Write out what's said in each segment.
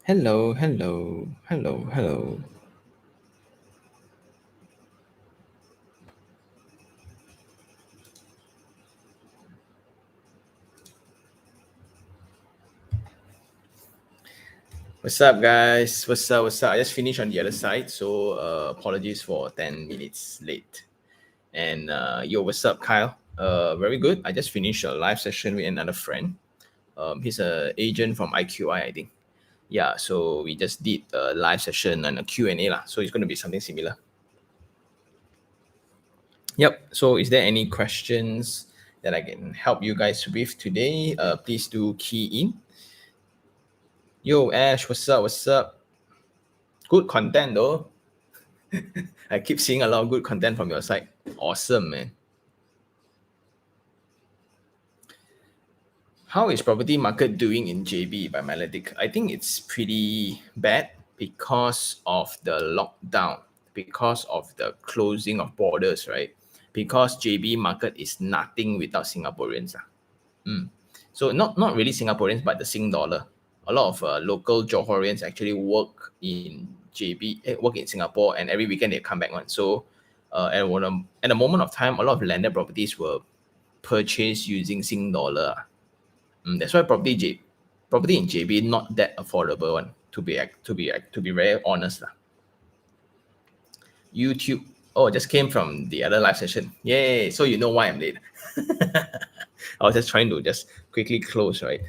Hello, hello, hello, hello. What's up, guys? What's up? What's up? I just finished on the other side, so apologies for 10 minutes late. And yo, what's up, Kyle? Very good. I just finished a live session with another friend. He's an agent from I think. Yeah, so we just did a live session and a Q&A lah. So it's going to be something similar. Yep. So is there any questions that I can help you guys with today? Please do key in. Yo, Ash, what's up? What's up? Good content though. I keep seeing a lot of good content from your side. Awesome, man. How is property market doing in JB by Melodic? I think it's pretty bad because of the lockdown, because of the closing of borders, right? Because JB market is nothing without Singaporeans. So not really Singaporeans, but the Sing dollar. A lot of local Johorians actually work in JB, work in Singapore, and every weekend they come back on. So at a moment of time, a lot of landed properties were purchased using Sing dollar. That's why property in JB not that affordable one. To be very honest lah. YouTube. Oh, just came from the other live session. Yay! So you know why I'm late. I was just trying to just quickly close, right?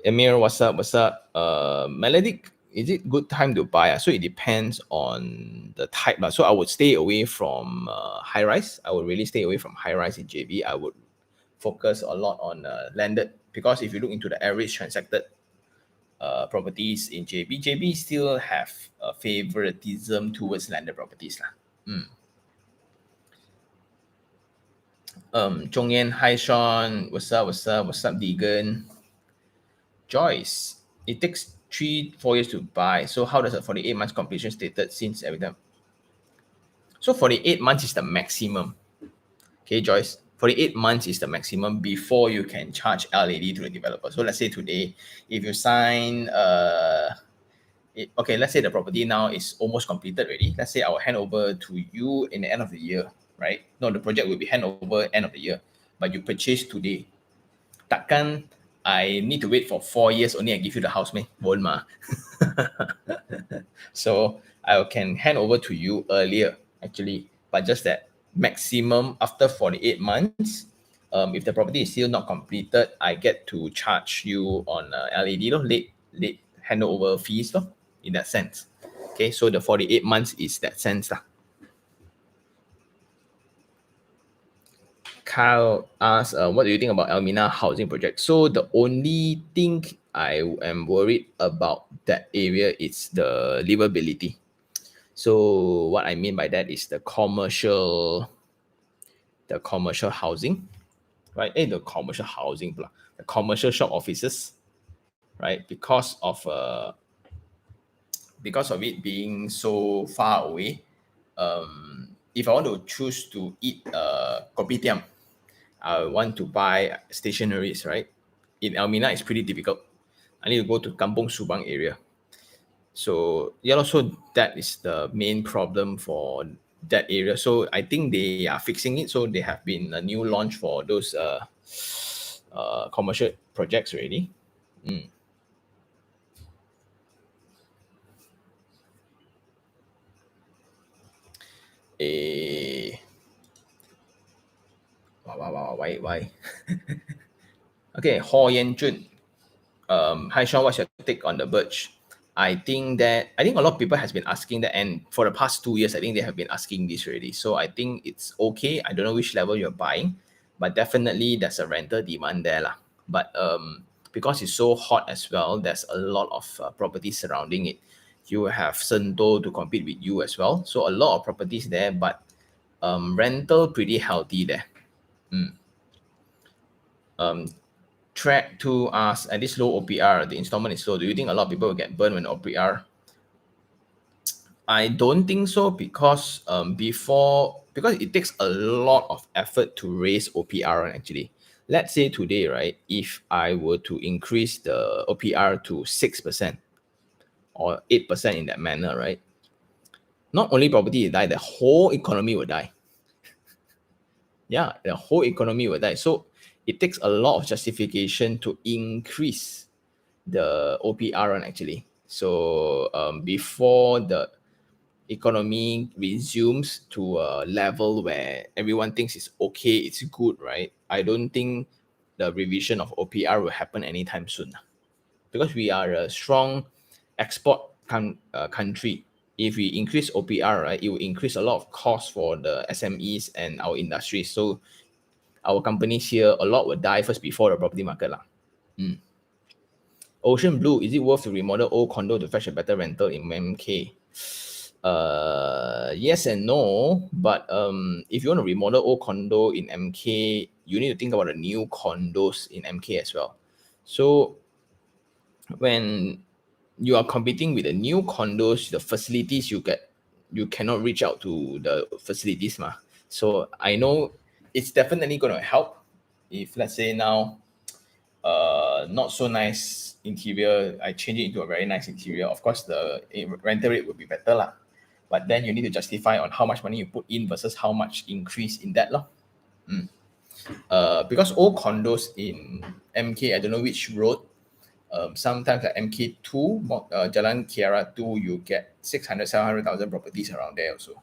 Amir, what's up? What's up? Melodic, is it good time to buy? So it depends on the type. So I would stay away from high rise. I would really stay away from high rise in JB. I would focus a lot on landed, because if you look into the average transacted properties in JB still have a favoritism towards landed properties lah. Chong Yen, hi Sean, what's up? What's up? What's up, Deegan? Joyce, it takes 3-4 years to buy. So how does a 48 months completion stated since everything? So 48 months is the maximum. Okay, Joyce. 48 months is the maximum before you can charge LAD to the developer. So let's say today, if you sign, let's say the property now is almost completed already. Let's say I will hand over to you in the end of the year, right? No, the project will be hand over end of the year, but you purchase today. Takkan I need to wait for 4 years only I give you the house, meh? Won't ma. So I can hand over to you earlier, actually, but just that maximum after 48 months, if the property is still not completed, I get to charge you on LAD, late handover fees, in that sense. Okay, so the 48 months is that sense. Kyle asked, what do you think about Elmina housing project? So the only thing I am worried about that area is the livability. So what I mean by that is the commercial housing, right? The commercial housing, the commercial shop offices, right? Because of it being so far away, if I want to choose to eat kopitiam, I want to buy stationaries, right? In Elmina, it's pretty difficult. I need to go to Kampong Subang area. So yeah, so that is the main problem for that area. So I think they are fixing it. So they have been a new launch for those commercial projects already. Eh, why? Okay, Ho Yan Jun. Hi Sean, what's your take on the Birch? I think a lot of people has been asking that, and for the past 2 years, I think they have been asking this already. So I think it's okay. I don't know which level you're buying, but definitely there's a rental demand there lah. But because it's so hot as well, there's a lot of properties surrounding it. You have Sento to compete with you as well. So a lot of properties there, but rental pretty healthy there. Track to us at this low OPR, the installment is low. Do you think a lot of people will get burned when OPR? I don't think so, because it takes a lot of effort to raise OPR actually. let's say today, right, if I were to increase the OPR to 6% or 8% in that manner, right, not only property will die, the whole economy will die. Yeah, the whole economy will die. So it takes a lot of justification to increase the OPR on actually. So before the economy resumes to a level where everyone thinks it's okay, it's good, right? I don't think the revision of OPR will happen anytime soon because we are a strong export country. If we increase OPR, right, it will increase a lot of costs for the SMEs and our industry. So our companies here, a lot will die first before the property market lah. Ocean Blue, is it worth to remodel old condo to fetch a better rental in MK? Yes and no, but if you want to remodel old condo in MK, you need to think about the new condos in MK as well. So when you are competing with the new condos, the facilities you get, you cannot reach out to the facilities ma. So I know it's definitely going to help if let's say now not so nice interior, I change it into a very nice interior. Of course, the rental rate would be better lah. But then you need to justify on how much money you put in versus how much increase in that lah. Because all condos in MK, I don't know which road. Sometimes like MK2, Jalan Kiara 2, you get 600, 700,000 properties around there also.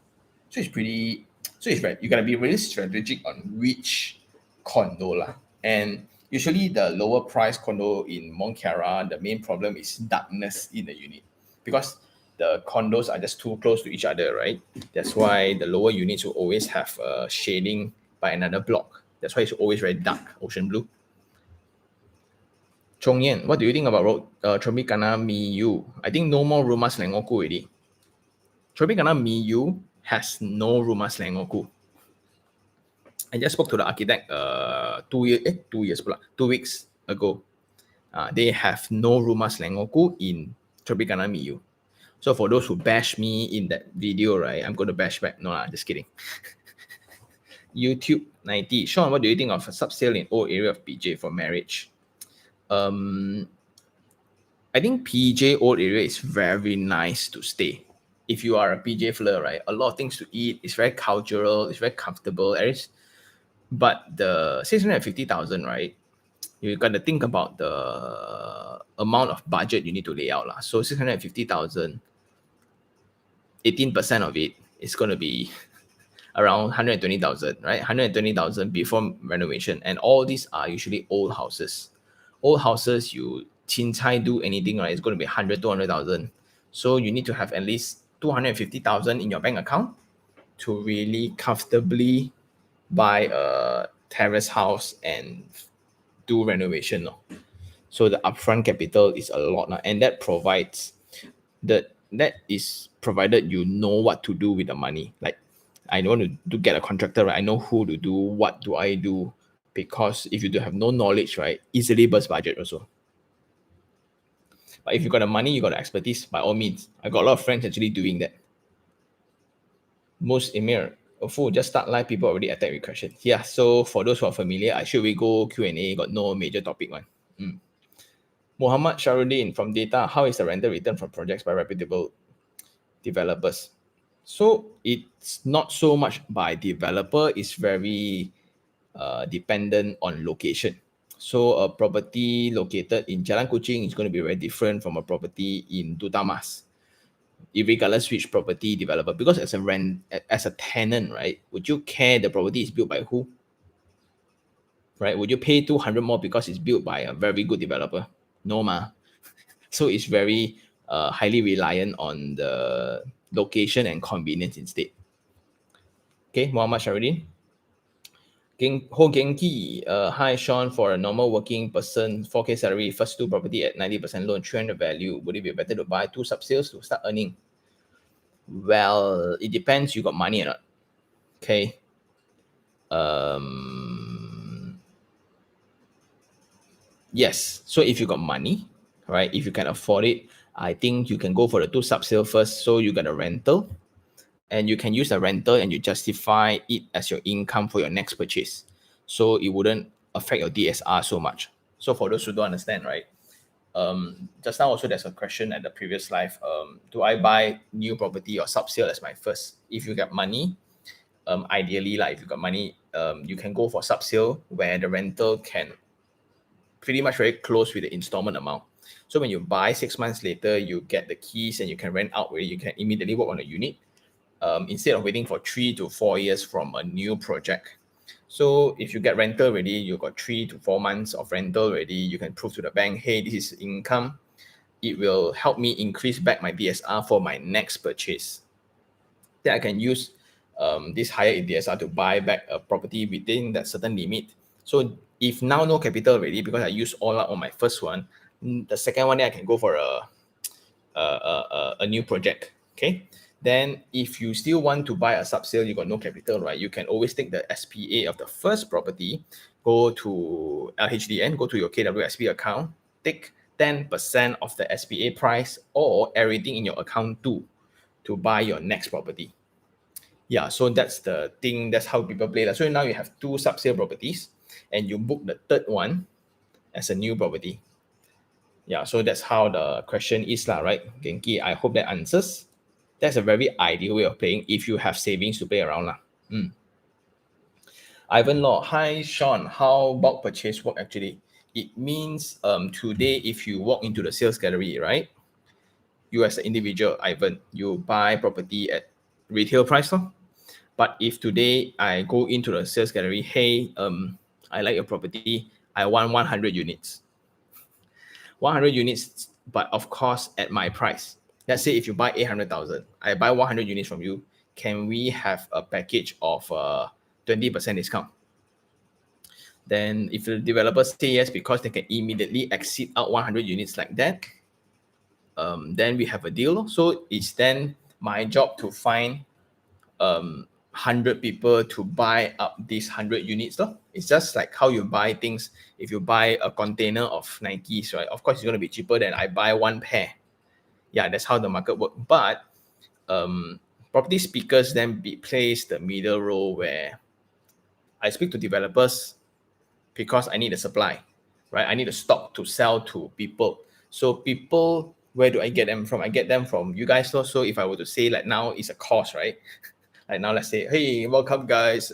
So it's pretty, so it's right. You gotta be really strategic on which condo lah. And usually the lower price condo in Mont Kiara, the main problem is darkness in the unit because the condos are just too close to each other, right? That's why the lower units will always have shading by another block. That's why it's always very dark, ocean blue. Chong Yen, what do you think about Tropicana Miyu? I think no more rumah Selangorku already. Tropicana Miyu has no rumah Selangorku. I just spoke to the architect 2 weeks ago. They have no rumah Selangorku in Tropicana Miyu. So for those who bash me in that video, right, I'm going to bash back. No, just kidding. YouTube 90. Sean, what do you think of a sub-sale in old area of PJ for marriage? I think PJ old area is very nice to stay. If you are a PJ flirt, right, a lot of things to eat. It's very cultural. It's very comfortable. But the 650,000, right, you got to think about the amount of budget you need to lay out lah. So 650,000, 18% of it is going to be around 120,000, right? 120,000 before renovation. And all these are usually old houses. Old houses, you chincai do anything, right? It's going to be 100, 200,000. So you need to have at least 250,000 in your bank account to really comfortably buy a terrace house and do renovation. No? So the upfront capital is a lot. No? And that provides, that is provided you know what to do with the money. Like, I want to get a contractor, right? I know who to do, what do I do, because if you do have no knowledge, right, easily burst budget also. But if you got the money, you got the expertise, by all means. I got a lot of friends actually doing that. Most Emir, just start live, people already attack with questions. Yeah, so for those who are familiar, I should we go Q&A, got no major topic one. Muhammad Sharuddin from Data, how is the rental return from projects by reputable developers? So it's not so much by developer, it's very dependent on location. So a property located in Jalan Kuching is going to be very different from a property in Dutamas, regardless which property developer. Because as a tenant, right, would you care the property is built by who? Right? Would you pay 200 more because it's built by a very good developer? No, ma. So it's very highly reliant on the location and convenience instead. Okay, Muhammad Sharuddin. Ho Genki, hi Sean, for a normal working person, 4K salary, first two property at 90% loan, 300 value, would it be better to buy two sub-sales to start earning? Well, it depends you got money or not. Okay. Yes, so if you got money, right, if you can afford it, I think you can go for the two sub-sale first, so you got a rental, and you can use the rental and you justify it as your income for your next purchase. So it wouldn't affect your DSR so much. So for those who don't understand, right? Just now also there's a question at the previous live. Do I buy new property or sub-sale as my first? If you get money, ideally, like if you got money, you can go for sub-sale where the rental can pretty much very close with the installment amount. So when you buy 6 months later, you get the keys and you can rent out where you can immediately work on a unit instead of waiting for 3 to 4 years from a new project. So if you get rental already, you got 3 to 4 months of rental already, you can prove to the bank, hey, this is income. It will help me increase back my DSR for my next purchase. Then I can use this higher DSR to buy back a property within that certain limit. So if now no capital already, because I use all out on my first one, the second one, then I can go for a new project. Okay. Then if you still want to buy a sub-sale, you got no capital, right? You can always take the SPA of the first property, go to LHDN, go to your KWSP account, take 10% of the SPA price or everything in your account too to buy your next property. Yeah, so that's the thing. That's how people play. So now you have 2 sub-sale properties and you book the third one as a new property. Yeah, so that's how the question is, right? Genki, I hope that answers. That's a very ideal way of playing if you have savings to play around. Ivan Law, hi Sean, how bulk purchase work actually? It means today if you walk into the sales gallery, right? You as an individual, Ivan, you buy property at retail price. But if today I go into the sales gallery, hey, I like your property, I want 100 units. 100 units, but of course at my price. Let's say if you buy 800,000, I buy 100 units from you, can we have a package of 20% discount? Then if the developers say yes, because they can immediately exceed out 100 units like that, then we have a deal. So it's then my job to find 100 people to buy up these 100 units. It's just like how you buy things. If you buy a container of Nikes, right? Of course, it's going to be cheaper than I buy one pair. Yeah, that's how the market works. But property speakers then plays the middle role where I speak to developers because I need a supply, right? I need a stock to sell to people. So people, where do I get them from? I get them from you guys. So if I were to say like now it's a course, right? Like now let's say, hey, welcome guys.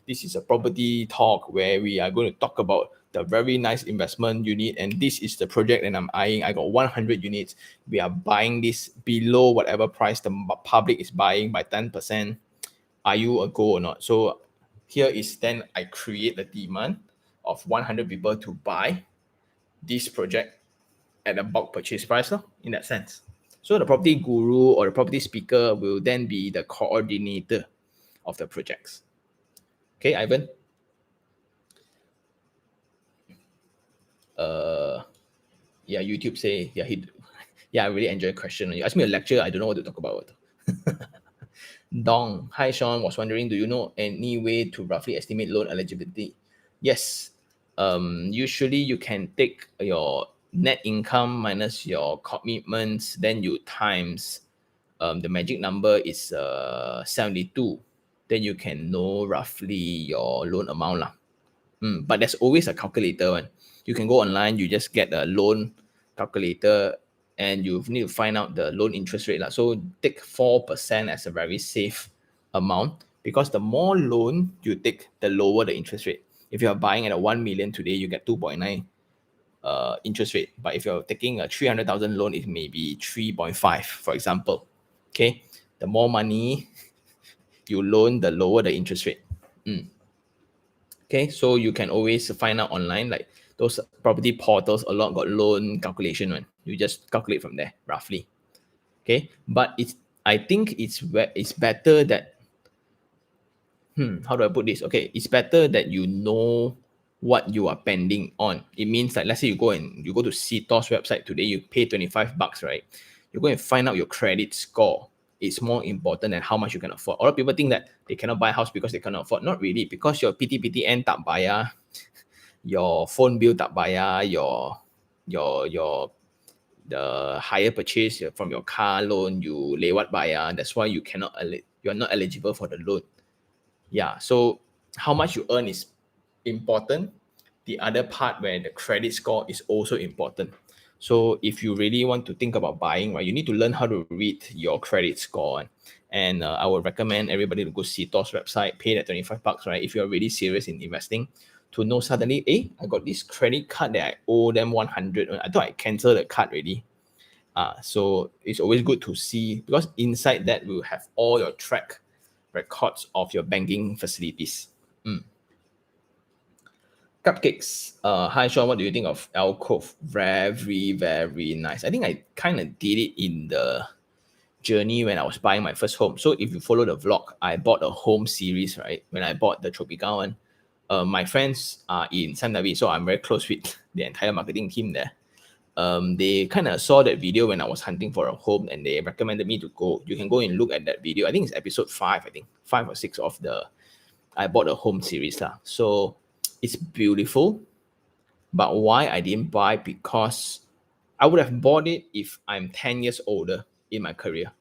This is a property talk where we are going to talk about the very nice investment unit, and this is the project that I'm eyeing. I got 100 units. We are buying this below whatever price the public is buying by 10%. Are you a go or not? So here is then I create the demand of 100 people to buy this project at a bulk purchase price in that sense. So the property guru or the property speaker will then be the coordinator of the projects. Okay, Ivan? Yeah, YouTube say, I really enjoy the question. You ask me a lecture, I don't know what to talk about. Dong, hi Sean, was wondering, do you know any way to roughly estimate loan eligibility? Yes. Usually you can take your net income minus your commitments, then you times the magic number is 72. Then you can know roughly your loan amount. But there's always a calculator one. You can go online, you just get a loan calculator and you need to find out the loan interest rate. So take 4% as a very safe amount because the more loan you take, the lower the interest rate. If you are buying at a 1 million today, you get 2.9 interest rate. But if you're taking a 300,000 loan, it may be 3.5, for example. Okay, the more money you loan, the lower the interest rate. Okay, so you can always find out online, like those property portals, a lot got loan calculation one. You just calculate from there roughly. Okay, but I think it's better that how do I put this? Okay, it's better that you know what you are pending on. It means that let's say you go to CTOS website today, you pay 25 bucks, right? You go and find out your credit score. It's more important than how much you can afford. A lot of people think that they cannot buy a house because they cannot afford. Not really, because your PTPTN tak bayar, your phone bill tak bayar, your the higher purchase from your car loan, you lewat bayar. That's why you're not eligible for the loan. Yeah, so how much you earn is important, the other part where the credit score is also important. So if you really want to think about buying, right, you need to learn how to read your credit score. And I would recommend everybody to go see Tor's website, pay that $25, right? If you're really serious in investing, to know suddenly, I got this credit card that I owe them 100. I thought I canceled the card already. So it's always good to see, because inside that will have all your track records of your banking facilities. Cupcakes. Hi Sean, what do you think of Alcove? Very, very nice. I think I kind of did it in the journey when I was buying my first home. So if you follow the vlog, I bought a home series, right? When I bought the Tropicana one, my friends are in Sunway, so I'm very close with the entire marketing team there. They kind of saw that video when I was hunting for a home, and they recommended me to go. You can go and look at that video. I think it's episode 5, I think 5 or 6 of the I bought a home series lah. So it's beautiful, but why I didn't buy? Because I would have bought it if I'm 10 years older in my career.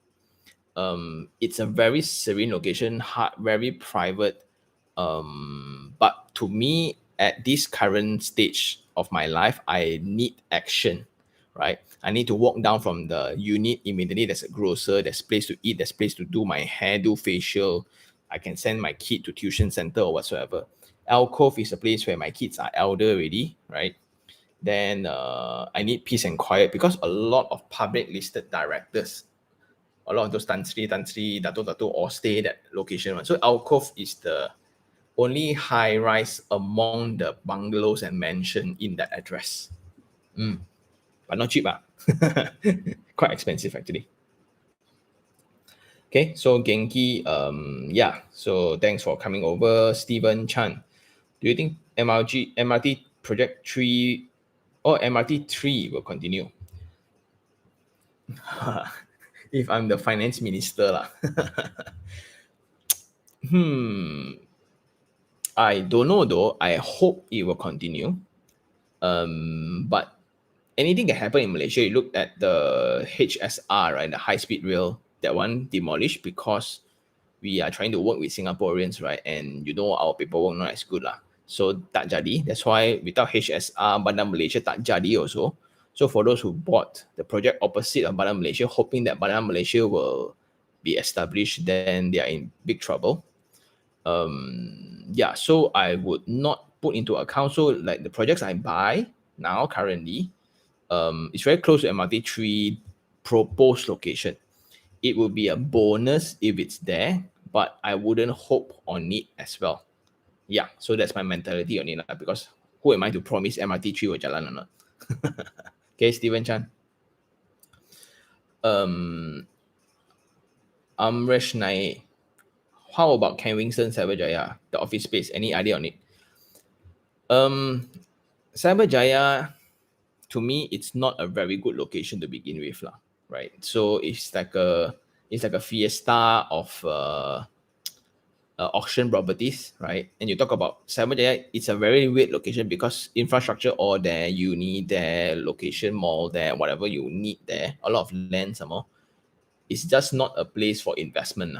It's a very serene location, very private. But to me, at this current stage of my life, I need action, right? I need to walk down from the unit immediately. There's a grocer, there's place to eat, there's place to do my hair, do facial. I can send my kid to tuition center or whatsoever. Alcove is a place where my kids are elder already, right? Then I need peace and quiet, because a lot of public listed directors, a lot of those Tan Sri, Dato, all stay that location. Right? So Alcove is the only high rise among the bungalows and mansion in that address. But not cheap. Quite expensive actually. Okay, so Genki, yeah, so thanks for coming over. Stephen Chan, do you think MRT project 3 or MRT 3 will continue? If I'm the finance minister lah. I don't know though. I hope it will continue. But anything can happen in Malaysia. You look at the HSR, right? The high speed rail, that one demolished because we are trying to work with Singaporeans, right? And you know our paperwork not as good lah. So tak jadi. That's why without HSR, Bandar Malaysia tak jadi also. So for those who bought the project opposite of Bandar Malaysia, hoping that Bandar Malaysia will be established, then they are in big trouble. Yeah, so I would not put into account. So like the projects I buy now currently, it's very close to MRT3 proposed location. It will be a bonus if it's there, but I wouldn't hope on it as well. Yeah, so that's my mentality on it, because who am I to promise MRT3 will jalan or not? Okay, Steven Chan. Amresh Nae. How about Ken Winston Cyberjaya, the office space? Any idea on it? Cyberjaya, to me, it's not a very good location to begin with, lah. Right? So it's like a fiesta of auction properties, right? And you talk about Cyberjaya, it's a very weird location because infrastructure all there, uni there, location mall there, whatever you need there, a lot of land some more. It's just not a place for investment.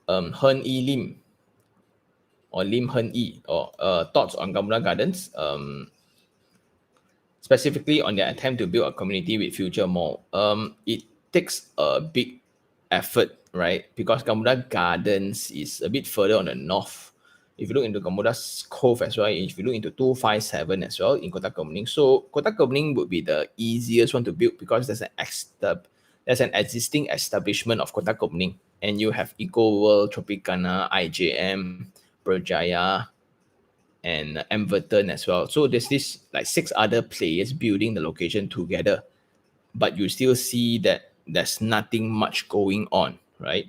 Hen Yi Lim or Lim Hen Yi, or thoughts on Gamuda Gardens, specifically on their attempt to build a community with future mall. It takes a big effort, right? Because Gamuda Gardens is a bit further on the north. If you look into Gamuda's Cove as well, if you look into 257 as well in Kota Kemuning, so Kota Kemuning would be the easiest one to build because there's an existing establishment of Kota Kemuning, and you have Eco World, Tropicana, IJM, Berjaya, and Everton as well. So there's this like 6 other players building the location together, but you still see that there's nothing much going on, right?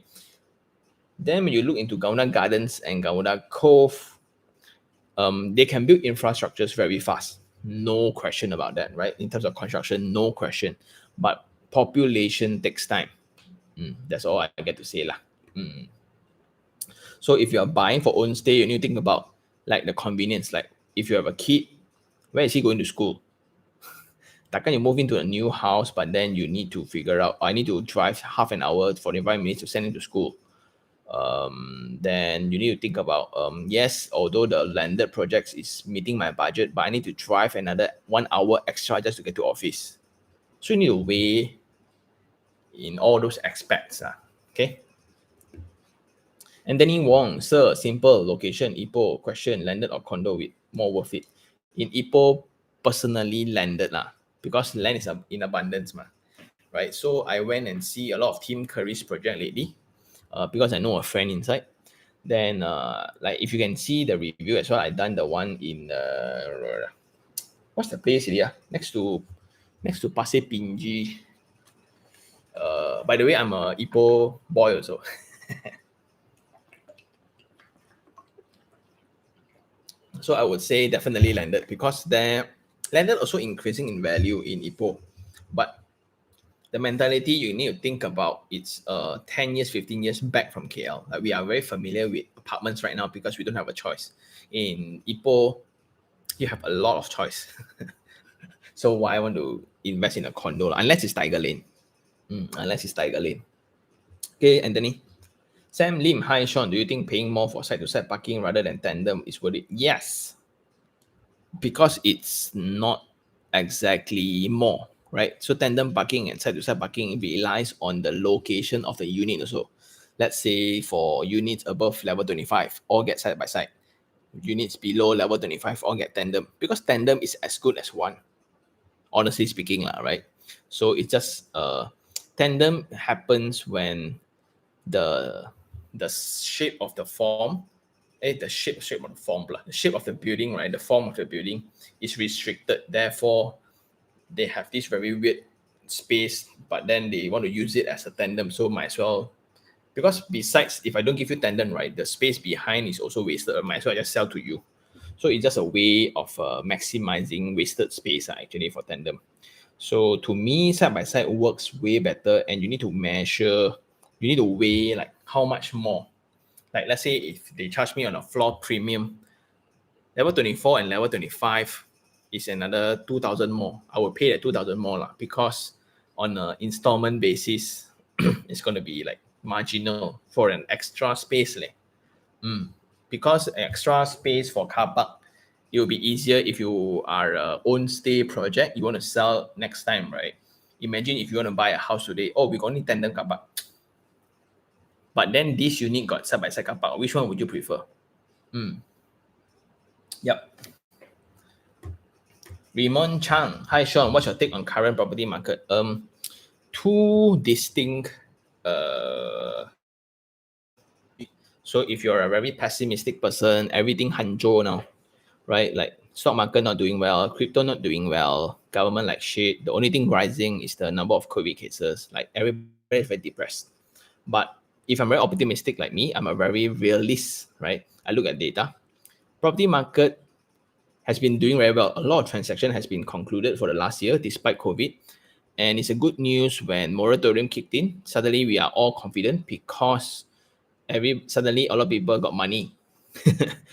Then when you look into Gamuda Gardens and Gamuda Cove, they can build infrastructures very fast. No question about that, right? In terms of construction, no question. But population takes time. That's all I get to say lah. So if you're buying for own stay, you need to think about like the convenience. Like if you have a kid, where is he going to school? Takkan you move into a new house, but then you need to figure out, I need to drive half an hour, 45 minutes to send him to school. Then you need to think about yes, although the landed projects is meeting my budget, but I need to drive another 1 hour extra just to get to office. So you need to weigh in all those aspects. Okay. Anthony Wong, sir, simple location, Ipoh, question, landed or condo with more worth it. In Ipoh, personally landed because land is in abundance right? So I went and see a lot of Tim Curry's project lately, because I know a friend inside. Then like if you can see the review as well, I done the one in what's the place here? Next to Pasir Pinji. By the way, I'm a Ipoh boy also. So I would say definitely landed because landed also increasing in value in Ipoh. But the mentality you need to think about, it's 10 years, 15 years back from KL. Like we are very familiar with apartments right now because we don't have a choice. In Ipoh, you have a lot of choice. So why I want to invest in a condo, unless it's Tiger Lane. Unless it's Tiger Lane. Okay, Anthony. Sam Lim, hi Sean. Do you think paying more for side-to-side parking rather than tandem is worth it? Yes, because it's not exactly more, right? So tandem parking and side-to-side parking relies on the location of the unit also. Let's say for units above level 25, all get side by side. Units below level 25, all get tandem because tandem is as good as one, honestly speaking, right? So it's just tandem happens when the shape of the form, the shape of the form, the shape of the building, right? The form of the building is restricted. Therefore, they have this very weird space, but then they want to use it as a tandem. So might as well, because besides, if I don't give you tandem, right, the space behind is also wasted. I might as well just sell to you. So it's just a way of maximizing wasted space actually for tandem. So to me, side by side works way better, and you need to measure, you need to weigh like how much more. Like let's say if they charge me on a floor premium, level 24 and level 25 is another 2,000 more. I will pay that 2,000 more because on an installment basis, it's going to be like marginal for an extra space. Because extra space for car park, it will be easier if you are a own stay project. You want to sell next time, right? Imagine if you want to buy a house today. Oh, we got only tandem car park. But then this unit got side by side car park. Which one would you prefer? Yep. Raymond Chang. Hi Sean, what's your take on current property market? Two distinct so if you're a very pessimistic person, everything hanjo now, right? Like stock market not doing well, crypto not doing well, government like shit. The only thing rising is the number of COVID cases. Like everybody is very depressed. But if I'm very optimistic like me, I'm a very realist, right? I look at data. Property market has been doing very well. A lot of transaction has been concluded for the last year despite COVID. And it's a good news when moratorium kicked in. Suddenly we are all confident because suddenly a lot of people got money,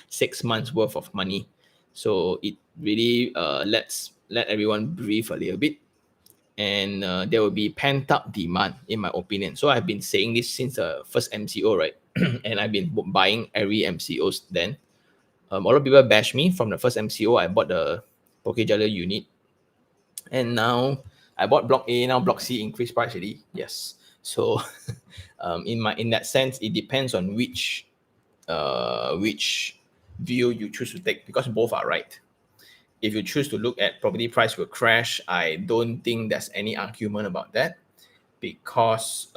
6 months worth of money. So it really let everyone breathe a little bit, and there will be pent up demand, in my opinion. So I've been saying this since the first MCO, right? And I've been buying every MCOs then. A lot of people bash me from the first MCO. I bought the Pokejala unit, and now I bought Block A. Now Block C increased price already. Yes. So in that sense, it depends on which view you choose to take because both are right. If you choose to look at property price will crash, I don't think there's any argument about that because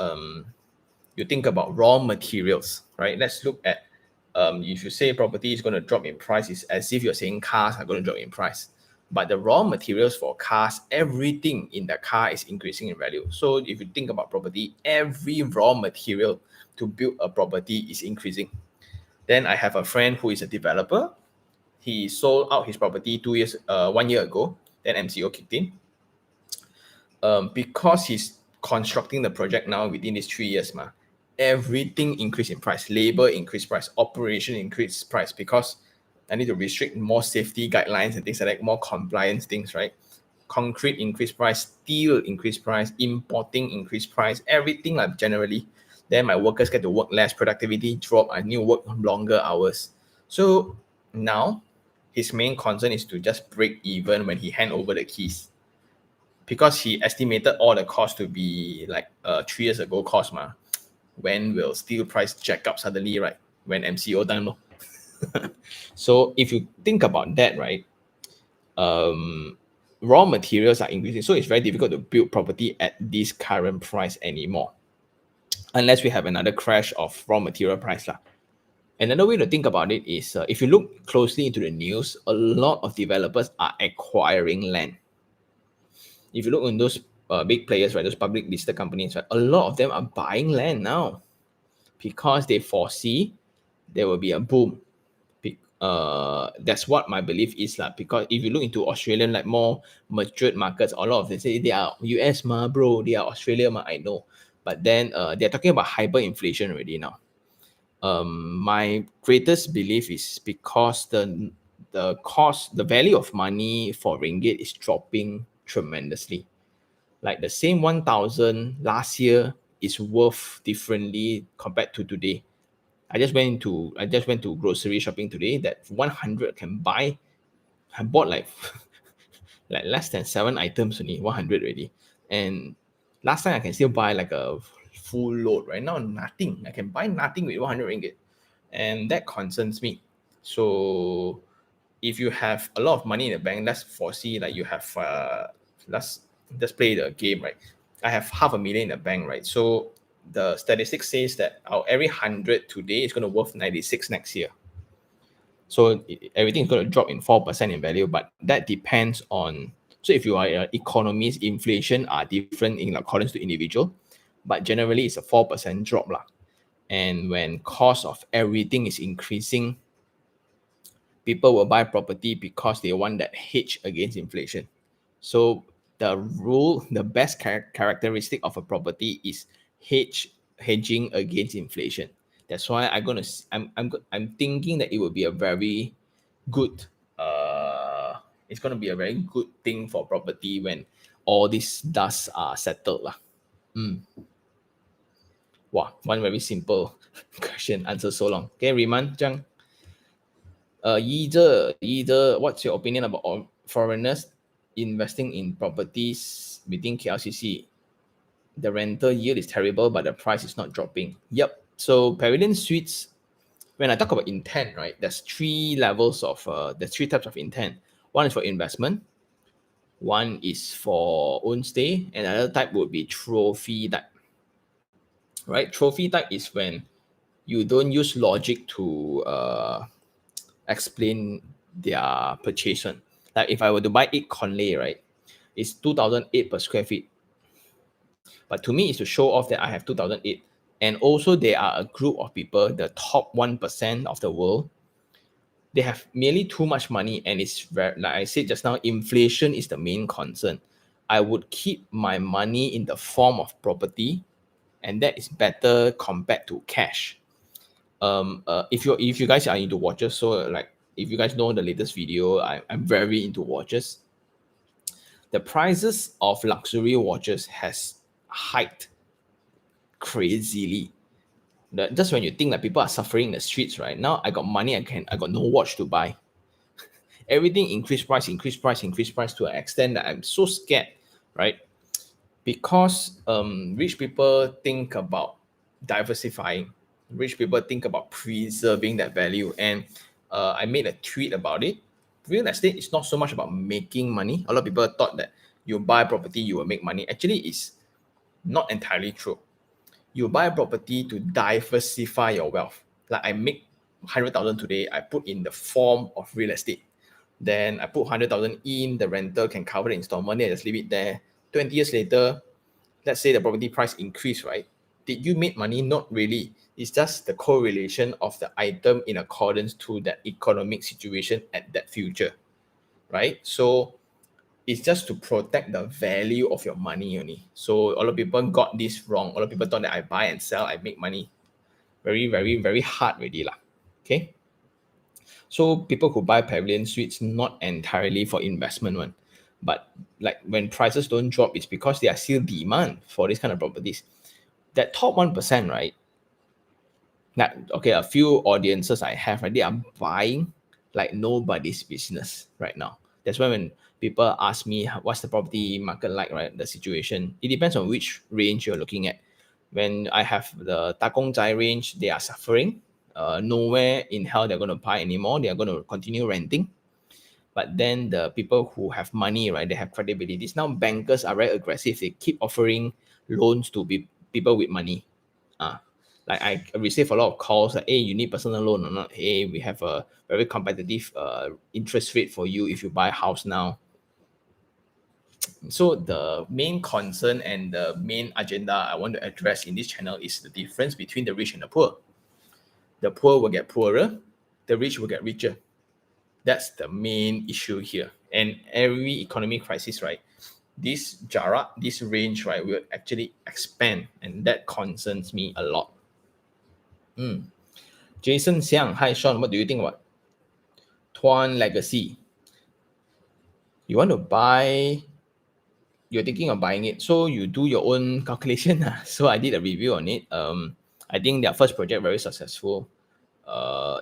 you think about raw materials, right? Let's look at if you say property is going to drop in price, it's as if you're saying cars are going to drop in price. But the raw materials for cars, everything in the car is increasing in value. So if you think about property, every raw material to build a property is increasing. Then I have a friend who is a developer. He sold out his property 1 year ago. Then MCO kicked in. Because he's constructing the project now within these 3 years, everything increased in price. Labor increased price. Operation increased price because I need to restrict more safety guidelines and things like that, more compliance things, right? Concrete increased price, steel increased price, importing increased price, everything like generally. Then my workers get to work less, productivity drop, I need to work longer hours. So now his main concern is to just break even when he hand over the keys, because he estimated all the cost to be like 3 years ago cost ma. When will steel price jack up suddenly, right? When MCO time, no? So if you think about that, right, raw materials are increasing, so it's very difficult to build property at this current price anymore, unless we have another crash of raw material price lah. Another way to think about it is, if you look closely into the news, a lot of developers are acquiring land. If you look on those big players, right, those public listed companies, right, a lot of them are buying land now because they foresee there will be a boom. That's what my belief is lah. Because if you look into Australian, like more matured markets, a lot of them say they are US ma bro, they are Australia ma, I know, but then they're talking about hyperinflation already now. My greatest belief is because the value of money for ringgit is dropping tremendously. Like the same 1,000 last year is worth differently compared to today. I just went to grocery shopping today. That 100 can buy. I bought like like less than 7 items only, 100 already. And last time I can still buy like a full load. Right now, nothing. I can buy nothing with 100 ringgit, and that concerns me. So if you have a lot of money in the bank, let's foresee like you have let's play the game, right? I have 500,000 in the bank, right? So the statistics says that our every 100 today is going to worth 96 next year. So everything is going to drop in 4% in value, but that depends on. So if you are economies, inflation are different in accordance to individual, but generally it's a 4% drop lah. And when cost of everything is increasing, people will buy property because they want that hedge against inflation. So the best characteristic of a property is hedging against inflation. That's why I'm thinking that it will be a very good it's gonna be a very good thing for property when all these dust are settled lah. Wow, one very simple question answer so long. Okay, Riman, Zhang. Either what's your opinion about foreigners investing in properties within KLCC? The rental yield is terrible, but the price is not dropping. Yep. So Pavilion Suites, when I talk about intent, right, there's there's three types of intent. One is for investment, one is for own stay, and another type would be trophy type. Right? Trophy type is when you don't use logic to explain their purchase one. Like if I were to buy 8 Conley, right, it's 2,008 per square feet. But to me, it's to show off that I have 2,008. And also, there are a group of people, the top 1% of the world, they have merely too much money. And it's very, like I said just now, inflation is the main concern. I would keep my money in the form of property, and that is better compared to cash. If you guys are into watches, so like if you guys know the latest video, I'm very into watches. The prices of luxury watches has hiked crazily. Just when you think that people are suffering in the streets, right now, I got money, I got no watch to buy. Everything increase price to an extent that I'm so scared, right? Because rich people think about diversifying. Rich people think about preserving that value. And I made a tweet about it. Real estate is not so much about making money. A lot of people thought that you buy property, you will make money. Actually, it's not entirely true. You buy a property to diversify your wealth. Like I make 100,000 today, I put in the form of real estate. Then I put 100,000 in, the rental can cover the installment, then I just leave it there. 20 years later, let's say the property price increased, right? Did you make money? Not really. It's just the correlation of the item in accordance to that economic situation at that future, right? So it's just to protect the value of your money only. So a lot of people got this wrong. A lot of people thought that I buy and sell, I make money. Very, very, very hard already lah. Okay. So people who buy Pavilion Suites not entirely for investment one, but like when prices don't drop, it's because there are still demand for this kind of properties. That top 1%, right? Now, okay, a few audiences I have, right, they are buying like nobody's business right now. That's why when people ask me what's the property market like, right, the situation, it depends on which range you're looking at. When I have the Takong Zai range, they are suffering. Nowhere in hell they're going to buy anymore. They are going to continue renting. But then the people who have money, right, they have credibilities. Now bankers are very aggressive. They keep offering loans to people with money. Like I receive a lot of calls like, hey, you need personal loan or not? Hey, we have a very competitive interest rate for you if you buy a house now. So the main concern and the main agenda I want to address in this channel is the difference between the rich and the poor. The poor will get poorer, the rich will get richer. That's the main issue here. And every economic crisis, right, this jarak, this range, right, will actually expand, and that concerns me a lot. Jason Xiang, hi Sean, what do you think about Tuan Legacy? You want to buy, you're thinking of buying it, so you do your own calculation. So I did a review on it. I think their first project very successful.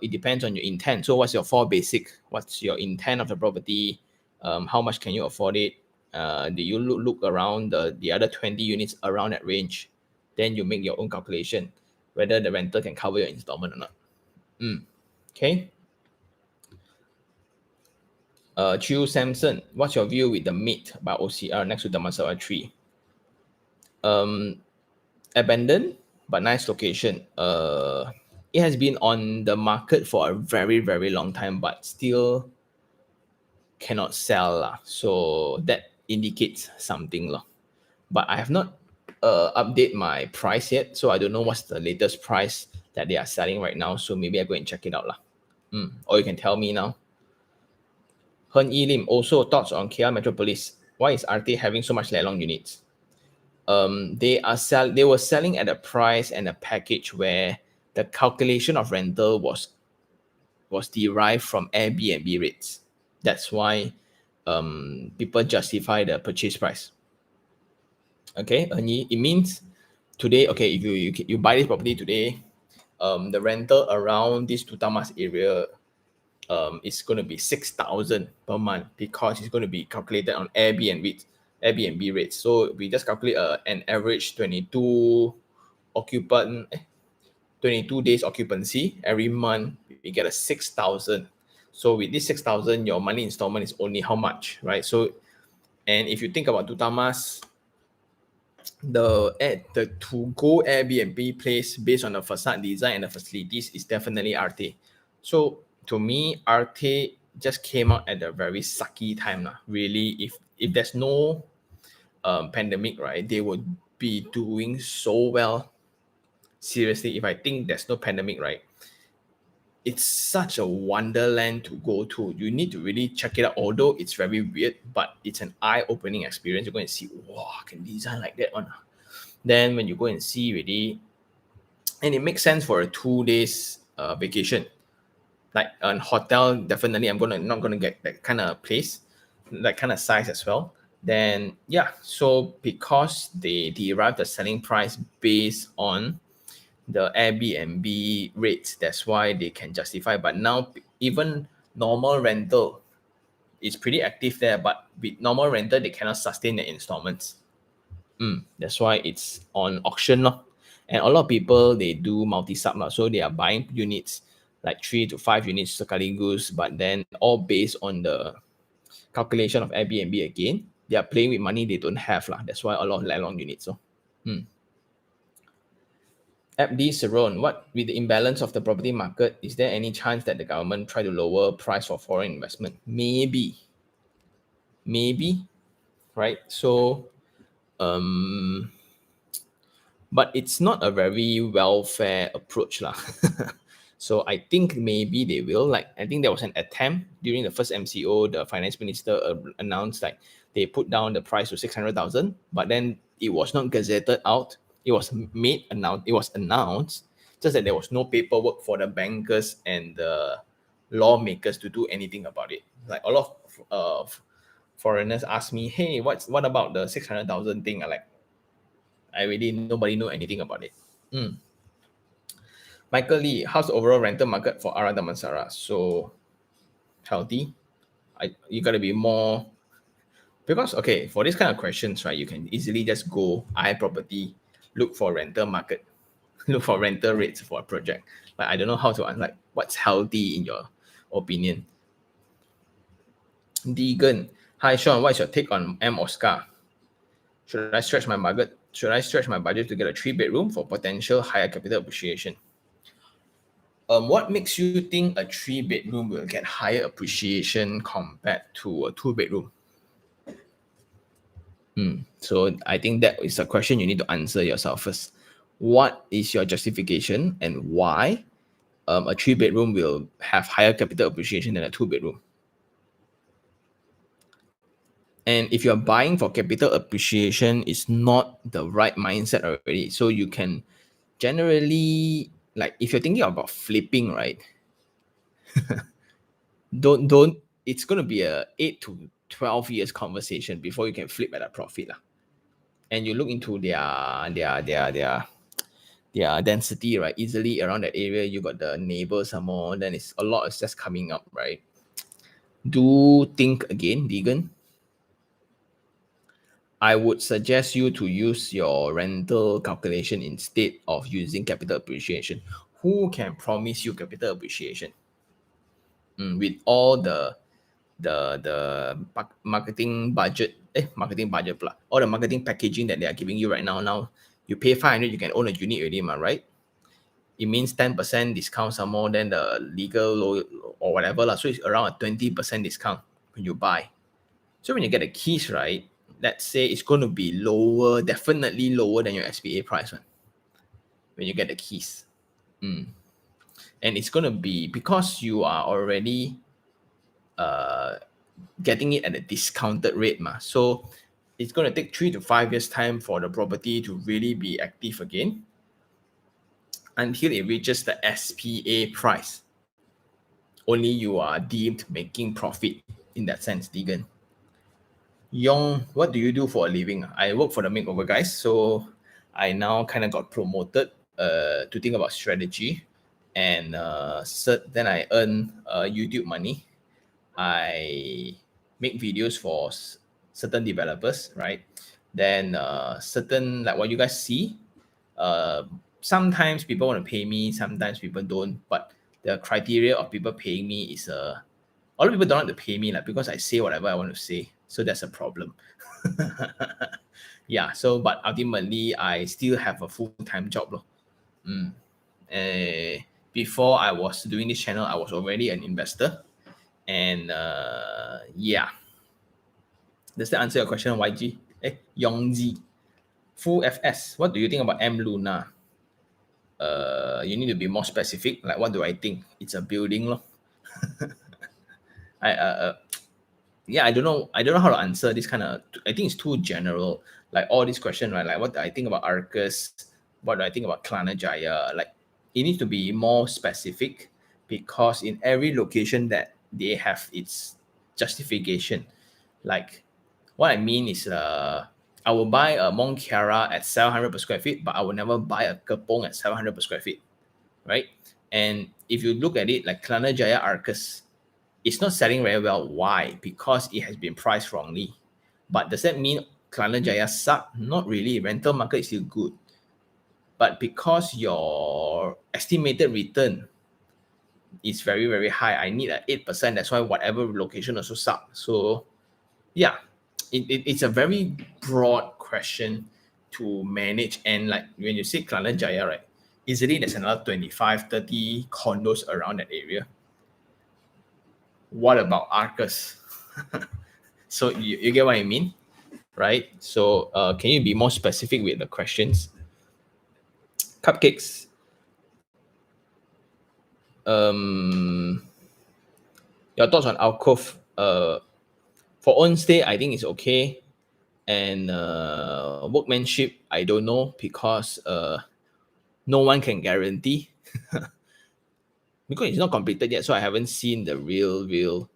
It depends on your intent. So what's your four basic? What's your intent of the property? How much can you afford it? Do you look around the other 20 units around that range? Then you make your own calculation whether the rental can cover your installment or not. Okay. Chiu Samson, what's your view with the Meet by OCR next to the Masawa tree? Abandoned but nice location. It has been on the market for a very, very long time, but still cannot sell. So that indicates something. But I have not update my price yet, so I don't know what's the latest price that they are selling right now. So maybe I go and check it out. Or you can tell me now. Hen Yi Lim, also thoughts on KL Metropolis. Why is RT having so much Lelong units? They were selling at a price and a package where the calculation of rental was derived from Airbnb rates. That's why people justify the purchase price. Okay, it means today, okay, if you buy this property today, the rental around this Tutamas area is going to be 6,000 per month because it's going to be calculated on Airbnb rates. So we just calculate an average 22 days occupancy every month. We get a 6,000. So with this 6,000, your monthly installment is only how much, right? So, and if you think about Tutamas, the to-go Airbnb place based on the facade design and the facilities is definitely RT. So to me, RT just came out at a very sucky time. Really, if there's no pandemic, right, they would be doing so well. Seriously, if I think there's no pandemic, right, it's such a wonderland to go to. You need to really check it out. Although it's very weird, but it's an eye-opening experience. You're going to see, wow, I can design like that one. Then when you go and see really, and it makes sense for a 2 days vacation. Like a hotel, definitely not gonna get that kind of place, that kind of size as well. Then yeah, so because they derive the selling price based on the Airbnb rates, that's why they can justify. But now even normal rental is pretty active there, but with normal rental they cannot sustain the installments. That's why it's on auction. And a lot of people, they do multi-sub. So they are buying units, like 3 to 5 units sekaligus, but then all based on the calculation of Airbnb again. They are playing with money they don't have. That's why a lot of landlord units. FD Saron, what with the imbalance of the property market, is there any chance that the government try to lower price for foreign investment? Maybe, right? So, but it's not a very welfare approach. So I think maybe they will. Like, I think there was an attempt during the first MCO, the finance minister announced like they put down the price to 600,000, but then it was not gazetted out. It was announced, just that there was no paperwork for the bankers and the lawmakers to do anything about it. Like a lot of foreigners ask me, hey, what about the 600,000 thing? I really, nobody know anything about it. Michael Lee, how's the overall rental market for Ara Damansara? So healthy. You gotta be more, because okay, for this kind of questions, right, you can easily just go iProperty, look for rental market, look for rental rates for a project. But I don't know how to like what's healthy in your opinion. Deegan, hi Sean, what's your take on M Oscar? Should I stretch my budget? Should I stretch my budget to get a 3-bedroom for potential higher capital appreciation? What makes you think a 3-bedroom will get higher appreciation compared to a 2-bedroom? So I think that is a question you need to answer yourself first. What is your justification and why a 3-bedroom will have higher capital appreciation than a 2-bedroom? And if you're buying for capital appreciation, it's not the right mindset already. So you can generally, like if you're thinking about flipping, right? don't it's gonna be a 8 to 12 years conversation before you can flip at a profit. And you look into their density, right? Easily around that area, you got the neighbors some more, then it's a lot is just coming up, right? Do think again, Deegan. I would suggest you to use your rental calculation instead of using capital appreciation. Who can promise you capital appreciation? With all the marketing budget plus all the marketing packaging that they are giving you right now. Now you pay 500, you can own a unit already, right? It means 10% discount some more than the legal low or whatever lah. So it's around a 20% discount when you buy. So when you get the keys, right, let's say it's going to be lower, definitely lower than your SPA price one when you get the keys. And it's going to be because you are already getting it at a discounted rate. So it's going to take 3 to 5 years time for the property to really be active again until it reaches the SPA price. Only you are deemed making profit in that sense, Deegan. Yong, what do you do for a living? I work for the makeover guys, so I now kind of got promoted to think about strategy, and then I earn YouTube money. I make videos for certain developers, right? Then certain like what you guys see, sometimes people want to pay me, sometimes people don't. But the criteria of people paying me is a lot of people don't want to pay me like because I say whatever I want to say. So that's a problem. Yeah. So but ultimately I still have a full-time job. Before I was doing this channel, I was already an investor. And yeah. Does that answer your question, YG? Yongji. Full FS. What do you think about M Luna? You need to be more specific. Like, what do I think? It's a building, lor. Yeah, I don't know how to answer this kind of. I think it's too general. Like all these questions, right? Like what do I think about Arcus? What do I think about Jaya? Like it needs to be more specific because in every location that they have its justification. Like what I mean is, I will buy a Mont Kiara at 700 per square feet, but I will never buy a Kepong at 700 per square feet, right? And if you look at it, like Jaya Arcus, it's not selling very well. Why? Because it has been priced wrongly. But does that mean Jaya suck? Not really. Rental market is still good. But because your estimated return is very, very high, I need an 8%. That's why whatever location also suck. So yeah, it's a very broad question to manage. And like when you say Jaya, right, easily there's another 25, 30 condos around that area. What about Arcus? So you get what I mean, right? So can you be more specific with the questions? Cupcakes. Your thoughts on Alcove? For own stay, I think it's okay. And workmanship, I don't know because no one can guarantee because it's not completed yet. So I haven't seen the real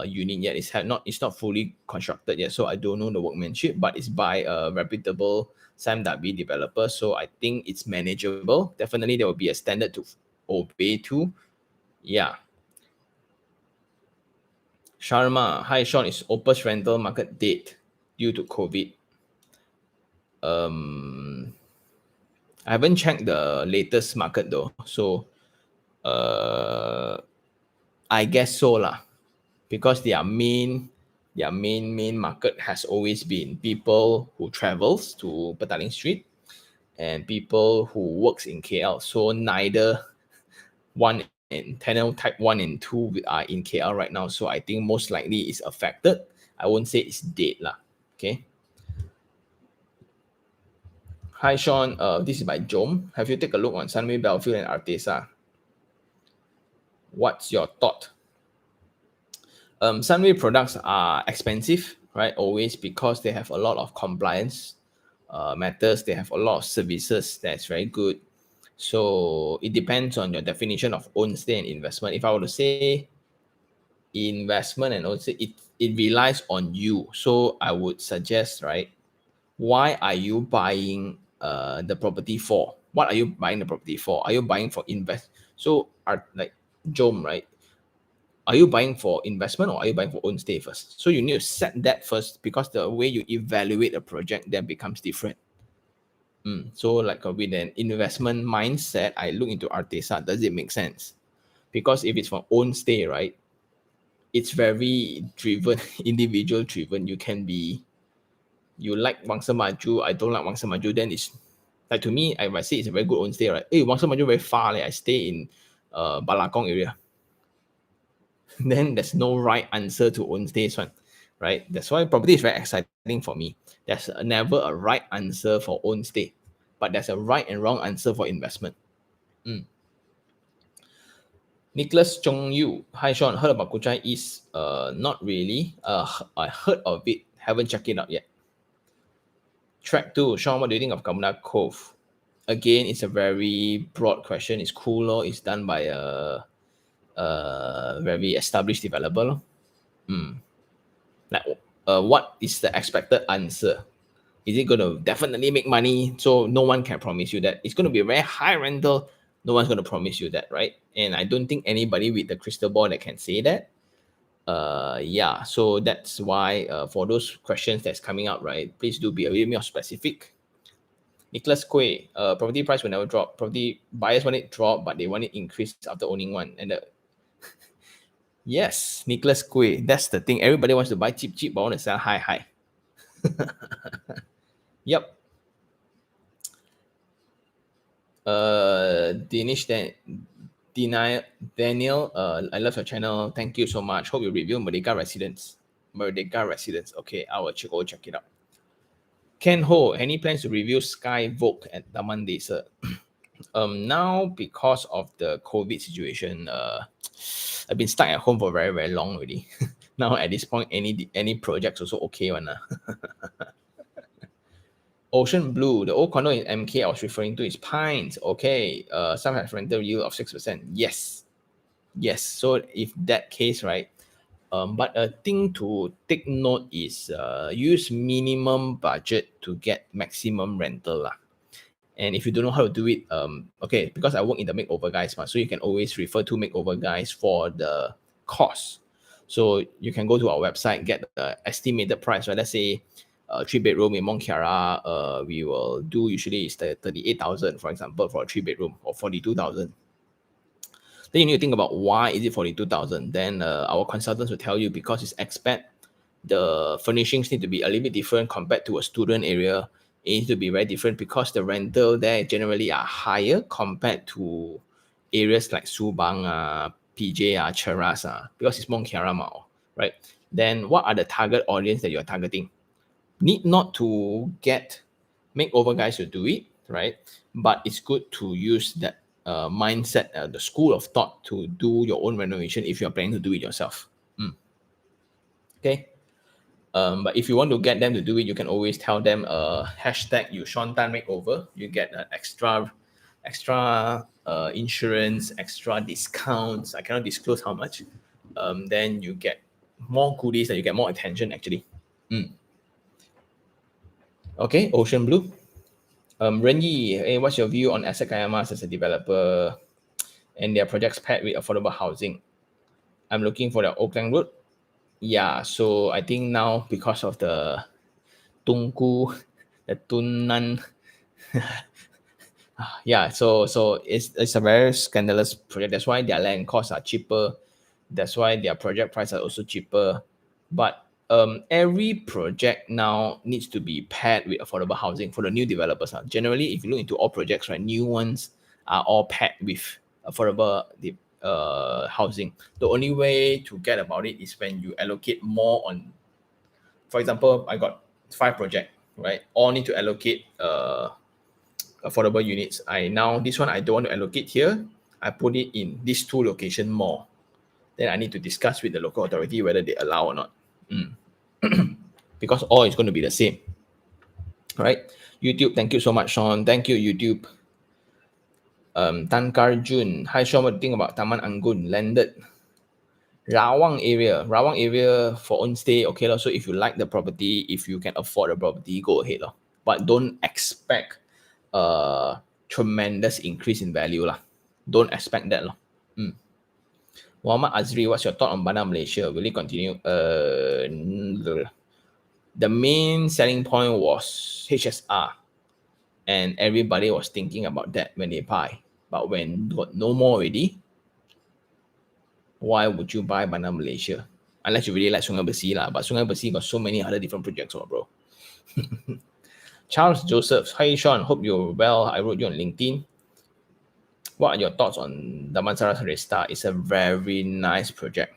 unit yet. It's not fully constructed yet, so I don't know the workmanship, but it's by a reputable SAMW developer, so I think it's manageable. Definitely there will be a standard to obey to. Yeah. Sharma, hi Sean, is Opus rental market dead due to COVID? I haven't checked the latest market though, so I guess so lah, because their main market has always been people who travels to Petaling Street and people who works in KL. So neither one and tenant type 1 and 2 are in KL right now. So I think most likely it's affected. I won't say it's dead lah. Okay. Hi Sean, this is by Jom. Have you take a look on Sunway, Belfield, and Artesa? What's your thought? Sunway products are expensive, right? Always, because they have a lot of compliance matters. They have a lot of services that's very good. So it depends on your definition of own stay and investment. If I were to say investment and also it relies on you. So I would suggest, right? Why are you buying the property for? What are you buying the property for? Are you buying for invest? So are like Jom, right? Are you buying for investment or are you buying for own stay first? So you need to set that first, because the way you evaluate a project then becomes different. So like with an investment mindset, I look into Artesa. Does it make sense? Because if it's for own stay, right, it's very driven, individual driven. You like Wangsa Maju, I don't like Wangsa Maju, then it's like, to me, I might say it's a very good own stay, right? Hey, Wangsa Maju very far, I stay in Balakong area. Then there's no right answer to own stays one, right? That's why property is very exciting for me. There's never a right answer for own stay, but there's a right and wrong answer for investment. Nicholas Chong Yu, hi Sean, heard about Kuchai East? Not really. I heard of it, haven't checked it out yet. Track 2, Sean, what do you think of Gamuda Cove? Again, it's a very broad question. It's cool, it's done by a very established developer. Like, what is the expected answer? Is it going to definitely make money? So no one can promise you that. It's going to be a very high rental. No one's going to promise you that, right? And I don't think anybody with the crystal ball that can say that. Yeah, so that's why for those questions that's coming up, right, please do be a little more specific. Nicholas Quay, property price will never drop. Property buyers want it drop, but they want it increased after owning one. And yes, Nicholas Quay, that's the thing. Everybody wants to buy cheap, but want to sell high. Yep. Daniel, I love your channel. Thank you so much. Hope you review Merdeka Residence. Okay, I will go check it out. Ken Ho, any plans to review Sky Vogue at Taman Desa? Now, because of the COVID situation, I've been stuck at home for very, very long already. Now at this point, any projects also okay one. Ocean Blue, the old condo in MK I was referring to is Pines. Okay, some have rental yield of 6%. Yes. So if that case, right, but a thing to take note is use minimum budget to get maximum rental lah. And if you don't know how to do it, okay, because I work in the makeover guys, so you can always refer to makeover guys for the cost. So you can go to our website, get the estimated price, right? Let's say 3-bedroom in Mont Kiara, we will do usually is the 38,000, for example, for a 3-bedroom, or 42,000. Then you need to think about why is it 42,000. Then our consultants will tell you, because it's expat, the furnishings need to be a little bit different compared to a student area. It needs to be very different because the rental there generally are higher compared to areas like Subang, PJ, Cheras, because it's Mont Kiara Mall, right? Then what are the target audience that you're targeting? Need not to get makeover guys to do it, right? But it's good to use that mindset, the school of thought, to do your own renovation if you're planning to do it yourself. Okay. But if you want to get them to do it, you can always tell them hashtag you Sean Tan makeover. You get an extra insurance, extra discounts. I cannot disclose how much. Then you get more goodies that you get more attention actually. Okay, Ocean Blue. Ren Yi, hey, what's your view on asset Kiara Mas as a developer and their projects paired with affordable housing? I'm looking for the Oakland Road. Yeah, so I think now because of the Tungku, the Tunan, yeah, so it's a very scandalous project. That's why their land costs are cheaper. That's why their project price are also cheaper. But every project now needs to be paired with affordable housing for the new developers. Generally, if you look into all projects, right, new ones are all paired with affordable housing. The only way to get about it is when you allocate more on. For example, I got 5 projects, right? All need to allocate affordable units. This one I don't want to allocate here. I put it in these 2 location more. Then I need to discuss with the local authority whether they allow or not. Because all is going to be the same. Right? YouTube, thank you so much, Sean. Thank you, YouTube. Tan Jun. Hi, Sean. What do you think about Taman Anggun? Landed. Rawang area for own stay, okay. So if you like the property, if you can afford the property, go ahead. But don't expect a tremendous increase in value. Don't expect that. Muhammad Azri, what's your thought on Bandar Malaysia? Will it continue? The main selling point was HSR, and everybody was thinking about that when they buy. But when got no more already, why would you buy Bandar Malaysia? Unless you really like Sungai Besi but Sungai Besi got so many other different projects, bro. Charles Joseph, hi Sean, hope you're well. I wrote you on LinkedIn. What are your thoughts on Damansara Resta? It's a very nice project,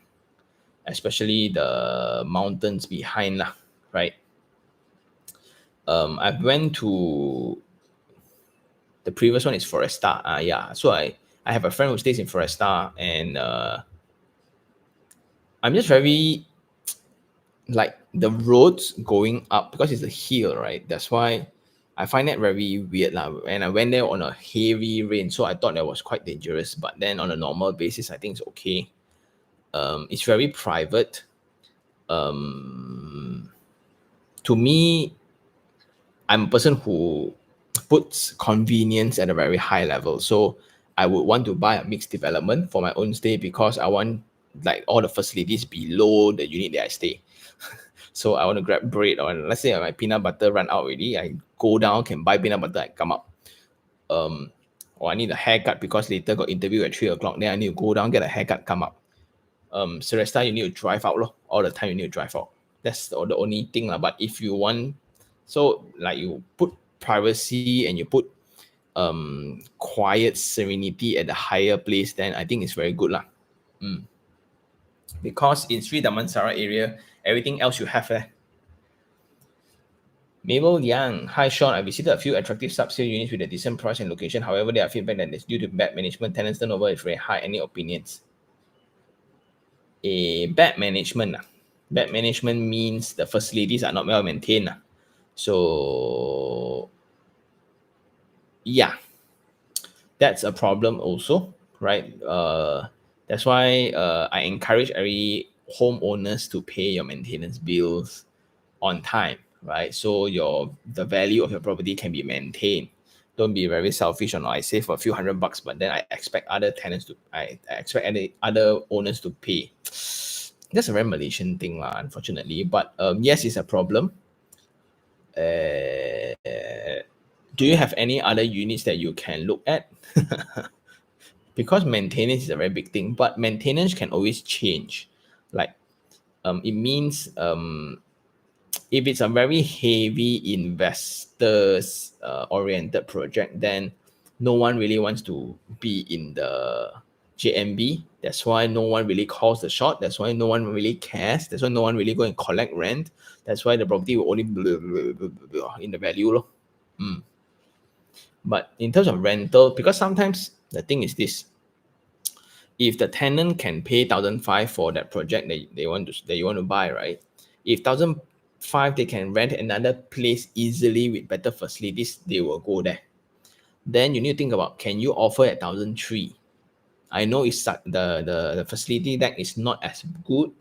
especially the mountains behind, right? I went to the previous one is Foresta. So I have a friend who stays in Foresta, and I'm just very like the roads going up because it's a hill, right? That's why I find that very weird. And I went there on a heavy rain, so I thought that was quite dangerous. But then on a normal basis, I think it's okay. It's very private. To me, I'm a person who puts convenience at a very high level. So I would want to buy a mixed development for my own stay because I want like all the facilities below the unit that I stay. So I want to grab bread, or let's say my peanut butter run out already. I go down, can buy peanut butter, I come up. Or I need a haircut because later got interview at 3 o'clock. Then I need to go down, get a haircut, come up. Seresta, you need to drive out all the time. You need to drive out. That's the only thing But if you want, so like you put privacy and you put quiet serenity at the higher place, then I think it's very good Because in Sri Damansara area, everything else you have Mabel Yang, hi Sean. I visited a few attractive sub-sale units with a decent price and location. However, there are feedback that it's due to bad management. Tenants turnover is very high. Any opinions? Bad management. Bad management means the facilities are not well maintained. So, yeah, that's a problem also, right? That's why I encourage every homeowners to pay your maintenance bills on time, right? So the value of your property can be maintained. Don't be very selfish I save a few $100, but then I expect other tenants I expect any other owners to pay. That's a very Malaysian thing, unfortunately. But yes, it's a problem. Do you have any other units that you can look at? Because maintenance is a very big thing, but maintenance can always change. Like it means if it's a very heavy investors oriented project, then no one really wants to be in the JMB. That's why no one really calls the shot. That's why no one really cares. That's why no one really go and collect rent. That's why the property will only in the value. But in terms of rental, because sometimes the thing is this: if the tenant can pay 1,500 for that project that you want to buy, right? If 1,500 they can rent another place easily with better facilities, they will go there. Then you need to think about, can you offer at 1,300? I know it's the facility that is not as good,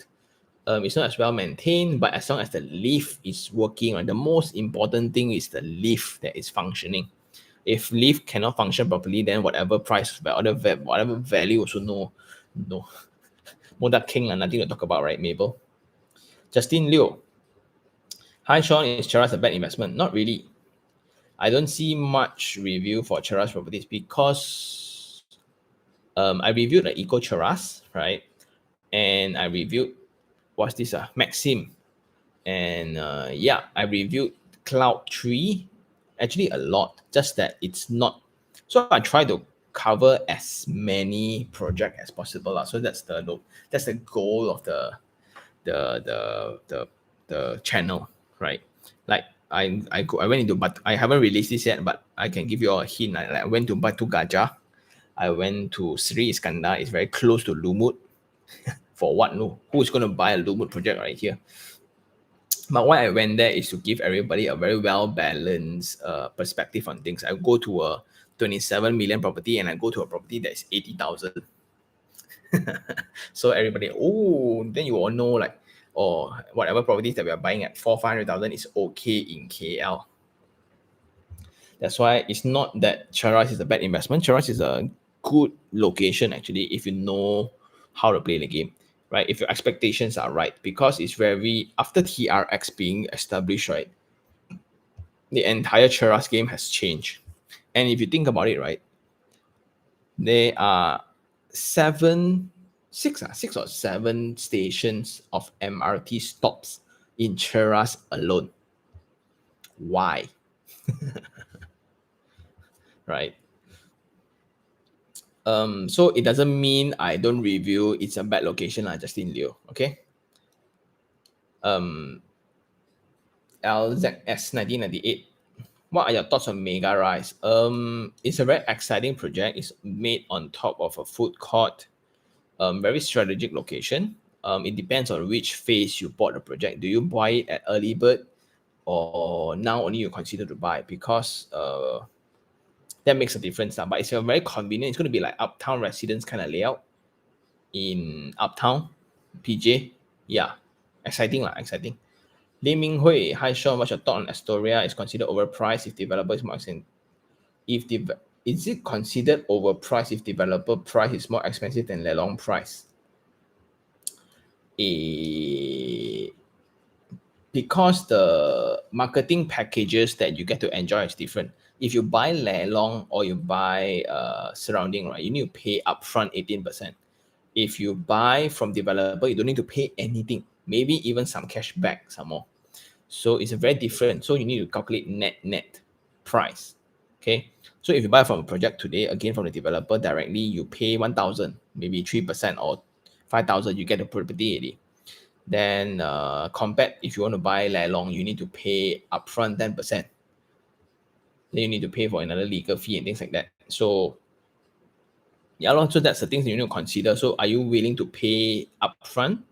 It's not as well maintained, but as long as the lift is working, right, the most important thing is the lift that is functioning. If lift cannot function properly, then whatever price, whatever value also no, that king and nothing to talk about, right, Mabel? Justin Liu. Hi, Sean. Is Cheras a bad investment? Not really. I don't see much review for Cheras properties because I reviewed the Eco Cheras, right? And I reviewed, what's this? Maxim. And yeah, I reviewed Cloud 3, actually a lot, just that it's not. So I try to cover as many projects as possible. So that's the goal of the channel, right? Like I went into, but I haven't released this yet, but I can give you all a hint. I went to Batu Gajah. I went to Sri Iskandar. It's very close to Lumut. For what? No, who's going to buy a Lumut project right here? But why I went there is to give everybody a very well balanced perspective on things. I go to a 27 million property and I go to a property that is 80,000. So everybody, then you all know, like, whatever properties that we are buying at 500,000 is okay in KL. That's why it's not that Cheras is a bad investment. Cheras is a good location actually if you know how to play the game, right? If your expectations are right, because it's very, after TRX being established, right, the entire Cheras game has changed. And if you think about it, right, there are six or seven stations of MRT stops in Cheras alone. Why? Right? So it doesn't mean I don't review it's a bad location, Justin Liu. Okay. LZS 1998. What are your thoughts on Mega Rise? It's a very exciting project. It's made on top of a food court. Very strategic location. It depends on which phase you bought the project. Do you buy it at early bird, or now only you consider to buy? Because that makes a difference now. But it's a very convenient. It's going to be like Uptown Residence kind of layout in Uptown, PJ. Yeah, exciting. Lee Ming Hui, hi Sean, what's your thought on Astoria? Is considered overpriced if developer is more expensive? Is it considered overpriced if developer price is more expensive than Lelong price? Because the marketing packages that you get to enjoy is different. If you buy Lelong or you buy surrounding, right, you need to pay upfront 18%. If you buy from developer, you don't need to pay anything, maybe even some cash back, some more. So it's a very different. So you need to calculate net price. Okay. So if you buy from a project today, again from the developer directly, you pay 1,000, maybe 3% or 5,000, you get the property already. Then compared, if you want to buy Lelong, you need to pay upfront 10%. Then you need to pay for another legal fee and things like that. So yeah, so that's the things you need to consider. So are you willing to pay upfront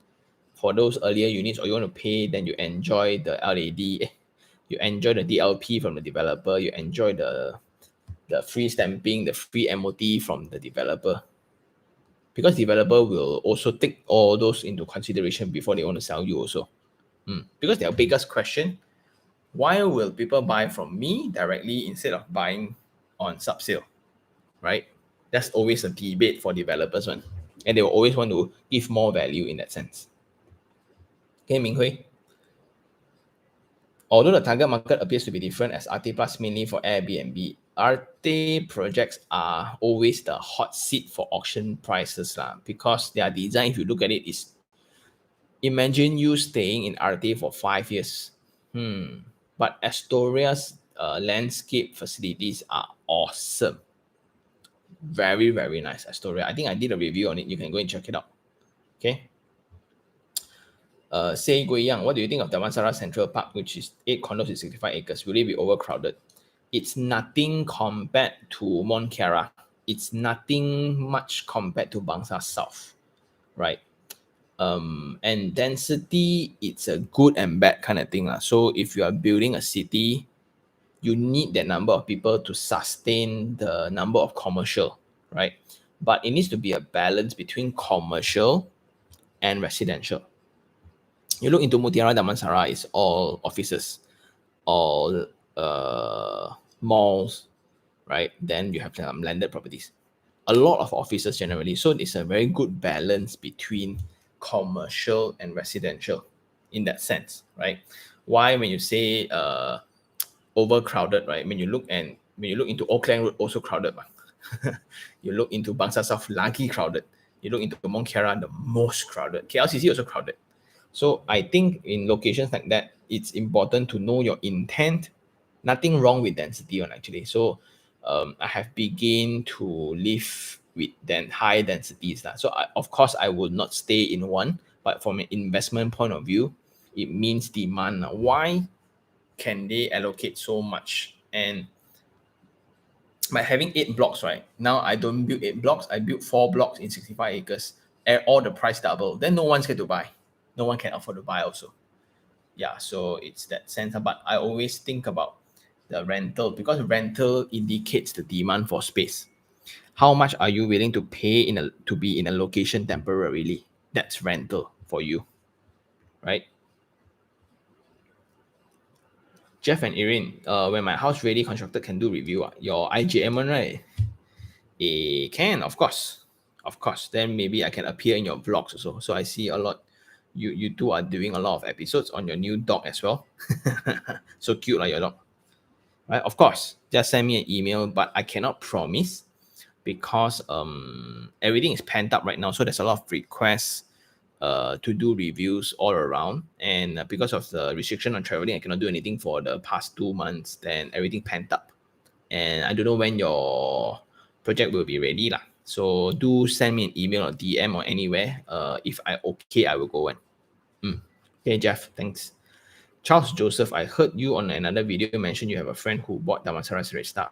for those earlier units, or you want to pay, then you enjoy the LAD, you enjoy the DLP from the developer, you enjoy the free stamping, the free MOT from the developer? Because developer will also take all those into consideration before they want to sell you also. Because their biggest question, why will people buy from me directly instead of buying on sub-sale, right? That's always a debate for developers one. And they will always want to give more value in that sense. Okay, Ming Hui. Although the target market appears to be different as RT Plus mainly for Airbnb, RT projects are always the hot seat for auction prices because their design, if you look at it, is imagine you staying in RT for 5 years. But Astoria's landscape facilities are awesome. Very, very nice, Astoria. I think I did a review on it. You can go and check it out. Okay. Say Gui Yang, what do you think of Damansara Central Park, which is 8 condos with 65 acres? Will it be overcrowded? It's nothing compared to Mont Kiara. It's nothing much compared to Bangsa South, right? And density, it's a good and bad kind of thing. So if you are building a city, you need that number of people to sustain the number of commercial, right? But it needs to be a balance between commercial and residential. You look into Mutiara Damansara, it's all offices, all malls, right? Then you have landed properties. A lot of offices generally. So it's a very good balance between commercial and residential in that sense, right? Why when you say overcrowded, right? When you look into Auckland Road, also crowded. You look into Bangsa South, lagi crowded. You look into Mont Kiara, the most crowded. KLCC also crowded. So I think in locations like that, it's important to know your intent. Nothing wrong with density on actually. So I have begun to live with then high densities. So of course I will not stay in one, but from an investment point of view, it means demand. Why can they allocate so much? And by having 8 blocks, right? Now I don't build 8 blocks, I build 4 blocks in 65 acres. And all the price double. Then no one's going to buy. No one can afford to buy also. Yeah, so it's that sense. But I always think about the rental because rental indicates the demand for space. How much are you willing to pay to be in a location temporarily? That's rental for you, right? Jeff and Erin, when my house ready constructed can do review. Your IGM one, right? Can, of course. Of course. Then maybe I can appear in your vlogs also. So I see a lot. You two are doing a lot of episodes on your new dog as well. So cute like your dog. Right? Of course. Just send me an email, but I cannot promise because everything is pent up right now. So there's a lot of requests to do reviews all around. And because of the restriction on traveling, I cannot do anything for the past 2 months. Then everything pent up. And I don't know when your project will be ready lah. So do send me an email or DM or anywhere. If I okay, I will go in. Okay, Jeff, thanks. Charles Joseph, I heard you on another video mention you have a friend who bought Damansara Red Star.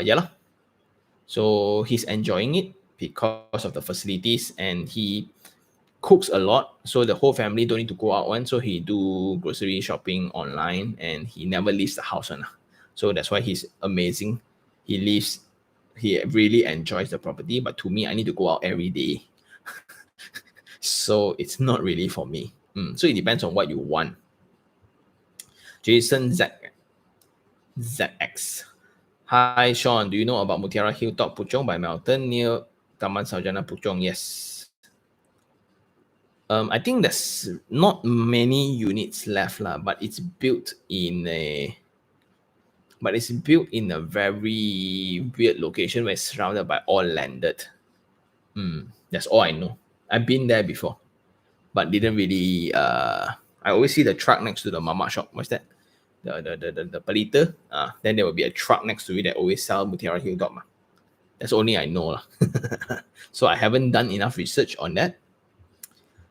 Yeah lah. So he's enjoying it because of the facilities and he cooks a lot. So the whole family don't need to go out one. So he do grocery shopping online and he never leaves the house one. So that's why he's amazing. He really enjoys the property. But to me, I need to go out every day. So it's not really for me. So it depends on what you want. Jason ZX. Hi, Sean. Do you know about Mutiara Hilltop Puchong by Melton near Taman Sarjana Puchong? Yes. I think there's not many units left lah, but it's built in a very weird location where it's surrounded by all landed. That's all I know. I've been there before, but didn't really. I always see the truck next to the mama shop. What's that? The palita. Then there will be a truck next to it that always sell Mutiara Hilltop. That's only I know lah. So I haven't done enough research on that.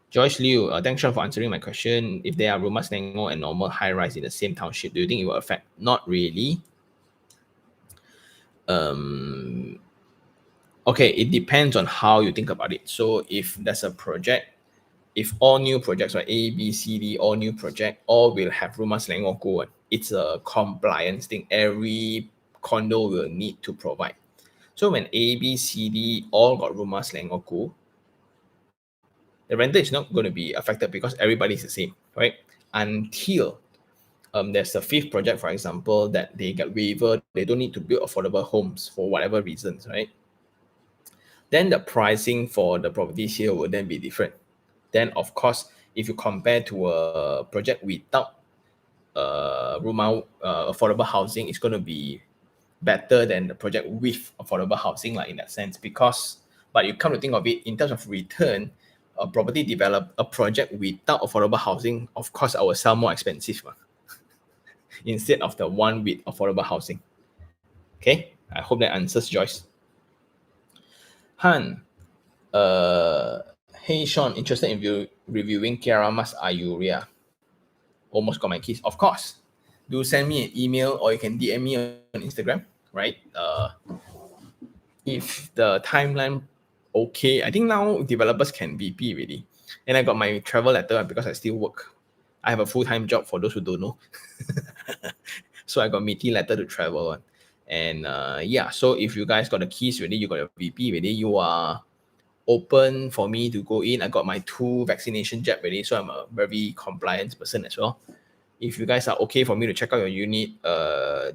Joyce Liu, thanks Sean for answering my question. If there are rumah Selangor and normal high rise in the same township, do you think it will affect? Not really. Okay, it depends on how you think about it. So if there's a project, if all new projects, right, A, B, C, D, all new project, all will have rumah Selangor go. It's a compliance thing. Every condo will need to provide. So when A, B, C, D all got rumah Selangor go, the rental is not going to be affected because everybody is the same, right? Until there's a fifth project, for example, that they get waiver, they don't need to build affordable homes for whatever reasons, right? Then the pricing for the properties here will then be different. Then, of course, if you compare to a project without affordable housing, it's going to be better than the project with affordable housing, like in that sense. But you come to think of it in terms of return, a project without affordable housing, of course, I will sell more expensive instead of the one with affordable housing. Okay, I hope that answers Joyce. Han, hey Sean, interested in reviewing Kiara Mas Ayuria? Almost got my keys. Of course. Do send me an email or you can DM me on Instagram, right? If the timeline okay, I think now developers can VP really. And I got my travel letter because I still work. I have a full-time job for those who don't know. So I got meeting letter to travel on. And yeah, so if you guys got the keys ready, you got your VP ready, you are open for me to go in. I got my 2 vaccination jab already, so I'm a very compliant person as well. If you guys are okay for me to check out your unit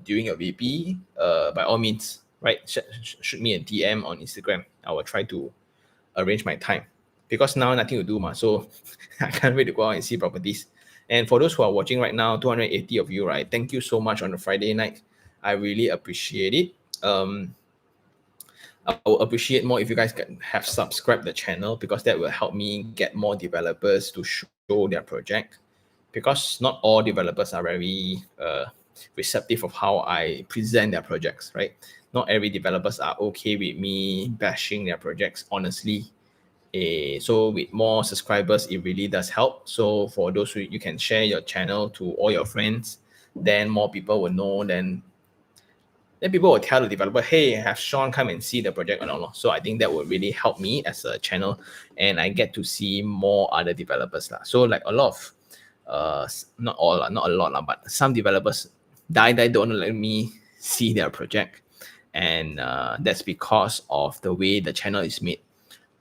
during your VP, by all means, right? Shoot me a DM on Instagram. I will try to arrange my time because now nothing to do, so I can't wait to go out and see properties. And for those who are watching right now, 280 of you, right? Thank you so much on a Friday night. I really appreciate it. I will appreciate more if you guys can have subscribed the channel because that will help me get more developers to show their project. Because not all developers are very receptive of how I present their projects, right? Not every developers are okay with me bashing their projects, honestly. So with more subscribers, it really does help. So for those who you can share your channel to all your friends, then more people will know. Then people will tell the developer, hey, have Sean come and see the project or not. So I think that will really help me as a channel, and I get to see more other developers. So like a lot of not all, not a lot, but some developers don't let me see their project. And that's because of the way the channel is made.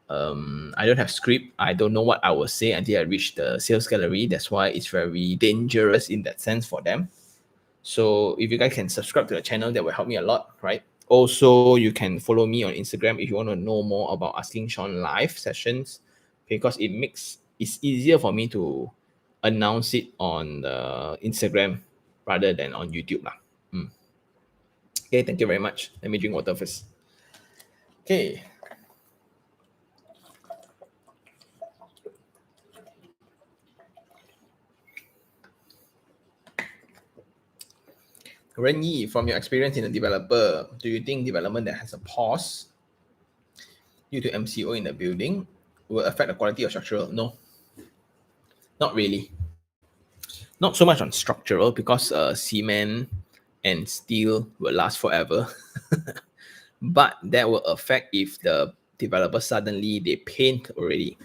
I don't have script. I don't know what I will say until I reach the sales gallery. That's why it's very dangerous in that sense for them. So if you guys can subscribe to the channel, that will help me a lot, right? Also, you can follow me on Instagram if you want to know more about Asking Sean live sessions, because it's easier for me to announce it on the Instagram rather than on YouTube. Okay, thank you very much. Let me drink water first. Okay. Ren Yi, from your experience in a developer, do you think development that has a pause due to MCO in the building will affect the quality of structural? No, not really. Not so much on structural because cement and steel will last forever. But that will affect if the developer suddenly they paint already.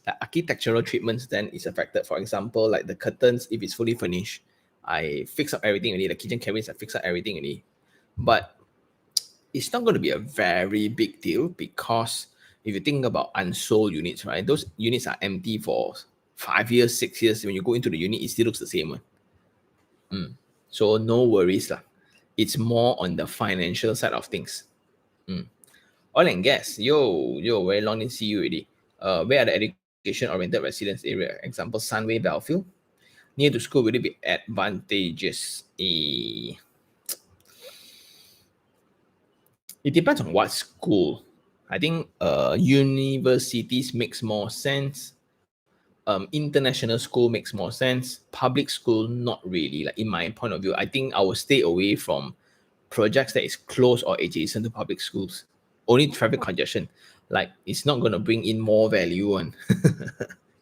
Like architectural treatments then is affected. For example, like the curtains, if it's fully furnished, I fix up everything already. The kitchen cabinets, I fix up everything already. But it's not going to be a very big deal because if you think about unsold units, right? Those units are empty for 5 years, 6 years. When you go into the unit, it still looks the same one. So no worries lah. It's more on the financial side of things. Oil and gas, very long didn't see you already. Where are the education-oriented residence area? Example, Sunway, Belfield. Near to school, will it be advantageous? It depends on what school. I think universities makes more sense. International school makes more sense. Public school, not really. Like in my point of view, I think I will stay away from projects that is close or adjacent to public schools. Only traffic congestion. Like it's not gonna bring in more value and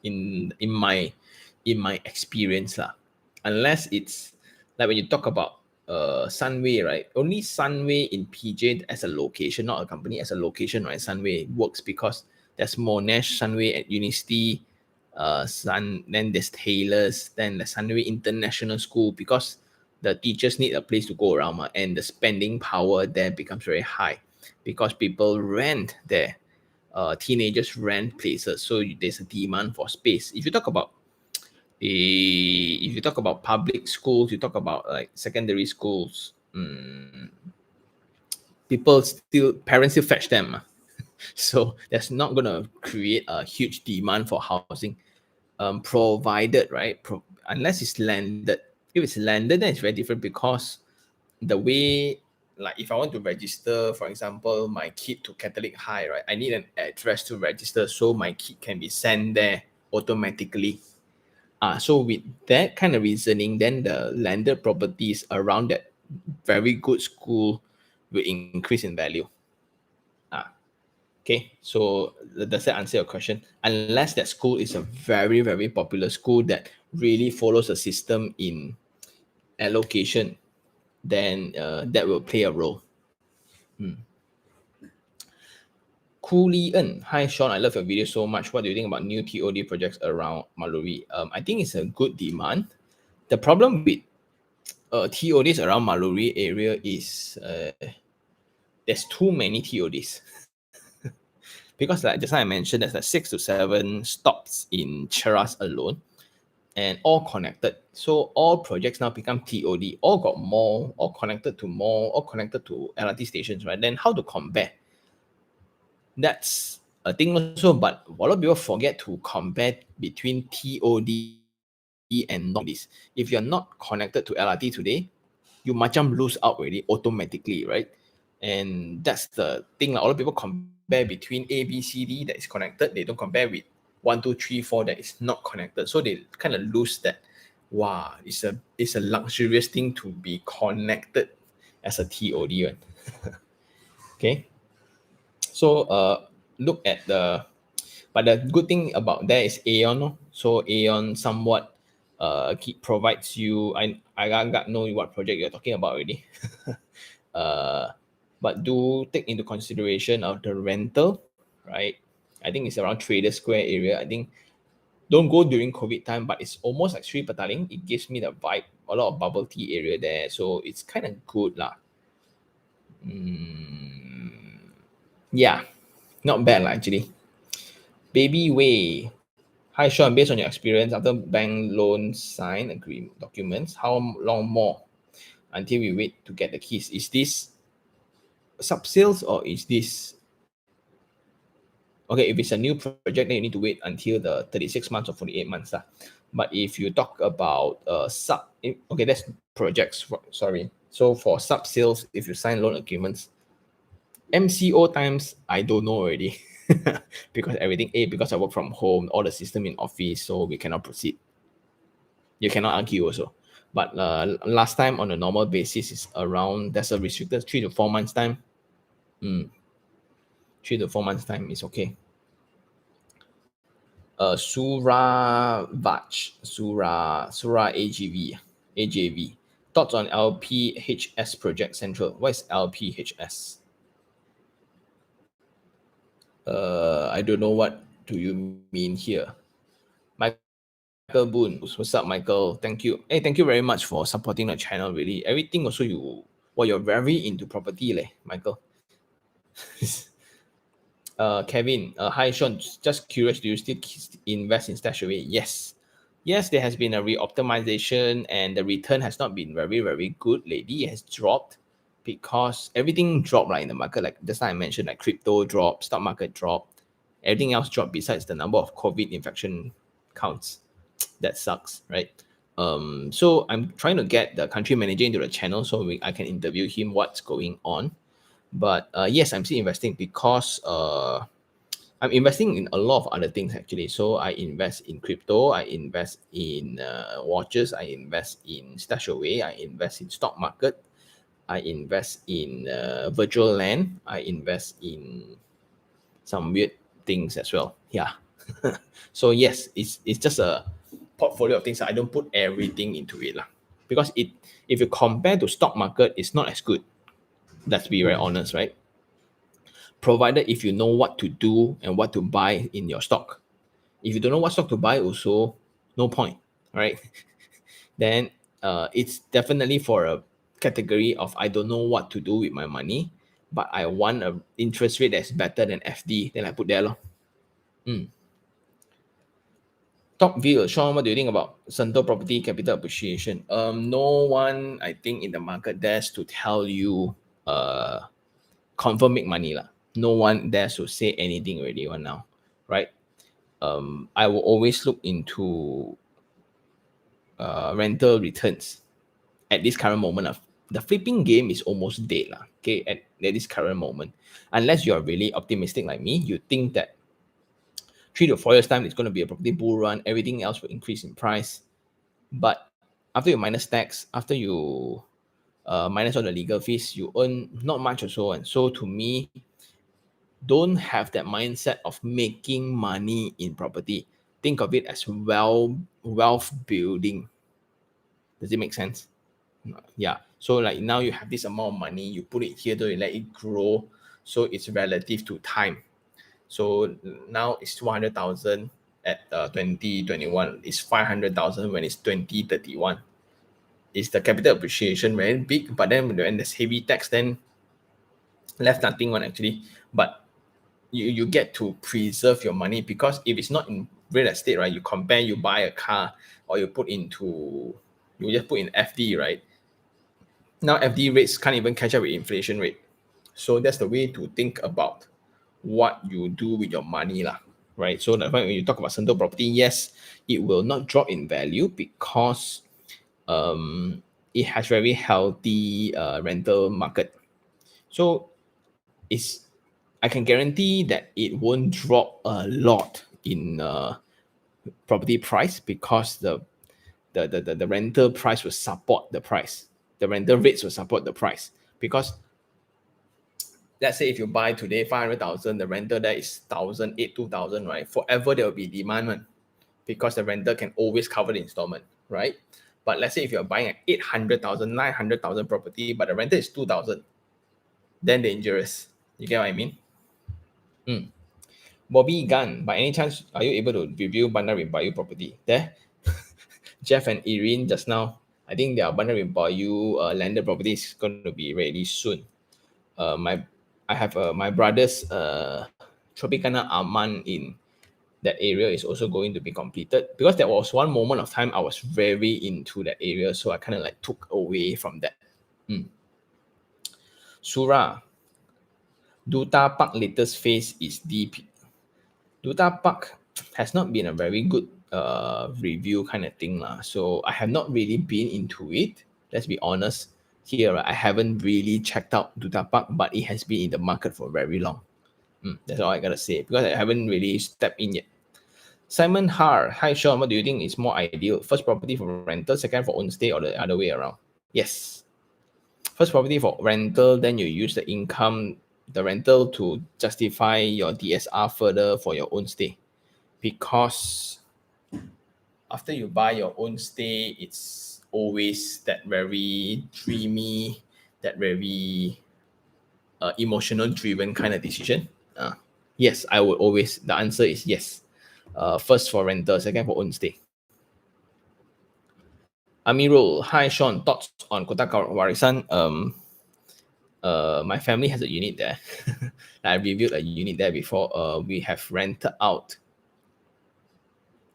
in my experience lah. Unless it's like when you talk about Sunway, right? Only Sunway in PJ as a location, not a company, as a location, right? Sunway works because there's Monash Sunway at University, then there's Taylor's, then the Sunway International School, because the teachers need a place to go around, and the spending power there becomes very high because people rent there. Teenagers rent places, so there's a demand for space. If you talk about public schools, you talk about like secondary schools, parents still fetch them. So that's not going to create a huge demand for housing, provided, right? Unless it's landed. If it's landed, then it's very different because the way, like if I want to register, for example, my kid to Catholic High, right? I need an address to register so my kid can be sent there automatically. So with that kind of reasoning, then the landed properties around that very good school will increase in value. Okay, so does that answer your question? Unless that school is a very, very popular school that really follows a system in allocation, then that will play a role. Cooley En, hi Sean, I love your video so much. What do you think about new TOD projects around Maluri? I think it's a good demand. The problem with TODs around Maluri area is there's too many TODs. Because like just like I mentioned, there's like 6 to 7 stops in Cheras alone, and all connected. So all projects now become TOD, all got mall, all connected to mall, all connected to LRT stations, right? Then how to compare? That's a thing also, but a lot of people forget to compare between TOD and not this. If you're not connected to LRT today, you macam lose out already automatically, right? And that's the thing. Like, a lot of people compare between A, B, C, D that is connected. They don't compare with 1, 2, 3, 4 that is not connected. So they kind of lose that. Wow, it's a luxurious thing to be connected as a TOD one. Okay. So look at but the good thing about that is Aeon. No? So Aeon somewhat provides you. I got know what project you're talking about already. But do take into consideration of the rental, right? I think it's around Trader Square area. I think don't go during COVID time, but it's almost like Sri Petaling. It gives me the vibe, a lot of bubble tea area there, so it's kind of good lah. Yeah, not bad lah actually. Baby Way. Hi Sean, based on your experience after bank loan sign agreement documents, how long more until we wait to get the keys? Is this sub sales or is this okay? If it's a new project, then you need to wait until the 36 months or 48 months. But if you talk about okay, that's projects. Sorry. So for sub sales, if you sign loan agreements, MCO times, I don't know already. Because everything, because I work from home, all the system in office, so we cannot proceed. You cannot argue also. But last time on a normal basis is around, there's a restricted 3 to 4 months time. 3 to 4 months time is okay. Sura AJV. Thoughts on LPHS project central. What is LPHS? I don't know what do you mean here. Michael Boone. What's up, Michael? Thank you. Hey, thank you very much for supporting the channel. Really, everything also you're very into property, Michael. Kevin. Hi, Sean. Just curious, do you still invest in Stashaway? Yes. Yes, there has been a re-optimization and the return has not been very, very good lately. It has dropped because everything dropped in the market. Like just like I mentioned, like crypto dropped, stock market dropped, everything else dropped besides the number of COVID infection counts. That sucks, right? So I'm trying to get the country manager into the channel so I can interview him what's going on. But yes, I'm still investing because I'm investing in a lot of other things actually. So I invest in crypto, I invest in watches, I invest in Stashaway, I invest in stock market, I invest in virtual land, I invest in some weird things as well. Yeah. So yes, it's just a portfolio of things. I don't put everything into it because if you compare to stock market, it's not as good. Let's be very honest, right? Provided if you know what to do and what to buy in your stock. If you don't know what stock to buy, also no point, right? Then it's definitely for a category of I don't know what to do with my money, but I want an interest rate that's better than FD. Then I put there. Top view, Sean, what do you think about Sunto property capital appreciation? No one, I think, in the market dares to tell you confirm make money. No one dares to say anything already one now, right? I will always look into rental returns at this current moment. The flipping game is almost dead. Okay, at this current moment. Unless you are really optimistic like me, you think that 3 to 4 years' time, it's going to be a property bull run, everything else will increase in price. But after you minus tax, after you minus all the legal fees, you earn not much or so. And so to me, don't have that mindset of making money in property. Think of it as wealth building. Does it make sense? Yeah. So like now you have this amount of money, you put it here, you let it grow. So it's relative to time. So now it's 200,000 at 2021. It's 500,000 when it's 2031. Is the capital appreciation very big? But then when there's heavy tax, then left nothing one actually. But you get to preserve your money, because if it's not in real estate, right, you compare, you buy a car, or you just put in FD, right? Now FD rates can't even catch up with inflation rate. So that's the way to think about what you do with your money lah, right? So that when you talk about rental property, yes, it will not drop in value because it has very healthy rental market. So it's I can guarantee that it won't drop a lot in property price, because the rental price will support the price. The rental rates will support the price, because let's say if you buy today 500,000, the rental there is 2,000, right? Forever there will be demand one, because the renter can always cover the installment, right? But let's say if you're buying an 800,000, 900,000 property, but the renter is 2,000, then dangerous. You get what I mean? Bobby Gunn, by any chance, are you able to review Bandar Rimbayu property? There, Jeff and Irene just now, I think their Bandar Rimbayu landed property is going to be ready soon. I have my brother's Tropicana Aman in that area is also going to be completed, because there was one moment of time I was very into that area, so I kind of like took away from that. Surah, Duta Park latest phase is DP. Duta Park has not been a very good review kind of thing lah. So I have not really been into it. Let's be honest here. I haven't really checked out Duta Park, but it has been in the market for very long. That's all I gotta say, because I haven't really stepped in yet. Simon Har, hi Sean, what do you think is more ideal? First property for rental, second for own stay, or the other way around? Yes. First property for rental, then you use the income, the rental to justify your DSR further for your own stay. Because after you buy your own stay, it's always that very dreamy, that very emotional driven kind of decision. Yes, I would always, the answer is yes. First for rental, second for own stay. Amirul, hi Sean, thoughts on Kota Warisan? My family has a unit there. I reviewed a unit there before. We have rented out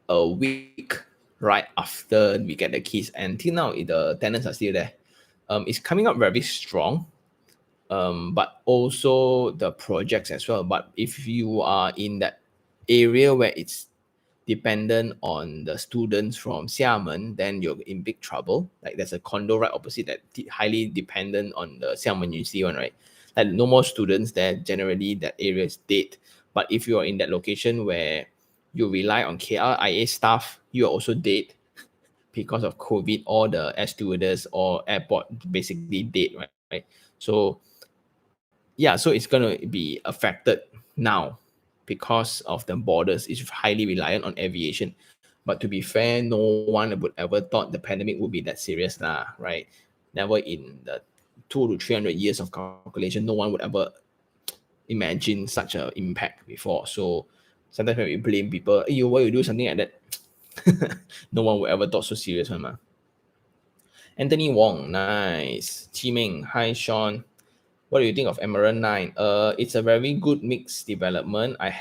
a week right after we get the keys, and till now the tenants are still there. It's coming up very strong, but also the projects as well. But if you are in that area where it's dependent on the students from Xiamen, then you're in big trouble. Like there's a condo right opposite that highly dependent on the Xiamen UC one, right? Like no more students there. Generally, that area is dead. But if you are in that location where you rely on KLIA staff, you are also dead because of COVID. All the air stewardess or airport basically dead, right? So yeah, so it's gonna be affected now because of the borders is highly reliant on aviation. But to be fair, no one would ever thought the pandemic would be that serious, right? Never in the 200 to 300 years of calculation, no one would ever imagine such an impact before. So sometimes when we blame people, hey, why you do something like that? No one would ever thought so serious, man. Anthony Wong, nice. Chi Ming, hi Sean. What do you think of Emerald 9? It's a very good mixed development. I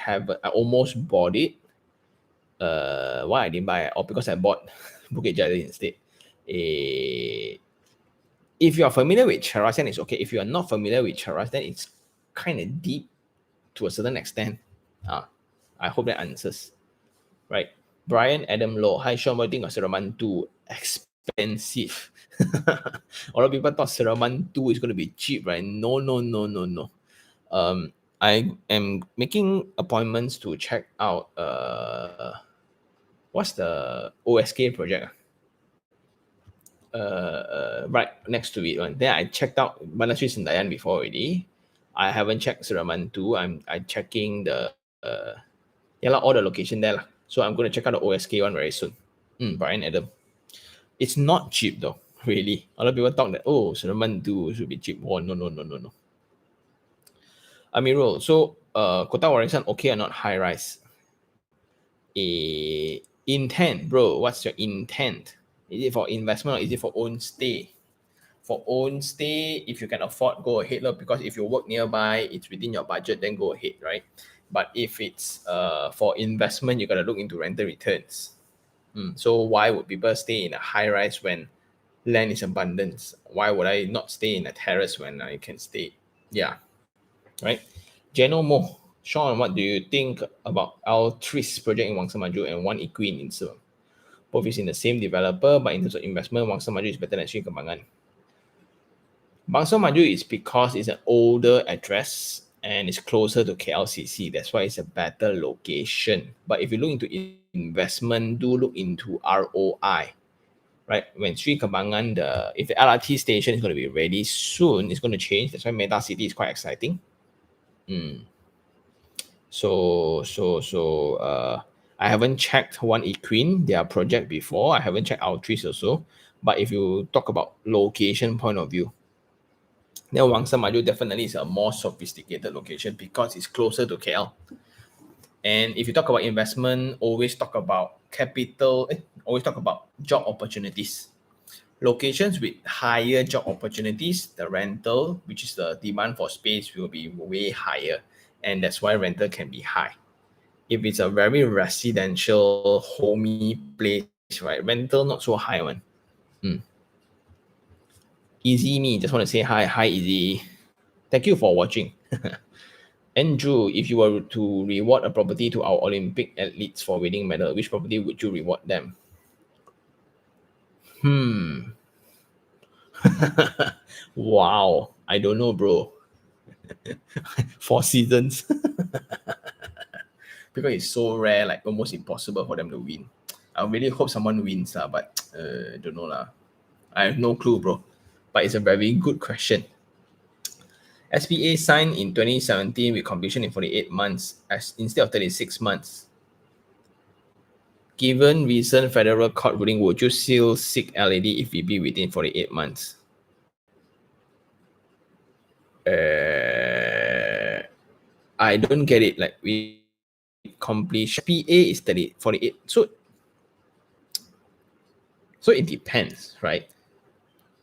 almost bought it. Why I didn't buy it? Or because I bought Bukit Jaya instead. If you are familiar with Cheras, then it's okay. If you are not familiar with Cheras, then it's kind of deep to a certain extent. I hope that answers. Right. Brian Adam Low. Hi Sean, what do you think of Seraman 2? Expensive. A lot of people thought Seraman 2 is going to be cheap, right? No. I am making appointments to check out what's the OSK project? Right next to it one. Then I checked out Bandar Sri Sendayan before already. I haven't checked Seraman 2. I'm checking the all the location there. So I'm going to check out the OSK one very soon. Brian Adam. It's not cheap though, really. A lot of people talk that, oh, Seraman 2 should be cheap. Oh, no. Amirul, so Kota Warisan okay or not high rise? Intent, bro. What's your intent? Is it for investment or is it for own stay? For own stay, if you can afford, go ahead. Because if you work nearby, it's within your budget, then go ahead, right? But if it's for investment, you got to look into rental returns. So why would people stay in a high rise when land is abundance? Why would I not stay in a terrace when I can stay? Yeah, right. Jeno Mo, Sean, what do you think about our Tris project in Wangsa Maju and One Equine in Siloam? Both is in the same developer, but in terms of investment, Wangsa Maju is better than Sri Kembangan. Wangsa Maju is because it's an older address and it's closer to KLCC. That's why it's a better location. But if you look into investment, do look into ROI. Right, when Sri Kembangan, if the LRT station is going to be ready soon, it's going to change. That's why Meta City is quite exciting. So I haven't checked One Equine, their project before. I haven't checked Altris also. But if you talk about location point of view, then Wangsa Maju definitely is a more sophisticated location because it's closer to KL. And if you talk about investment, always talk about always talk about job opportunities. Locations with higher job opportunities, the rental, which is the demand for space, will be way higher. And that's why rental can be high. If it's a very residential, homey place, right, rental not so high one. Easy me, just want to say hi, Easy. Thank you for watching. Andrew, if you were to reward a property to our Olympic athletes for winning medal, which property would you reward them? Wow, I don't know, bro. Four Seasons. Because it's so rare, like almost impossible for them to win. I really hope someone wins, but I don't know. I have no clue, bro. But it's a very good question. SPA signed in 2017 with completion in 48 months instead of 36 months. Given recent federal court ruling, would you still seek LAD if we be within 48 months? I don't get it. Like we completion PA is 48. So it depends, right?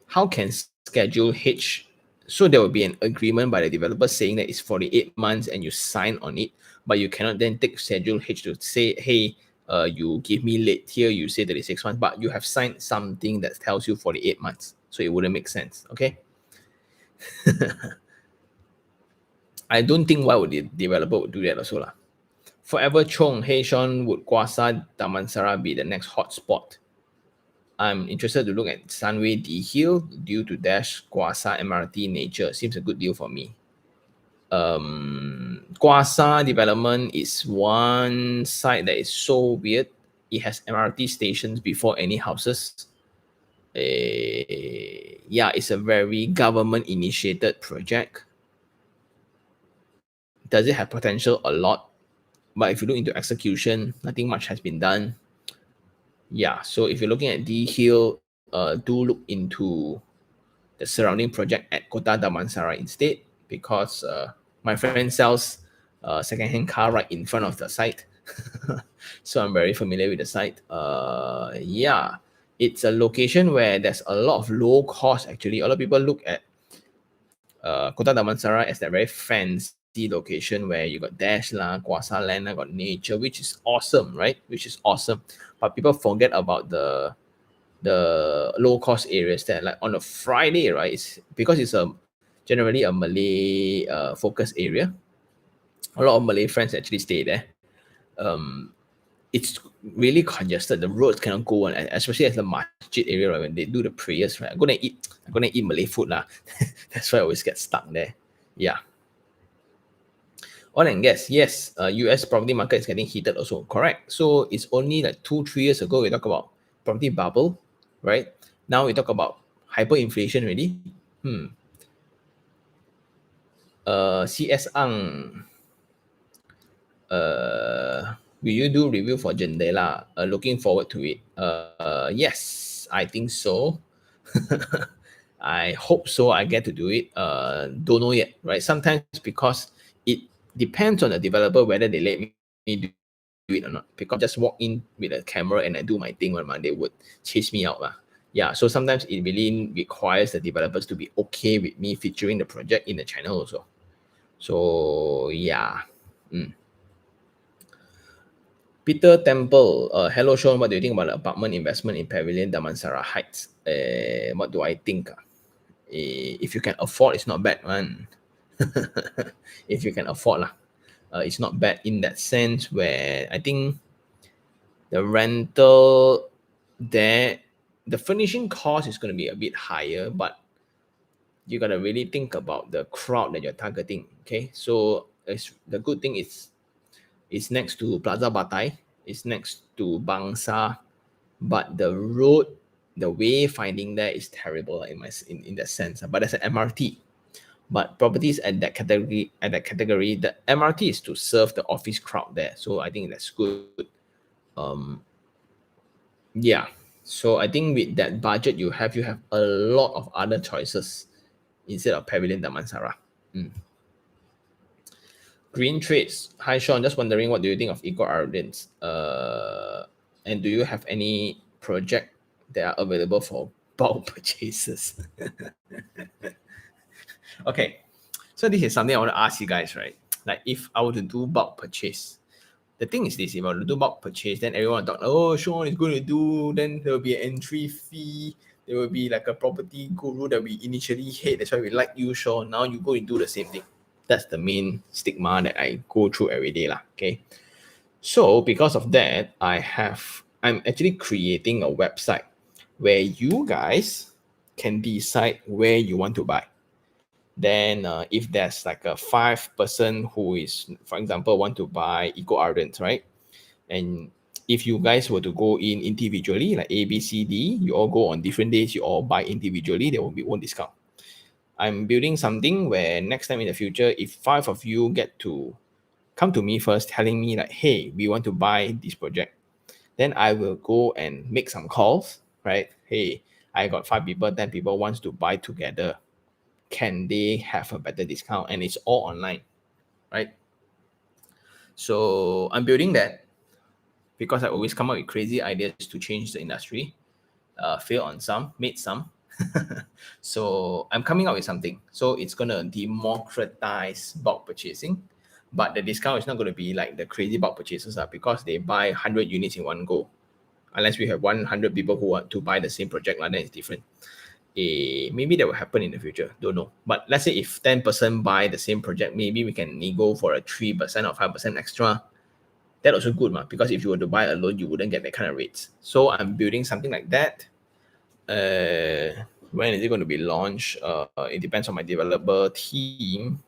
How can Schedule H? So there will be an agreement by the developer saying that it's 48 months and you sign on it, but you cannot then take Schedule H to say, hey, you give me late here, you say 36 months, but you have signed something that tells you 48 months. So it wouldn't make sense, okay? I don't think why would the developer would do that also lah. Forever Chong, hey Sean, would Kwasa Damansara be the next hotspot? I'm interested to look at Sunway D Hill due to Dash Kwasa MRT nature. Seems a good deal for me. Kwasa development is one site that is so weird. It has MRT stations before any houses. Yeah, it's a very government initiated project. Does it have potential? A lot. But if you look into execution, nothing much has been done. Yeah, so if you're looking at D Hill, do look into the surrounding project at Kota Damansara instead, because my friend sells a second-hand car right in front of the site. So I'm very familiar with the site. Yeah, it's a location where there's a lot of low cost actually. A lot of people look at Kota Damansara as that very fancy location where you got dash lah, Kwasa land, got nature, which is awesome, right? Which is awesome. But people forget about the low cost areas there. Like on a Friday, right? It's because it's generally a Malay focus area. A lot of Malay friends actually stay there. It's really congested. The roads cannot go on, especially as the masjid area, right? When they do the prayers, right? I'm gonna eat Malay food lah. That's why I always get stuck there. Yeah. Oil and gas, yes. US property market is getting heated also. Correct. So it's only like 2-3 years ago we talk about property bubble, right? Now we talk about hyperinflation already. CS Ang, will you do review for Jendela? Looking forward to it. Yes, I think so. I hope so. I get to do it. Don't know yet, right? Sometimes because it depends on the developer whether they let me do it or not. Because I just walk in with a camera and I do my thing when they would chase me out. Yeah, so sometimes it really requires the developers to be okay with me featuring the project in the channel also. So yeah. Peter Temple, hello Sean, what do you think about the apartment investment in Pavilion Damansara Heights? What do I think? If you can afford, it's not bad, man. If you can afford, lah, it's not bad in that sense where I think the rental there, the furnishing cost is going to be a bit higher, but you got to really think about the crowd that you're targeting. Okay, so the good thing is it's next to Plaza Batai, it's next to Bangsa, but the road, the way finding there is terrible in that sense. But there's an MRT. But properties at that category, the MRT is to serve the office crowd there. So I think that's good. Um, yeah. So I think with that budget you have a lot of other choices instead of Pavilion Damansara. Green trades. Hi Sean, just wondering what do you think of Eco Gardens? And do you have any project that are available for bulk purchases? Okay, so this is something I want to ask you guys, right? Like if I were to do bulk purchase, the thing is this: if I were to do bulk purchase, then everyone will talk, oh, Sean is going to do. Then there will be an entry fee. There will be like a property guru that we initially hate. That's why we like you, Sean. Now you go and do the same thing. That's the main stigma that I go through every day, lah. Okay. So because of that, I'm actually creating a website where you guys can decide where you want to buy. Then if there's like a 5 person who is, for example, want to buy Eco Ardent, right? And if you guys were to go in individually, like A, B, C, D, you all go on different days, you all buy individually, there will be one discount. I'm building something where next time in the future, if 5 of you get to come to me first telling me like, hey, we want to buy this project, then I will go and make some calls, right? Hey, I got 5 people, 10 people wants to buy together. Can they have a better discount? And it's all online, right? So I'm building that because I always come up with crazy ideas to change the industry. Fail on some, made some. So I'm coming up with something. So it's gonna democratize bulk purchasing, but the discount is not gonna be like the crazy bulk purchases are because they buy 100 units in one go. Unless we have 100 people who want to buy the same project, then it's different. Maybe that will happen in the future. Don't know. But let's say if 10% buy the same project, maybe we can nego for a 3% or 5% extra. That also good, because if you were to buy alone, you wouldn't get that kind of rates. So I'm building something like that. When is it going to be launched? It depends on my developer team.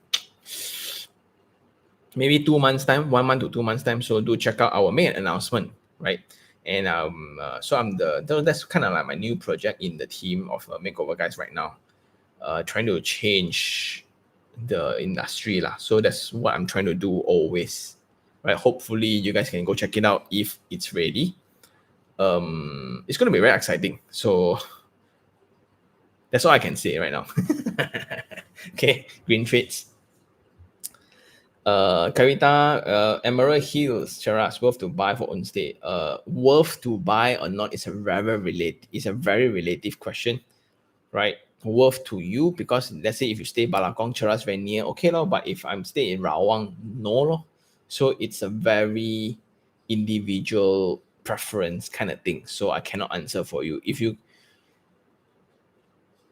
Maybe 2 months time, 1 month to 2 months time. So do check out our main announcement, right? And so that's kind of like my new project in the team of makeover guys right now, trying to change the industry lah. So that's what I'm trying to do always, right? Hopefully you guys can go check it out if it's ready. It's going to be very exciting. So that's all I can say right now. Okay, green trades. Carita, Emerald Hills, Cheras, worth to buy for own stay. Worth to buy or not is a very relative question, right? Worth to you because let's say if you stay Balakong, Cheras very near, okay lor. But if I'm staying in Rawang, no lor. So it's a very individual preference kind of thing. So I cannot answer for you.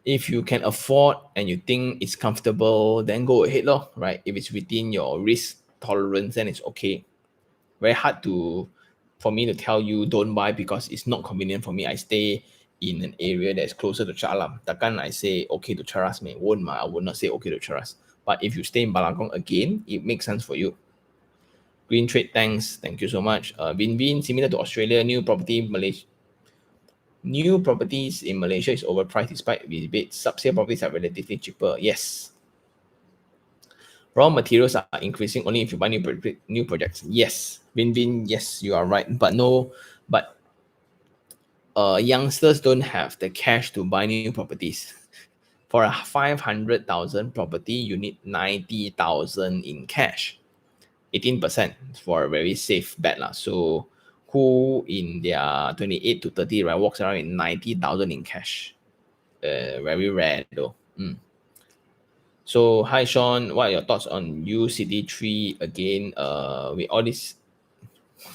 If you can afford and you think it's comfortable, then go ahead, lor, right? If it's within your risk tolerance, then it's okay. Very hard for me to tell you don't buy because it's not convenient for me. I stay in an area that's closer to Chalam. Takkan I say okay to Cheras, I would not say okay to Cheras. But if you stay in Balagong again, it makes sense for you. Green trade, thanks. Thank you so much. Vin, similar to Australia, new properties in Malaysia is overpriced despite rebates. Sub-sale properties are relatively cheaper. Yes. Raw materials are increasing only if you buy new projects. Yes. Vin, yes, you are right. But youngsters don't have the cash to buy new properties. For a 500,000 property, you need 90,000 in cash. 18% for a very safe bet. So who in their 28 to 30, right, walks around in 90,000 in cash? Very rare though. So hi Sean, what are your thoughts on UCD3 again? With all this,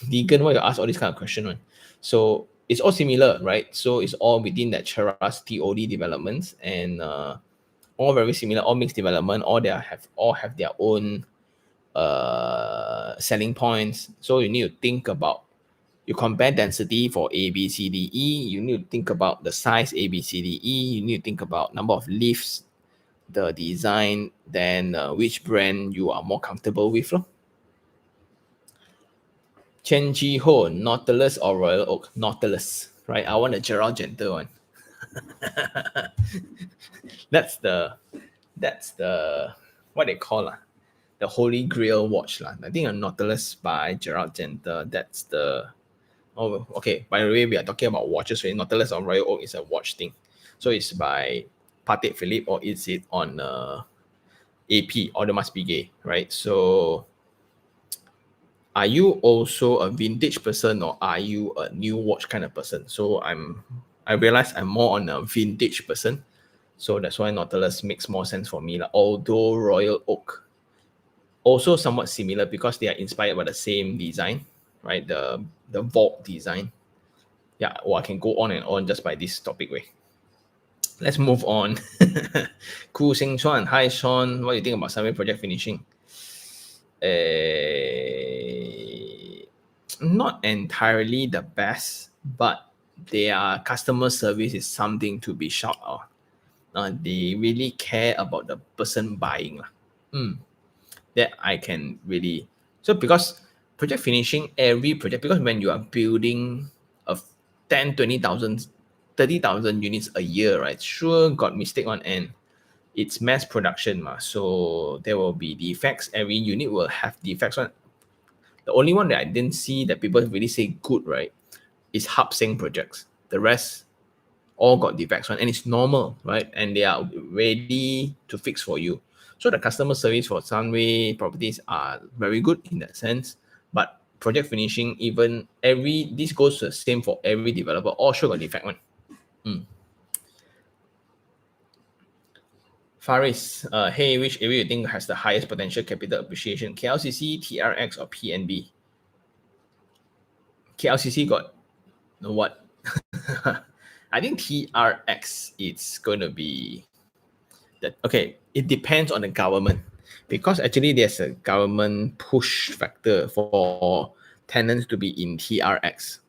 Deegan, why you ask all this kind of question one? So it's all similar, right? So it's all within that Cheras TOD developments, and all very similar, all mixed development, all have their own selling points. So you need to think about, you compare density for A, B, C, D, E. You need to think about the size A, B, C, D, E. You need to think about number of lifts, the design, then which brand you are more comfortable with. Lor. Chen Chi Ho, Nautilus or Royal Oak? Nautilus, right? I want a Gerald Genter one. that's the that's the what they call the Holy Grail watch lah. I think a Nautilus by Gerald Genter. That's the okay. By the way, we are talking about watches. Right? Nautilus or Royal Oak is a watch thing. So it's by Patek Philippe or is it on AP Audemars Piguet, right? So are you also a vintage person or are you a new watch kind of person? So I realize I'm more on a vintage person. So that's why Nautilus makes more sense for me. Although Royal Oak also somewhat similar because they are inspired by the same design, right? The vault design. Yeah, or I can go on and on just by this topic way. Let's move on. Ku Sing Chuan. Hi Sean, what do you think about Sunway project finishing? Not entirely the best, but their customer service is something to be shout out. They really care about the person buying. That I can really, so because project finishing, every project, because when you are building a 10, 20,000, 30,000 units a year, right? Sure, got mistake on end. It's mass production, so there will be defects. Every unit will have defects. The only one that I didn't see that people really say good, right, is Hub Seng projects. The rest all got defects and it's normal, right? And they are ready to fix for you. So the customer service for Sunway properties are very good in that sense. But project finishing, even this goes the same for every developer. All sure got defect one. Faris, hey, which area you think has the highest potential capital appreciation? KLCC, TRX, or PNB? KLCC got what? I think TRX it's going to be that. Okay, it depends on the government because actually there's a government push factor for tenants to be in TRX.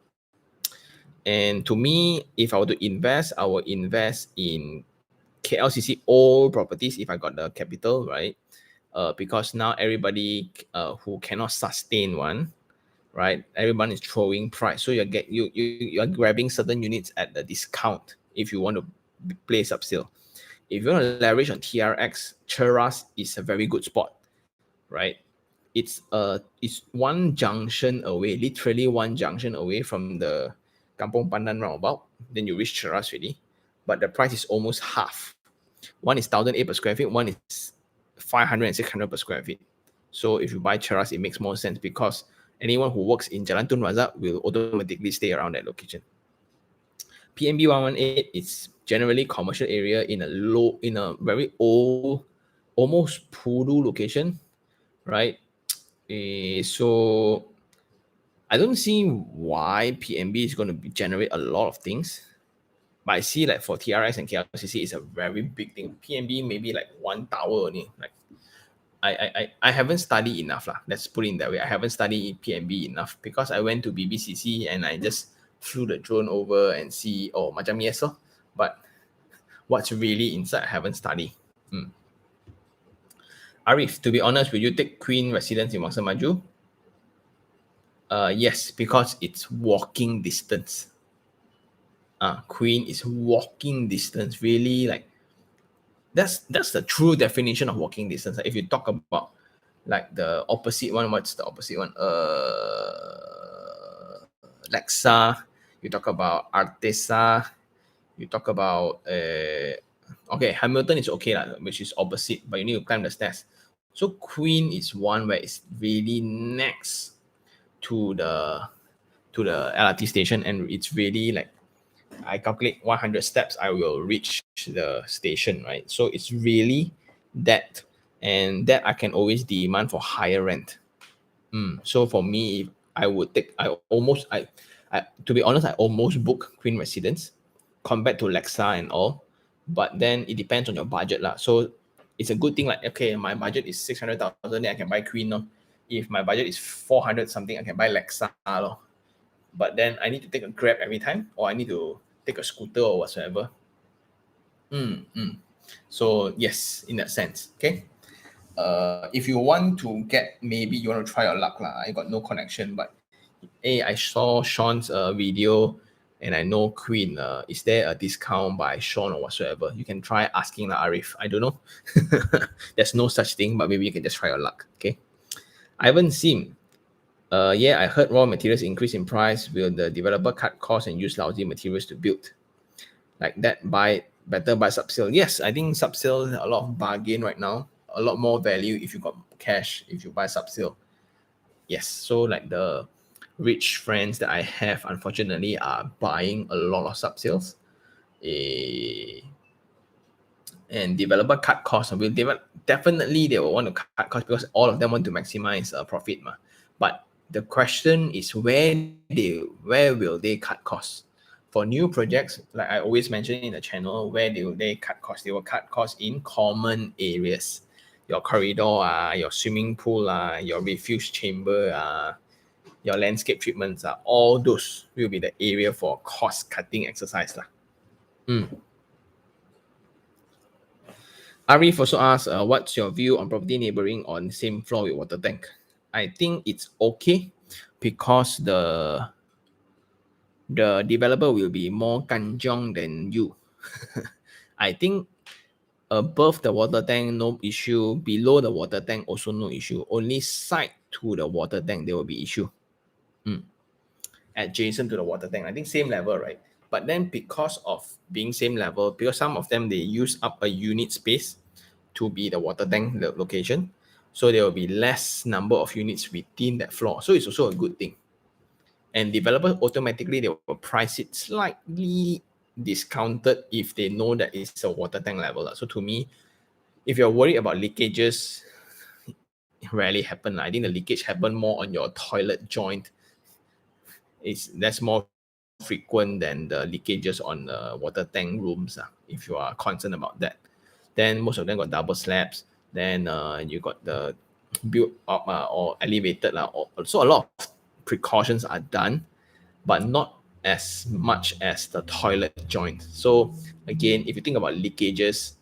And to me, if I were to invest, I will invest in KLCC all properties if I got the capital, right? Because now everybody who cannot sustain one, right? Everyone is throwing price, so you are grabbing certain units at the discount if you want to place up sale. If you want to leverage on TRX, Cheras is a very good spot, right? It's one junction away, literally one junction away from the Kampong Pandan roundabout. Then you reach Cheras already, but the price is almost half. One is 1,008 per square feet, one is 500 and 600 per square feet. So if you buy Cheras, it makes more sense because anyone who works in Jalan Tun Razak will automatically stay around that location. PNB 118 is generally commercial area in a very old, almost Pudu location, right? So I don't see why PNB is going to generate a lot of things. But I see like for TRX and KLCC, it's a very big thing. PNB maybe like one tower only. Like I haven't studied enough lah. Let's put it in that way. I haven't studied PNB enough because I went to BBCC and I just flew the drone over and see macam yes lor. But what's really inside I haven't studied. Arif, to be honest, will you take Queen residence in Wangsa Maju? Yes, because it's walking distance. Queen is walking distance. Really, like that's the true definition of walking distance. If you talk about like the opposite one, what's the opposite one? Lexa. You talk about Artesa. You talk about okay, Hamilton is okay lah, which is opposite, but you need to climb the stairs. So Queen is one where it's really next to the LRT station, and it's really like I calculate 100 steps, I will reach the station, right? So it's really that, and that I can always demand for higher rent. So for me, to be honest, I almost book Queen Residence compared to Lexa and all. But then it depends on your budget lah. So it's a good thing like, okay, my budget is 600,000, then I can buy Queen. No? If my budget is 400 something, I can buy Lexa. No? But then I need to take a Grab every time, or I need to take a scooter or whatsoever. So yes, in that sense, okay. If you want to get, maybe you want to try your luck lah. I got no connection, but hey, I saw Sean's video, and I know Queen. Is there a discount by Sean or whatsoever? You can try asking lah, Arif. I don't know. There's no such thing, but maybe you can just try your luck. Okay. Ivan Sim. Yeah, I heard raw materials increase in price. Will the developer cut costs and use lousy materials to build? Like that, better buy subsale. Yes, I think subsale a lot of bargain right now. A lot more value if you got cash, if you buy subsale. Yes, so like the rich friends that I have, unfortunately, are buying a lot of subsales. And developer cut costs. Definitely they will want to cut costs because all of them want to maximize profit. But the question is where will they cut costs? For new projects, like I always mention in the channel, where will they cut costs? They will cut costs in common areas. Your corridor, your swimming pool, your refuse chamber, your landscape treatments, all those will be the area for cost cutting exercise. Arif also asked, what's your view on property neighboring on same floor with water tank? I think it's okay because the developer will be more kanjong than you. I think above the water tank, no issue. Below the water tank, also no issue. Only side to the water tank, there will be issue. Adjacent to the water tank, I think same level, right? But then because of being same level, because some of them, they use up a unit space to be the water tank location. So there will be less number of units within that floor. So it's also a good thing. And developers automatically, they will price it slightly discounted if they know that it's a water tank level. So to me, if you're worried about leakages, it rarely happen. I think the leakage happen more on your toilet joint. That's more frequent than the leakages on the water tank rooms, if you are concerned about that. Then most of them got double slabs. Then you got the built up or elevated. So a lot of precautions are done, but not as much as the toilet joint. So again, if you think about leakages,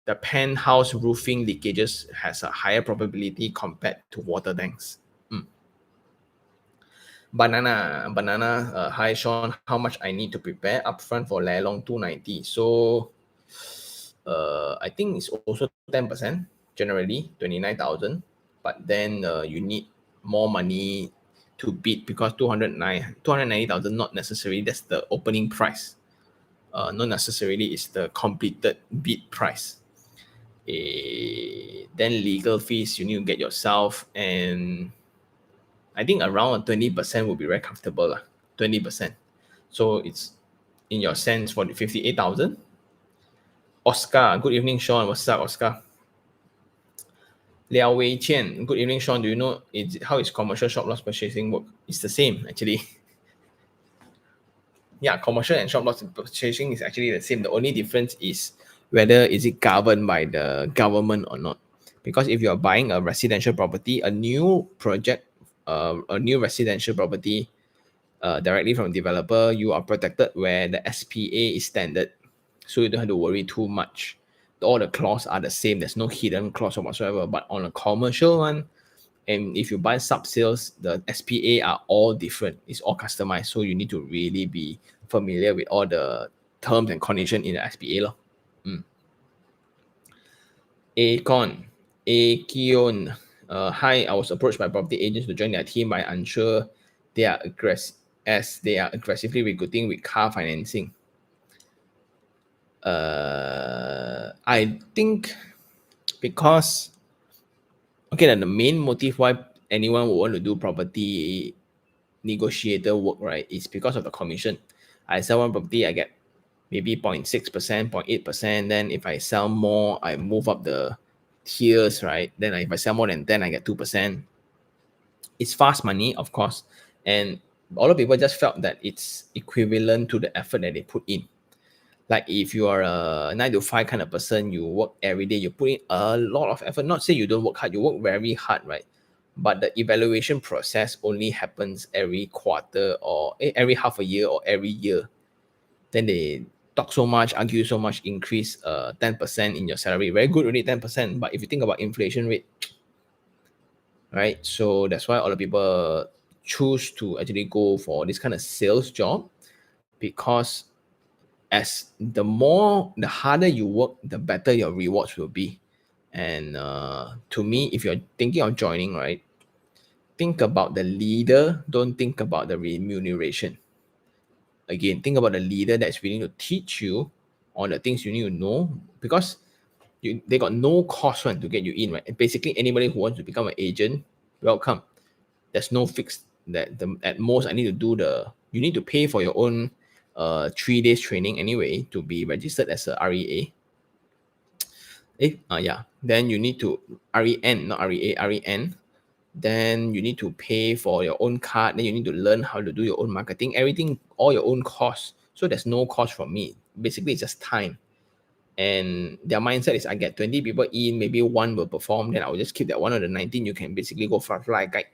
the penthouse roofing leakages has a higher probability compared to water tanks. Banana, hi Sean, how much I need to prepare upfront for Lelong 290? So I think it's also 10%, generally 29,000, but then you need more money to bid because 290,000 not necessarily that's the opening price. Not necessarily is the completed bid price. Then legal fees you need to get yourself, and I think around 20% will be very comfortable. 20%. So it's in your sense for the 58,000. Oscar, good evening, Sean. What's up, Oscar? Liao Wei Qian, good evening, Sean. Do you know how is commercial shop loss purchasing work? It's the same, actually. Yeah, commercial and shop loss purchasing is actually the same. The only difference is whether is it governed by the government or not. Because if you are buying a residential property, a new project, a new residential property directly from developer, you are protected where the SPA is standard. So you don't have to worry too much. All the clauses are the same. There's no hidden clause or whatsoever. But on a commercial one, and if you buy sub sales, the SPA are all different. It's all customized. So you need to really be familiar with all the terms and conditions in the SPA. Akon, Akion. Hi, I was approached by property agents to join their team, but I'm unsure they are aggressively recruiting with car financing. I think because the main motive why anyone would want to do property negotiator work, right, is because of the commission. I sell one property, I get maybe 0.6%, 0.8%. Then if I sell more, I move up the tiers, right? Then if I sell more than 10, I get 2%. It's fast money, of course, and a lot of people just felt that it's equivalent to the effort that they put in. Like if you are a 9 to 5 kind of person, you work every day, you put in a lot of effort. Not say you don't work hard, you work very hard, right? But the evaluation process only happens every quarter or every half a year or every year. Then they talk so much, argue so much, increase 10% in your salary. Very good, really 10%. But if you think about inflation rate, right? So that's why a lot of people choose to actually go for this kind of sales job, because as the harder you work, the better your rewards will be. And to me, if you're thinking of joining, right, think about the leader, don't think about the remuneration. Again, think about the leader that's willing to teach you on the things you need to know, because they got no cost one to get you in, right? And basically, anybody who wants to become an agent, welcome. There's no fixed that at most I need to do you need to pay for your own 3 days training anyway to be registered as a REA. Yeah. Then you need to REN, not REA, REN. Then you need to pay for your own card. Then you need to learn how to do your own marketing, everything, all your own costs. So there's no cost from me. Basically, it's just time. And their mindset is I get 20 people in, maybe one will perform, then I'll just keep that one of the 19. You can basically go for a fly guide.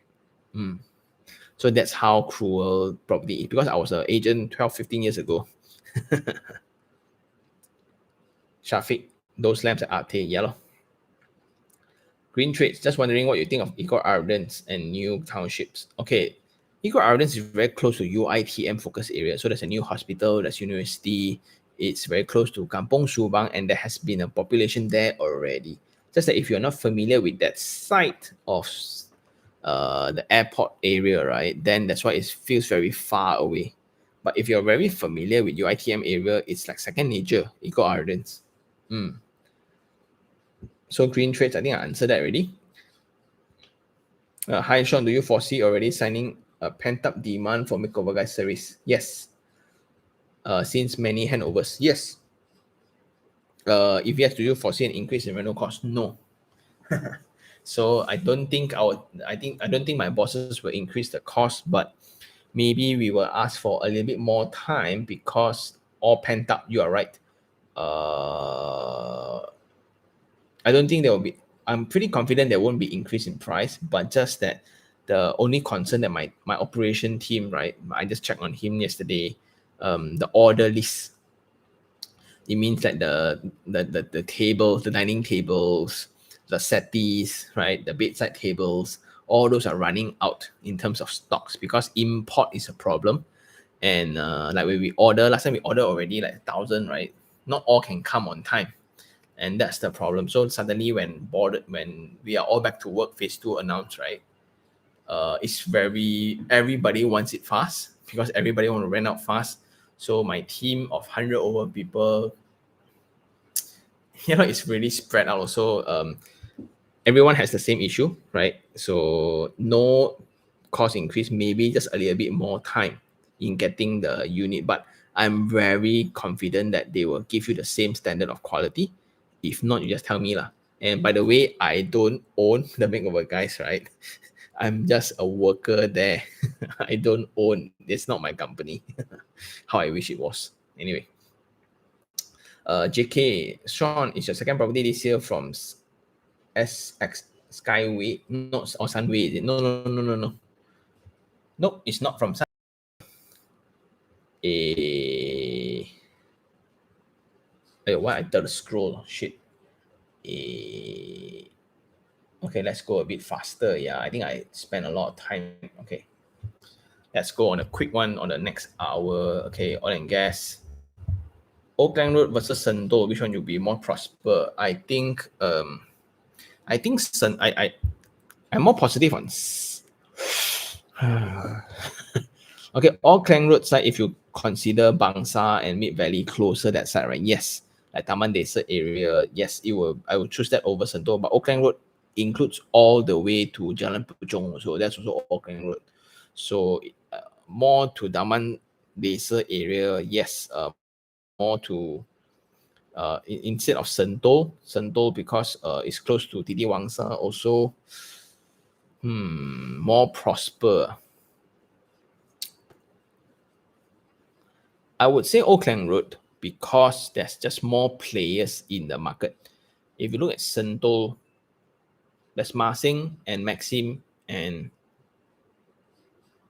So that's how cruel property is, because I was an agent 12, 15 years ago. Shafiq, those lamps are Arte, yellow. Green Trades, just wondering what you think of Eco Gardens and new townships. Okay, Eco Gardens is very close to UITM focus area. So there's a new hospital, there's university. It's very close to Kampong Subang, and there has been a population there already. Just that if you're not familiar with that site of the airport area, right, then that's why it feels very far away. But if you're very familiar with UITM area, it's like second nature, Eco Gardens. So Green Trades, I think I answered that already. Hi, Sean. Do you foresee already signing a pent-up demand for makeover guys service? Yes. Since many handovers, yes. If yes, do you foresee an increase in rental cost? No. So I don't think I don't think my bosses will increase the cost, but maybe we will ask for a little bit more time, because all pent up. You are right. I don't think there will be. I'm pretty confident there won't be increase in price, but just that the only concern that my operation team, right? I just checked on him yesterday. The order list. It means that the tables, the dining tables, the settees, right? The bedside tables, all those are running out in terms of stocks, because import is a problem. And like when we order, last time we ordered already like 1,000, right? Not all can come on time, and that's the problem. So suddenly when we are all back to work, phase 2 announced, right? It's everybody wants it fast, because everybody want to rent out fast. So my team of 100 over people, it's really spread out also. Everyone has the same issue, right? So no cost increase, maybe just a little bit more time in getting the unit, but I'm very confident that they will give you the same standard of quality. If not, you just tell me lah. And by the way, I don't own the makeover guys, right? I'm just a worker there. I don't own. It's not my company. How I wish it was. Anyway, JK, Sean, is your second property this year from SX Skyway? No, or Sunway? Is it? No, no, no, no, no. Nope, it's not from Sun. Why I tell the scroll? Shit. Okay, let's go a bit faster. Yeah, I think I spent a lot of time. Okay. Let's go on a quick one on the next hour. Okay, oil and gas. Oakland Road versus Sento, which one will be more prosper? I think I'm more positive on okay, Auckland Road side, if you consider Bangsa and Mid Valley closer that side, right? Yes. Like Taman Desa area, yes, I will choose that over Sentosa. But Auckland Road includes all the way to Jalan Pujong, so that's also Auckland Road. So more to Taman Desa area, yes. More to instead of Sentosa because it's close to Titi Wangsa also. More prosper. I would say Auckland Road because there's just more players in the market. If you look at Sentul, there's Marsing and Maxim and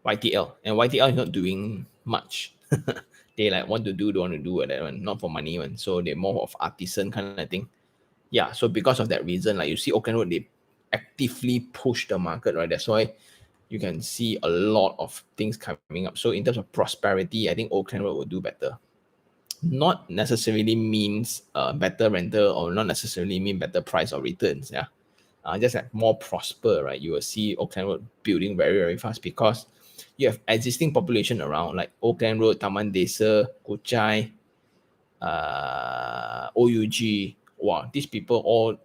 YTL. And YTL is not doing much. They like want to do, don't want to do that one, not for money one. So they're more of artisan kind of thing. Yeah, so because of that reason, like you see Auckland Road, they actively push the market, right? That's why you can see a lot of things coming up. So in terms of prosperity, I think Auckland Road will do better. Not necessarily means better rental or not necessarily mean better price or returns. Yeah, just like more prosper, right? You will see Auckland Road building very, very fast because you have existing population around like Auckland Road, Taman Desa, Kuchai, OUG. Wow, these people all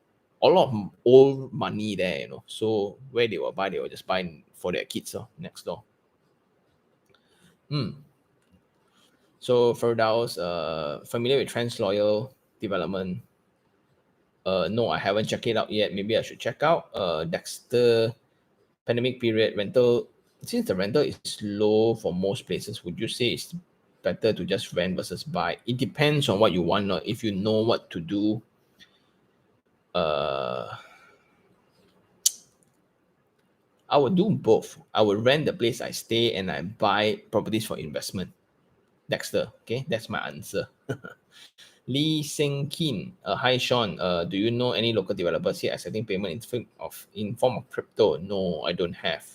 a lot of old money there, you know. So where they will buy, they will just buy for their kids next door. So Firdaus, familiar with Transloyal development? No, I haven't checked it out yet. Maybe I should check out. Dexter, pandemic period rental. Since the rental is low for most places, would you say it's better to just rent versus buy? It depends on what you want. If you know what to do, I would do both. I would rent the place I stay and I buy properties for investment. Dexter, okay, that's my answer. Lee Seng Kin, hi Sean. Do you know any local developers here accepting payment in form of crypto? No, I don't have.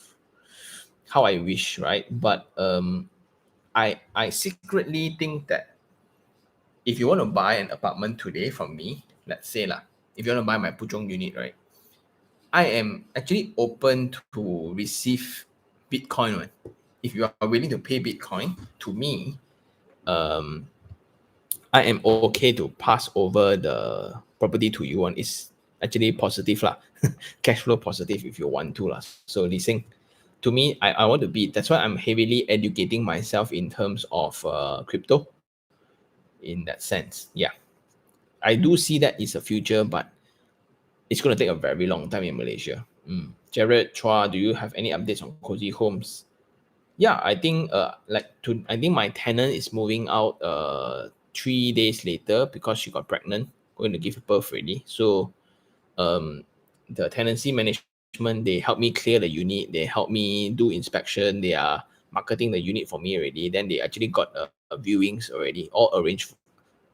How I wish, right? But I secretly think that if you want to buy an apartment today from me, let's say lah, if you want to buy my Puchong unit, right? I am actually open to receive Bitcoin. Right? If you are willing to pay Bitcoin to me, I am okay to pass over the property to you. And it's actually positive lah. Cash flow positive if you want to lah. So leasing, to me, I want to be. That's why I'm heavily educating myself in terms of crypto. In that sense, yeah, I do see that is a future, but it's going to take a very long time in Malaysia. Jared Chua, do you have any updates on Cozy Homes? Yeah, I think I think my tenant is moving out 3 days later because she got pregnant, going to give birth already. So the tenancy management, they help me clear the unit, they help me do inspection, they are marketing the unit for me already. Then they actually got viewings already, all arranged,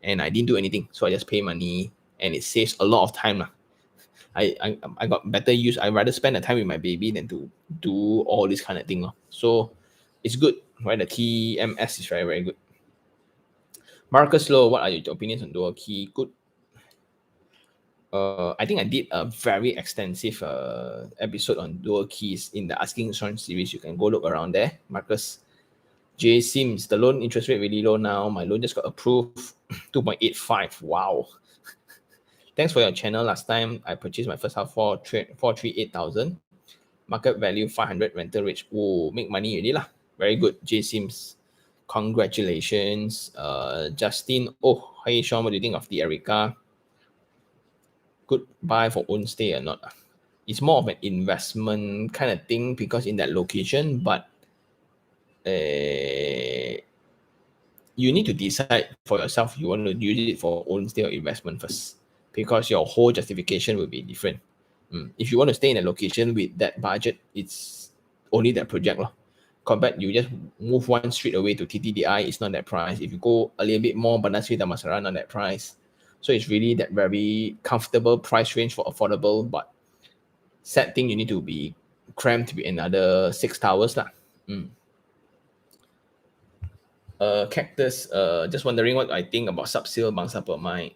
and I didn't do anything. So I just pay money and it saves a lot of time. I got better use. I rather spend the time with my baby than to do all this kind of thing. So it's good, right? The TMS is very, very good. Marcus Low, what are your opinions on dual key? Good. I think I did a very extensive episode on dual keys in the Asking Insurance series. You can go look around there. Marcus J Sims, the loan interest rate really low now. My loan just got approved 2.85. Wow. Thanks for your channel. Last time I purchased my first house for 438,000. Market value 500, rental rate. Oh, make money already lah. Very good, J Sims. Congratulations. Justin. Oh, hey Sean, what do you think of the Erica? Good buy for own stay or not? It's more of an investment kind of thing because in that location, but you need to decide for yourself you want to use it for own stay or investment first, because your whole justification will be different. If you want to stay in a location with that budget, it's only that project. Compared, you just move one street away to TTDI, it's not that price. If you go a little bit more, Bandar Seri Damansara, not that price. So it's really that very comfortable price range for affordable, but sad thing, you need to be cramped with another 6 towers lah. Cactus, just wondering what I think about subsale Bangsa Permai.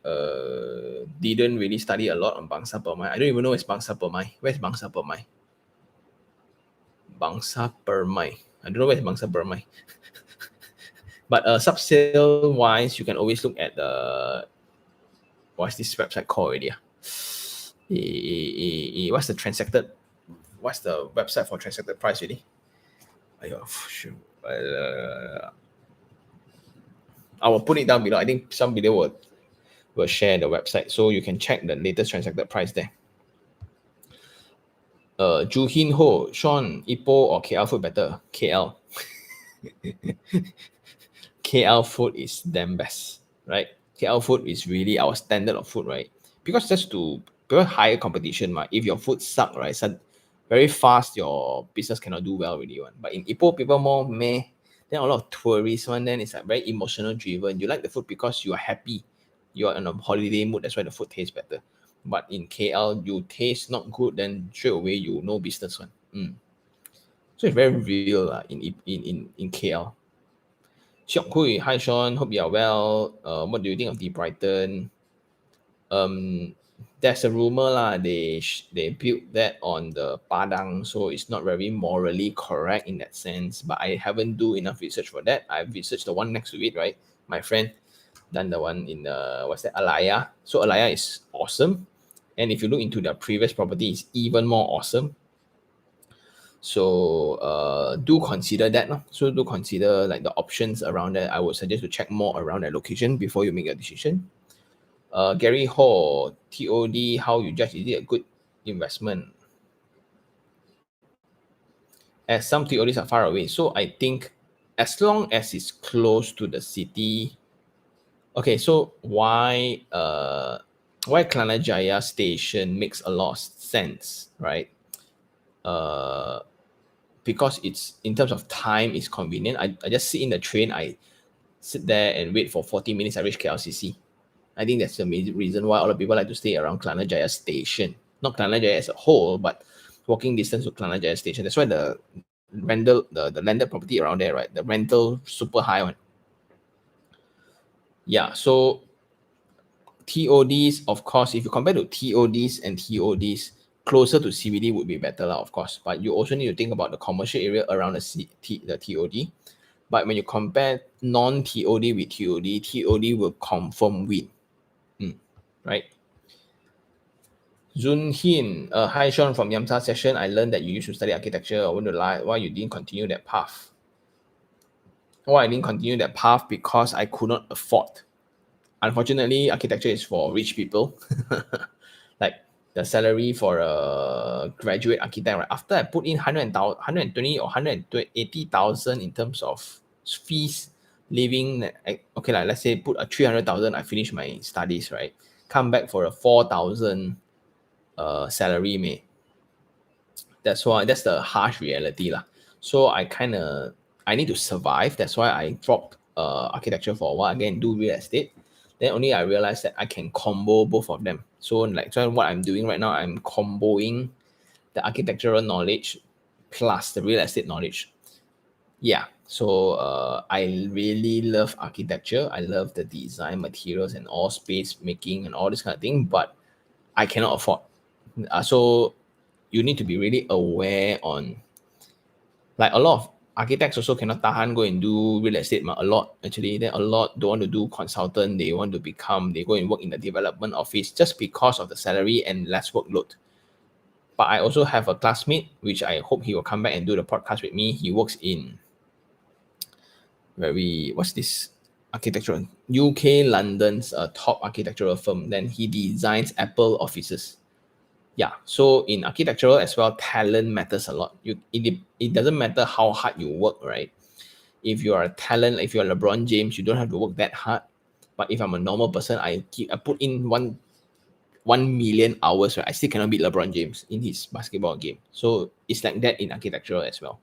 Didn't really study a lot on Bangsa Permai. I don't even know where's Bangsa Permai. Where's Bangsa Permai? Bangsa Permai. I don't know where's Bangsa Permai. But subsale wise, you can always look at what's this website called already? What's the transacted? What's the website for transacted price already? I will put it down below. I think some video will share the website, so you can check the latest transacted price there. Ju Hin Ho, Sean, Ipoh or KL food better? KL. KL food is damn best, right? KL food is really our standard of food, right? Because because higher competition, if your food suck, right, so very fast your business cannot do well really one. But in Ipoh, people more meh. Then a lot of tourists one, then it's like very emotional driven. You like the food because you are happy. You are in a holiday mood, that's why the food tastes better. But in KL, you taste not good, then straight away you no business one. So it's very real in KL. Siok Hui, hi Sean, hope you are well. What do you think of the Brighton? There's a rumor lah. They built that on the Padang, so it's not very morally correct in that sense. But I haven't do enough research for that. I've researched the one next to it, right? My friend done the one in what's that, Alaya. So Alaya is awesome, and if you look into the previous property, it's even more awesome. So do consider that. So do consider like the options around that. I would suggest to check more around that location before you make a decision. Gary Ho, TOD, how you judge, is it a good investment? As some TODs are far away. So I think as long as it's close to the city. Okay, so why Kelana Jaya station makes a lot of sense, right? Because it's in terms of time, it's convenient. I just sit in the train, I sit there and wait for 40 minutes, I reach KLCC. I think that's the main reason why a lot of people like to stay around Kelana Jaya station. Not Kelana Jaya as a whole, but walking distance to Kelana Jaya station. That's why the rental, the landed property around there, right? The rental super high one. Yeah, so TODs, of course, if you compare to TODs and TODs, closer to CBD would be better, of course. But you also need to think about the commercial area around the TOD. But when you compare non-TOD with TOD will confirm win. Right? Zun Hin, hi Sean from Yamta session. I learned that you used to study architecture. I want to lie, why you didn't continue that path? Why I didn't continue that path? Because I could not afford. Unfortunately, architecture is for rich people. Like the salary for a graduate architect, right? After I put in 120 or 180,000 in terms of fees, living, okay, like let's say put a 300,000, I finish my studies, right? Come back for a 4,000 salary, may. That's why that's the harsh reality lah. So I need to survive. That's why I dropped architecture for a while again, do real estate. Then only I realized that I can combo both of them. So what I'm doing right now, I'm comboing the architectural knowledge plus the real estate knowledge. Yeah. So I really love architecture. I love the design materials and all space making and all this kind of thing, but I cannot afford. So you need to be really aware on, like a lot of architects also cannot tahan go and do real estate, a lot actually. Then a lot don't want to do consultant, they want to they go and work in the development office just because of the salary and less workload. But I also have a classmate, which I hope he will come back and do the podcast with me. He works in what's this architectural, UK London's top architectural firm. Then he designs Apple offices. Yeah, so in architectural as well, talent matters a lot. It doesn't matter how hard you work, right? If you are a talent, if you're LeBron James, you don't have to work that hard. But if I'm a normal person, I put in 1 million hours, right? I still cannot beat LeBron James in his basketball game. So it's like that in architectural as well.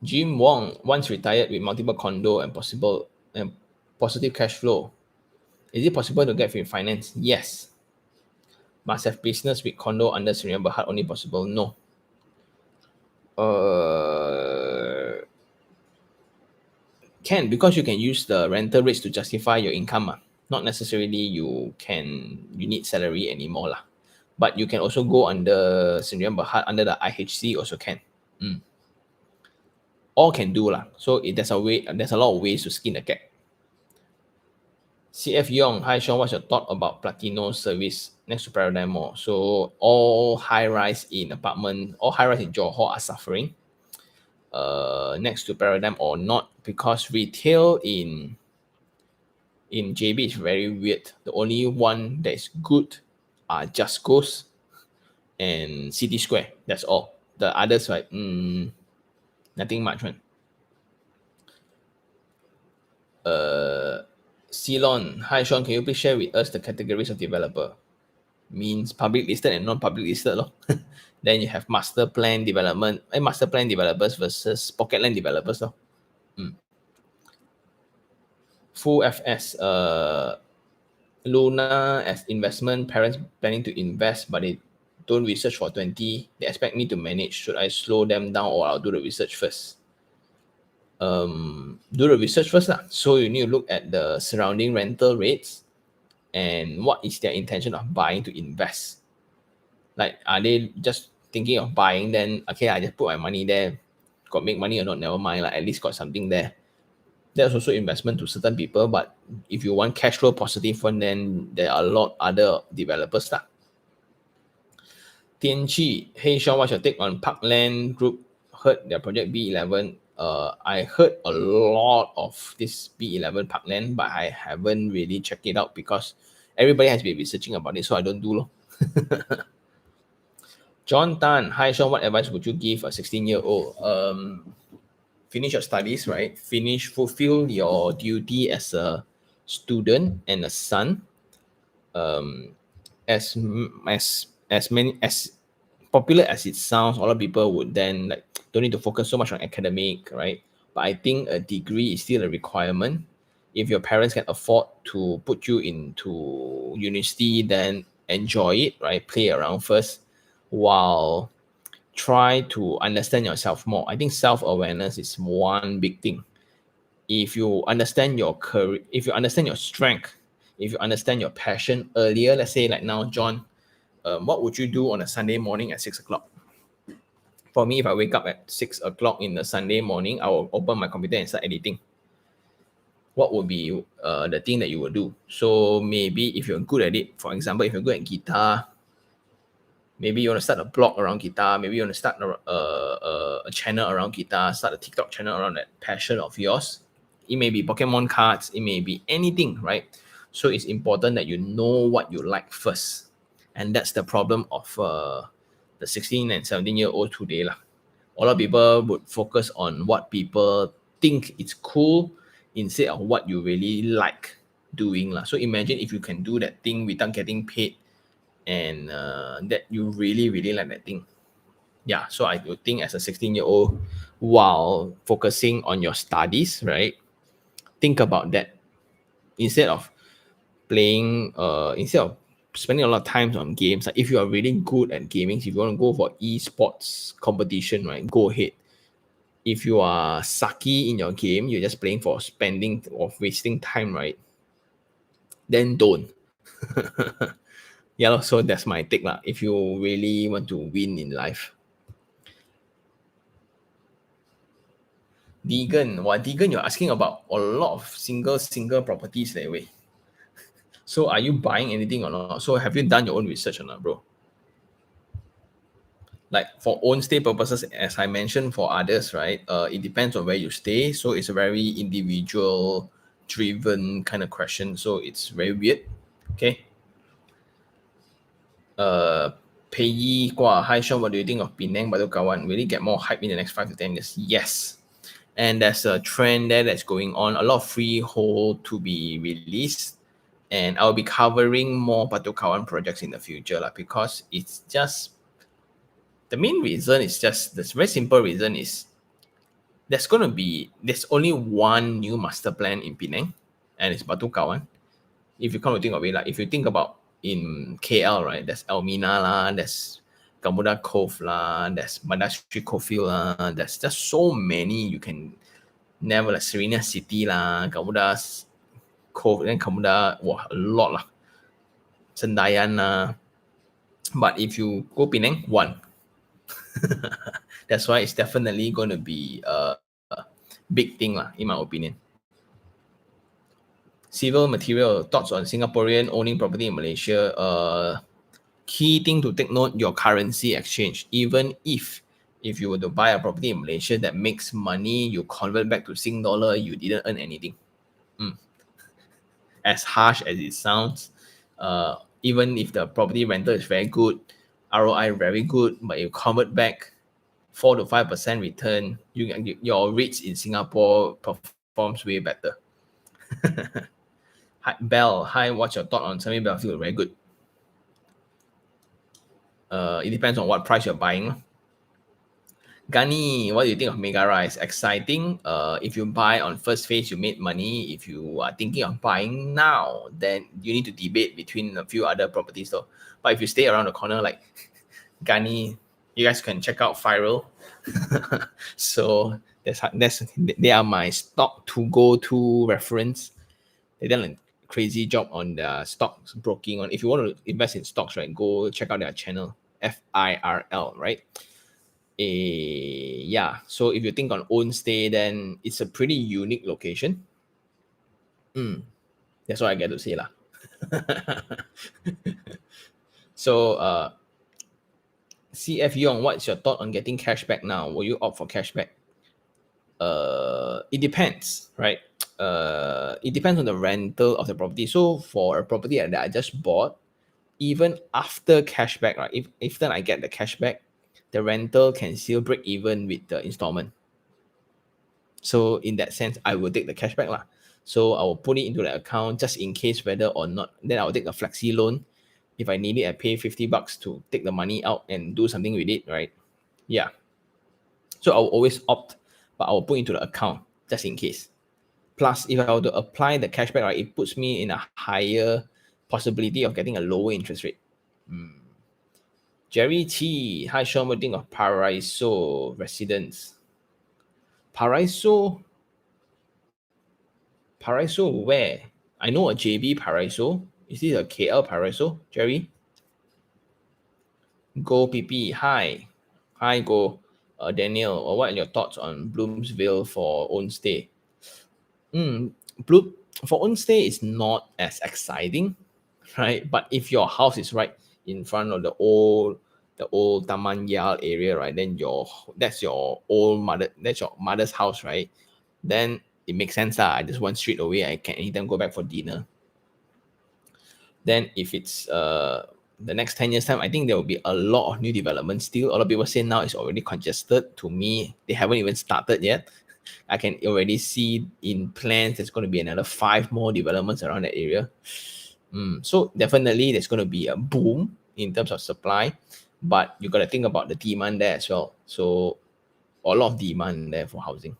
Jim Wong, once retired with multiple condo and positive cash flow, is it possible to get free finance? Yes. Must have business with condo under Sdn Bhd only possible? No. Can, because you can use the rental rates to justify your income. Not necessarily you need salary anymore lah. But you can also go under Sdn Bhd under the IHC also can. All can do lah. So there's a lot of ways to skin the cat. CF Yong, hi Sean, what's your thought about Platino service next to Paradigm Mall? So all high-rise in Johor are suffering. Next to Paradigm or not, because retail in JB is very weird. The only one that is good are Just Coast and City Square. That's all. The others, right? Nothing much, man. Ceylon, hi Sean, can you please share with us the categories of developer? Means public listed and non-public listed, lor. Then you have master plan development, master plan developers versus pocket land developers, lor. Full FS, Luna as investment, parents planning to invest, but they don't research for 20. They expect me to manage. Should I slow them down or I'll do the research first? Do the research first. Lah. So you need to look at the surrounding rental rates and what is their intention of buying to invest. Like, are they just thinking of buying? Then, okay, I just put my money there. Got make money or not, never mind. Like, at least got something there. That's also investment to certain people. But if you want cash flow positive one, then there are a lot other developers. Lah. Tianqi, hey Sean, what's your take on Parkland Group? Heard their project B11. I heard a lot of this B11 Parkland, but I haven't really checked it out because everybody has been researching about it, so I don't do lo. John Tan, hi Sean, what advice would you give a 16-year-old? Finish your studies, right? Fulfill your duty as a student and a son. As popular as it sounds, a lot of people would then like don't need to focus so much on academic, right? But I think a degree is still a requirement. If your parents can afford to put you into university, then enjoy it, right? Play around first while try to understand yourself more. I think self-awareness is one big thing. If you understand your career, if you understand your strength, if you understand your passion earlier, let's say like now, John, what would you do on a Sunday morning at 6 o'clock? For me, if I wake up at 6 o'clock in the Sunday morning, I will open my computer and start editing. What would be the thing that you will do? So maybe if you're good at it, for example, if you're good at guitar, maybe you want to start a blog around guitar, maybe you want to start a channel around guitar, start a TikTok channel around that passion of yours. It may be Pokemon cards, it may be anything, right? So it's important that you know what you like first. And that's the problem of the 16 and 17-year-old today. Lah. A lot of people would focus on what people think is cool instead of what you really like doing. Lah. So imagine if you can do that thing without getting paid and that you really, really like that thing. Yeah, so I would think as a 16-year-old, while focusing on your studies, right, think about that instead of instead of spending a lot of time on games. Like if you are really good at gaming, if you want to go for esports competition, right, go ahead. If you are sucky in your game, you're just playing for spending or wasting time, right, then don't. Yeah, so that's my take lah. If you really want to win in life. Deegan, Deegan, you're asking about a lot of single properties that way. So are you buying anything or not? So have you done your own research or not, bro? Like for own stay purposes, as I mentioned for others, right? It depends on where you stay. So it's a very individual driven kind of question. So it's very weird. Okay. Pei hi Sean, what do you think of Penang, Batu Kawan? Will it get more hype in the next 5 to 10 years? Yes. And there's a trend there that's going on. A lot of freehold to be released. And I'll be covering more Batu Kawan projects in the future because it's just, the main reason is just, this very simple reason is there's only one new master plan in Penang and it's Batu Kawan. If you come to think of it, like if you think about in KL, right, there's Elmina lah, there's Gamuda Cove lah, there's Mandastri Cofield lah, there's just so many you can never, like Serena City lah, Gamuda's Cove, then Gamuda, wow, a lot lah, Sendayan lah. But if you go Penang, one. That's why it's definitely going to be a big thing lah, in my opinion. Civil material, thoughts on Singaporean owning property in Malaysia. Key thing to take note, your currency exchange. Even if you were to buy a property in Malaysia that makes money, you convert back to Sing dollar, you didn't earn anything. As harsh as it sounds, even if the property rental is very good, ROI very good, but you convert back 4 to 5% return, your REITs in Singapore performs way better. Hi, Bell, hi, what's your thought on Sunway Belfield? Very good. It depends on what price you're buying. Gani, what do you think of Mega Rise? Exciting. If you buy on first phase, you made money. If you are thinking of buying now, then you need to debate between a few other properties though. But if you stay around the corner, like Gani, you guys can check out Viral. So they are my stock to go to reference. They done a crazy job on the stocks broking. On if you want to invest in stocks, right, go check out their channel, FIRL, right? Yeah. So if you think on own stay, then it's a pretty unique location. That's what I get to say lah. So CF Yong, what's your thought on getting cashback now? Will you opt for cashback? It depends, right? It depends on the rental of the property. So for a property that I just bought, even after cashback, right? If then I get the cashback, the rental can still break even with the installment. So in that sense, I will take the cashback lah. So I will put it into the account just in case whether or not. Then I will take a flexi loan. If I need it, I pay $50 to take the money out and do something with it, right? Yeah. So I will always opt, but I will put into the account just in case. Plus, if I were to apply the cashback, right, it puts me in a higher possibility of getting a lower interest rate. Jerry T, hi Sean, what do you think of Paraiso Residence? Paraiso where? I know a JB Paraiso. Is this a KL Paraiso, Jerry? Go PP, hi. Hi, Go. Daniel, what are your thoughts on Bloomsville for own stay? For own stay is not as exciting, right? But if your house is right in front of the old Taman Yal area, right? Then that's your mother's house, right? Then it makes sense lah. I just one street away, I can anytime go back for dinner. Then if it's the next 10 years time, I think there will be a lot of new developments still. A lot of people say now it's already congested. To me, they haven't even started yet. I can already see in plans there's going to be another 5 more developments around that area. So definitely there's going to be a boom in terms of supply, but you got to think about the demand there as well. So a lot of demand there for housing.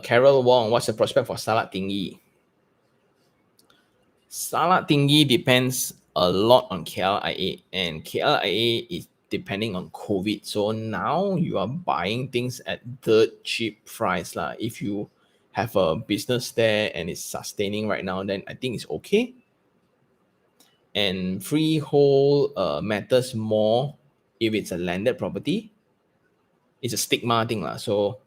Carol Wong, what's the prospect for Salak Tinggi? Salak Tinggi depends a lot on KLIA, and KLIA is depending on COVID. So now you are buying things at dirt cheap price lah. If you have a business there and it's sustaining right now, then I think it's okay. And freehold matters more if it's a landed property. It's a stigma thing lah. So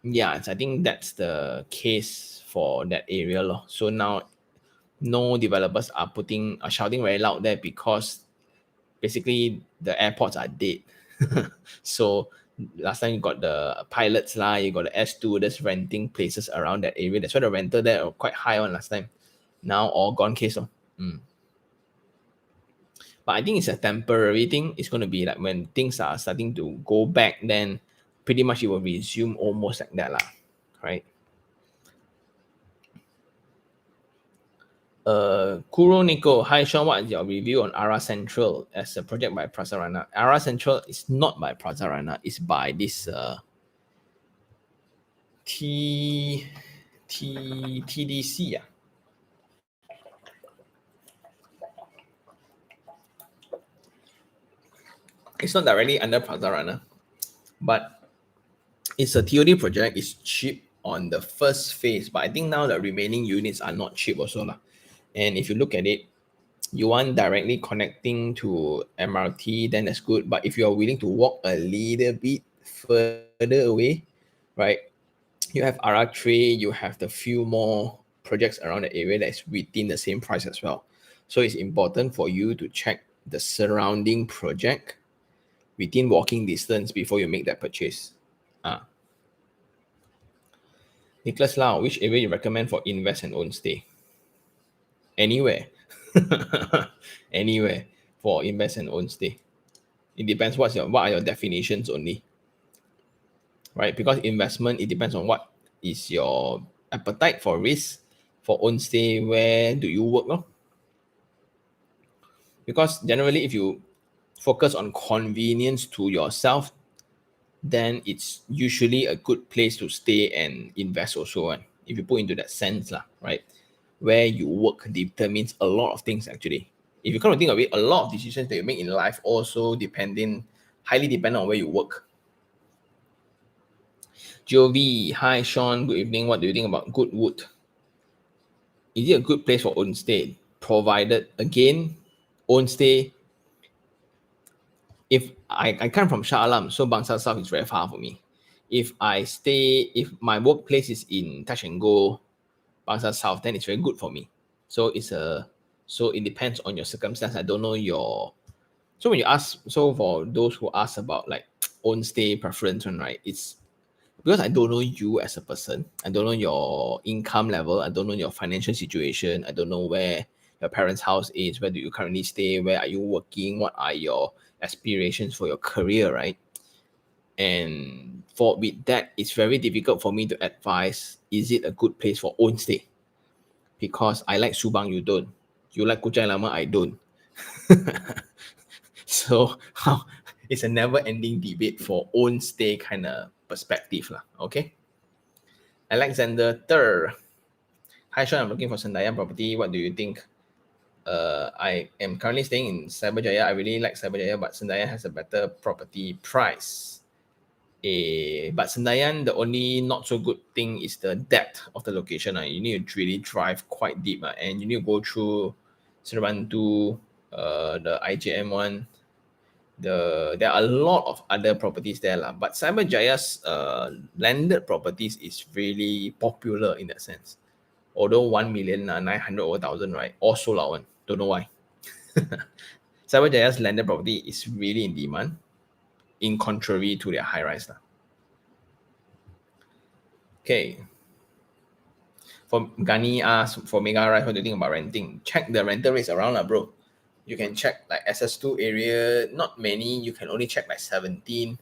yeah, I think that's the case for that area lor. So now no developers are shouting very loud there because basically the airports are dead. So last time you got the pilots lah, you got the air stewardess renting places around that area. That's why the rental there are quite high on last time. Now all gone case. But I think it's a temporary thing. It's going to be like when things are starting to go back, then pretty much it will resume almost like that lah, right? Kuro Nico, hi Sean, what is your review on Ara Central as a project by Prasarana? Ara Central is not by Prasarana, it's by this TDC. It's not directly under Prasarana, but it's a TOD project. It's cheap on the first phase, but I think now the remaining units are not cheap also lah. And if you look at it, you want directly connecting to MRT, then that's good. But if you're willing to walk a little bit further away, right, you have RR3, you have the few more projects around the area that's within the same price as well. So it's important for you to check the surrounding project within walking distance before you make that purchase. Nicholas Lau, which area you recommend for invest and own stay? anywhere. Anywhere for invest and own stay. It depends what are your definitions only, right? Because investment, it depends on what is your appetite for risk. For own stay, where do you work? No? Because generally, if you focus on convenience to yourself, then it's usually a good place to stay and invest also. And if you put into that sense, lah, right? Where you work determines a lot of things actually. If you come to think of it, a lot of decisions that you make in life also highly depend on where you work. Jovi, hi Sean, good evening. What do you think about Goodwood? Is it a good place for own stay? Provided, again, own stay. If I come from Shah Alam, so Bangsar South is very far for me. If my workplace is in Touch and Go, Bangsar South, then it's very good for me. So it depends on your circumstance. I don't know so when you ask, so for those who ask about like own stay preference, right? It's because I don't know you as a person. I don't know your income level. I don't know your financial situation. I don't know where your parents' house is. Where do you currently stay? Where are you working? What are your aspirations for your career, right? And with that, it's very difficult for me to advise, is it a good place for own stay? Because I like Subang, you don't. You like Kuchai Lama, I don't. So it's a never-ending debate for own stay kind of perspective lah. Okay. Alexander Thur. Hi Sean, I'm looking for Sendayan property. What do you think? I am currently staying in Cyberjaya. I really like Cyberjaya, but Sendayan has a better property price. But Sendayan, the only not so good thing is the depth of the location. You need to really drive quite deep, and you need to go through Serabantu, the IJM one. There are a lot of other properties there, but Cyberjaya's landed properties is really popular in that sense. Although 1,900,000, right? All sold out one. Don't know why. Cyberjaya's landed property is really in demand, in contrary to their high rise. Okay. For Gani asked for Mega Rise, what do you think about renting? Check the rental rates around, bro. You can check like SS2 area, not many. You can only check like 17.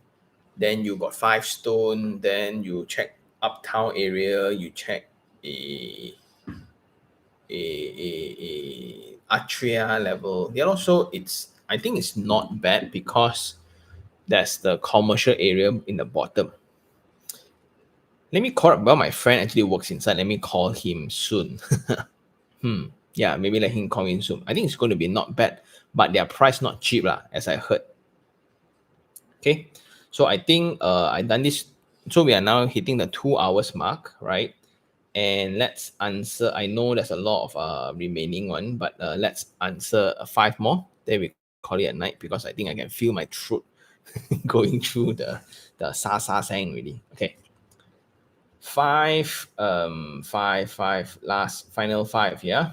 Then you got 5 Stone. Then you check Uptown area. You check a Atria level. Yeah, also I think it's not bad because there's the commercial area in the bottom. Let me call. Well, my friend actually works inside. Let me call him soon. Yeah, maybe let him call in soon. I think it's going to be not bad, but their price not cheap lah, as I heard. Okay, so I think I done this. So we are now hitting the 2 hours mark, right? And let's answer. I know there's a lot of remaining one, but let's answer 5 more. Then we call it a night because I think I can feel my throat going through the sa sang really. Okay. 5, last final 5, yeah.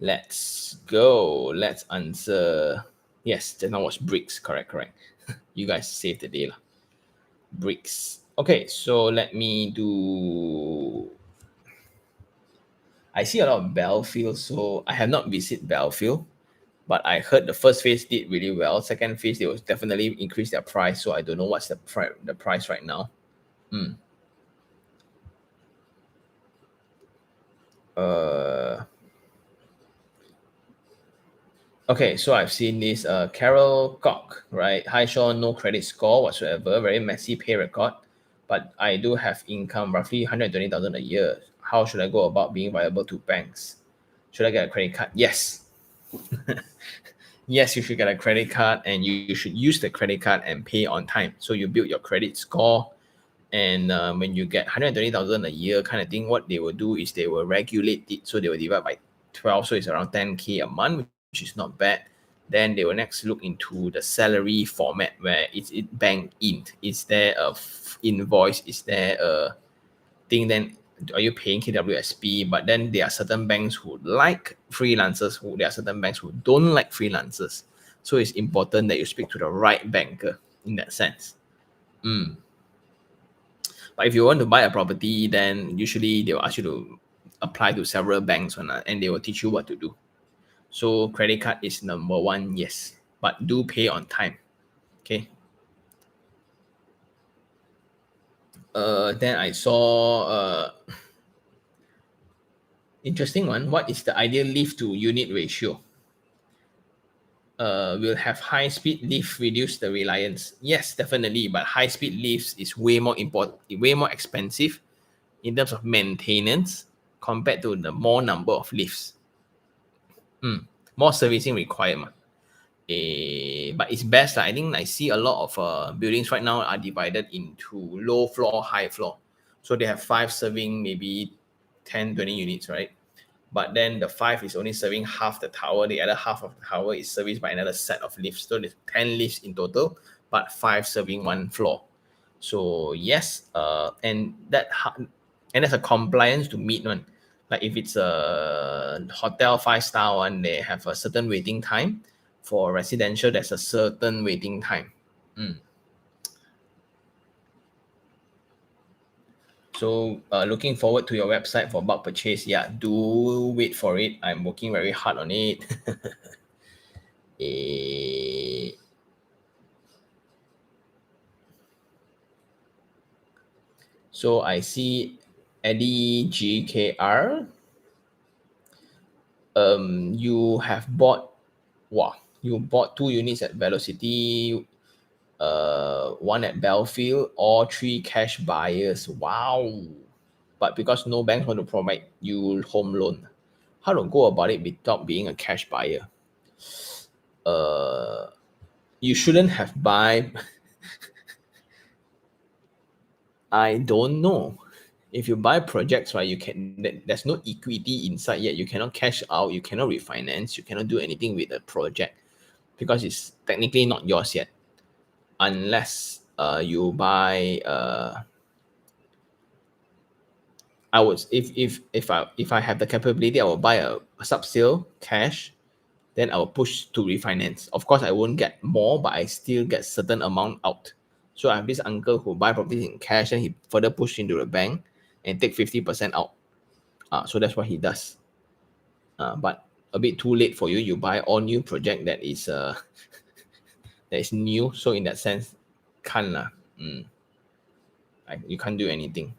Let's go. Let's answer. Yes, just now was bricks. Correct. You guys saved the day lah. Bricks. Okay, so let me do. I see a lot of Belfield, so I have not visited Belfield, but I heard the first phase did really well. Second phase, they will definitely increase their price, so I don't know what's the price right now. Okay, so I've seen this Carol Cock, right? Hi Sean, no credit score whatsoever, very messy pay record, but I do have income roughly 120,000 a year. How should I go about being viable to banks? Should I get a credit card? Yes. Yes, you should get a credit card, and you should use the credit card and pay on time. So you build your credit score, and when you get 120,000 a year kind of thing, what they will do is they will regulate it. So they will divide by 12, so it's around 10K a month, which is not bad. Then they will next look into the salary format, where it's bank in. Is there a invoice? Is there a thing? Then are you paying KWSP? But then there are certain banks who like freelancers. There are certain banks who don't like freelancers. So it's important that you speak to the right banker in that sense. But if you want to buy a property, then usually they will ask you to apply to several banks and they will teach you what to do. So credit card is number one, yes, but do pay on time. Okay. Then I saw interesting one. What is the ideal lift to unit ratio? Will have high speed lift reduce the reliance? Yes, definitely. But high speed lifts is way more important, way more expensive in terms of maintenance compared to the more number of lifts. More servicing requirement. But it's best. I think I see a lot of buildings right now are divided into low floor, high floor. So they have 5 serving maybe 10, 20 units, right? But then the 5 is only serving half the tower. The other half of the tower is serviced by another set of lifts. So there's 10 lifts in total, but 5 serving 1 floor. So yes, and there's a compliance to meet one. Like if it's a hotel 5-star one, they have a certain waiting time. For residential, there's a certain waiting time. So looking forward to your website for bulk purchase. Yeah, do wait for it. I'm working very hard on it. So I see Eddie GKR. You have bought, you bought 2 units at Velocity, one at Belfield, all 3 cash buyers. Wow. But because no banks want to provide you home loan, how to go about it without being a cash buyer? You shouldn't have buy. I don't know. If you buy projects, right, there's no equity inside yet. You cannot cash out, you cannot refinance, you cannot do anything with the project because it's technically not yours yet. Unless you buy I would if I have the capability, I will buy a sub-sale cash, then I will push to refinance. Of course, I won't get more, but I still get certain amount out. So I have this uncle who buy properties in cash and he further push into the bank and take 50% out. So that's what he does. But a bit too late for you. You buy all new project that is that is new. So in that sense, can't lah. You can't do anything.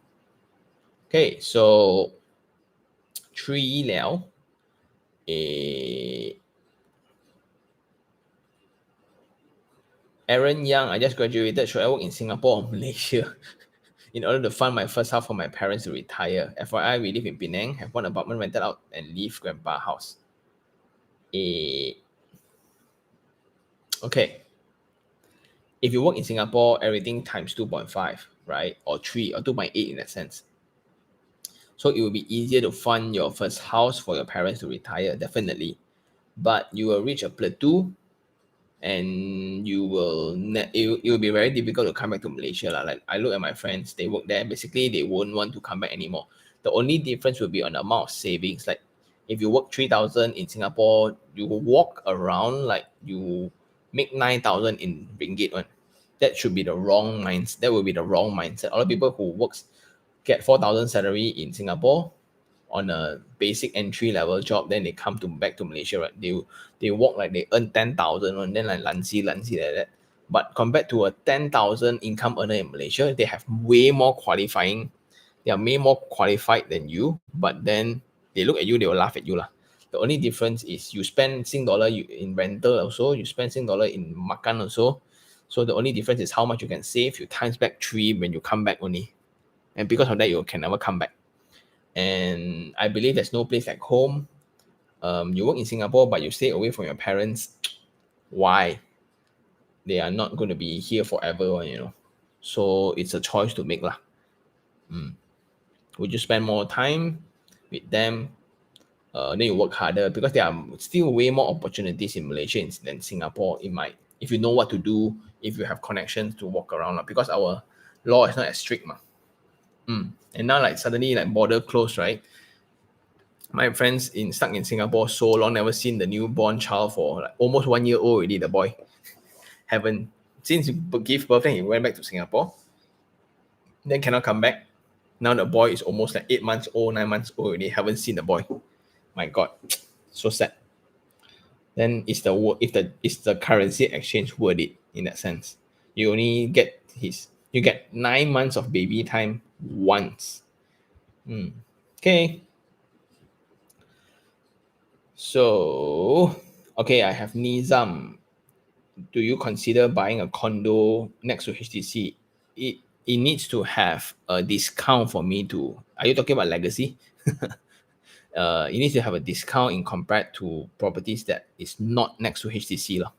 Okay, so 3 liao. Aaron Young, I just graduated. Should I work in Singapore or Malaysia in order to fund my first house for my parents to retire? FYI, we live in Penang, have 1 apartment rented out and leave grandpa house. Okay. If you work in Singapore, everything times 2.5, right? Or 3 or 2.8 in that sense. So it will be easier to fund your first house for your parents to retire, definitely. But you will reach a plateau and it will be very difficult to come back to Malaysia. Like I look at my friends, they work there. Basically, they won't want to come back anymore. The only difference will be on the amount of savings. Like if you work 3,000 in Singapore, you will walk around like you make 9,000 in ringgit one. That should be the wrong mindset. That will be the wrong mindset. A lot of people who get 4,000 salary in Singapore on a basic entry level job, then they come back to Malaysia, right? They walk like they earn 10,000 and then like lancy like that. But compared to a 10,000 income earner in Malaysia, they have way more qualifying. They are way more qualified than you, but then they look at you, they will laugh at you lah. The only difference is you spend Sing dollar in rental also, you spend Sing dollar in makan also. So the only difference is how much you can save. You times back 3 when you come back only. And because of that, you can never come back. And I believe there's no place like home. You work in Singapore, but you stay away from your parents. Why? They are not going to be here forever, you know. So it's a choice to make lah. Would you spend more time with them? Then you work harder because there are still way more opportunities in Malaysia than Singapore. If you know what to do, if you have connections to walk around lah. Because our law is not as strict ma. And now like suddenly like border closed, right? My friends stuck in Singapore so long, never seen the newborn child for like almost 1 year old already, the boy. Since he gave birth, then he went back to Singapore. Then cannot come back. Now the boy is almost like 8 months old, 9 months old already. Haven't seen the boy. My God, so sad. Then is the currency exchange worth it in that sense? You only get you get 9 months of baby time once. Okay, so okay, I have Nizam. Do you consider buying a condo next to HTC? It needs to have a discount for me to. Are you talking about legacy? It needs to have a discount in compared to properties that is not next to HTC lah.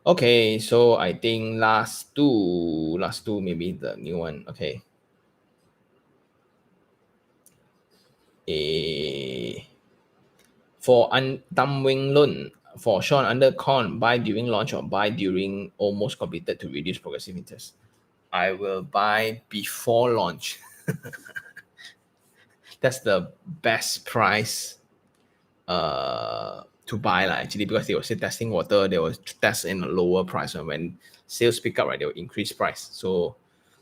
Okay, so I think last two maybe the new one. Okay. A for Tam Wing Lun for Sean under con buy during launch or buy during almost completed to reduce progressive interest. I will buy before launch. That's the best price to buy lah, actually, because they were still testing water, they will test in a lower price, and when sales pick up, right, they will increase price. So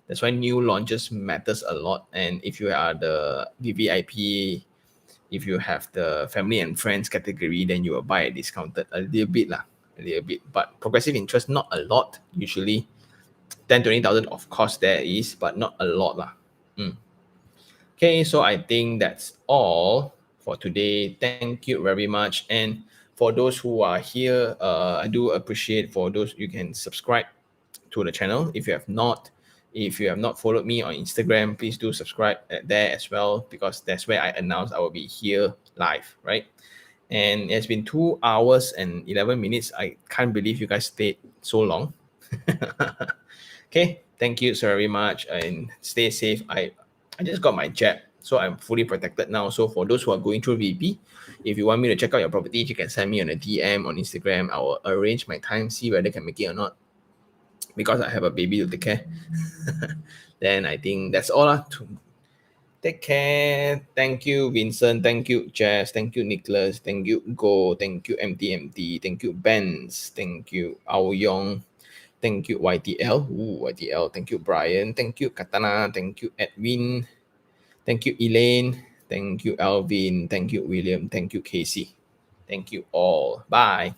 that's why new launches matters a lot. And if you are the VVIP, if you have the family and friends category, then you will buy a discounted a little bit lah, a little bit. But progressive interest, not a lot, usually 10-20,000 of course there is, but not a lot lah. Okay, so I think that's all for today. Thank you very much. And for those who are here, I do appreciate for those you can subscribe to the channel if you have not. If you have not followed me on Instagram, please do subscribe there as well, because that's where I announce I will be here live, right? And it's been 2 hours and 11 minutes. I can't believe you guys stayed so long. Okay, thank you so very much and stay safe. I just got my jab, so I'm fully protected now. So for those who are going through VP, if you want me to check out your properties, you can send me on a DM on Instagram. I will arrange my time, see whether I can make it or not. Because I have a baby to take care. Then I think that's all. Take care. Thank you, Vincent. Thank you, Jess. Thank you, Nicholas. Thank you, Go. Thank you, MTMT. Thank you, Benz. Thank you, Ao Yong. Thank you, YTL. Ooh, YTL. Thank you, Brian. Thank you, Katana. Thank you, Edwin. Thank you, Elaine. Thank you, Alvin. Thank you, William. Thank you, Casey. Thank you all. Bye.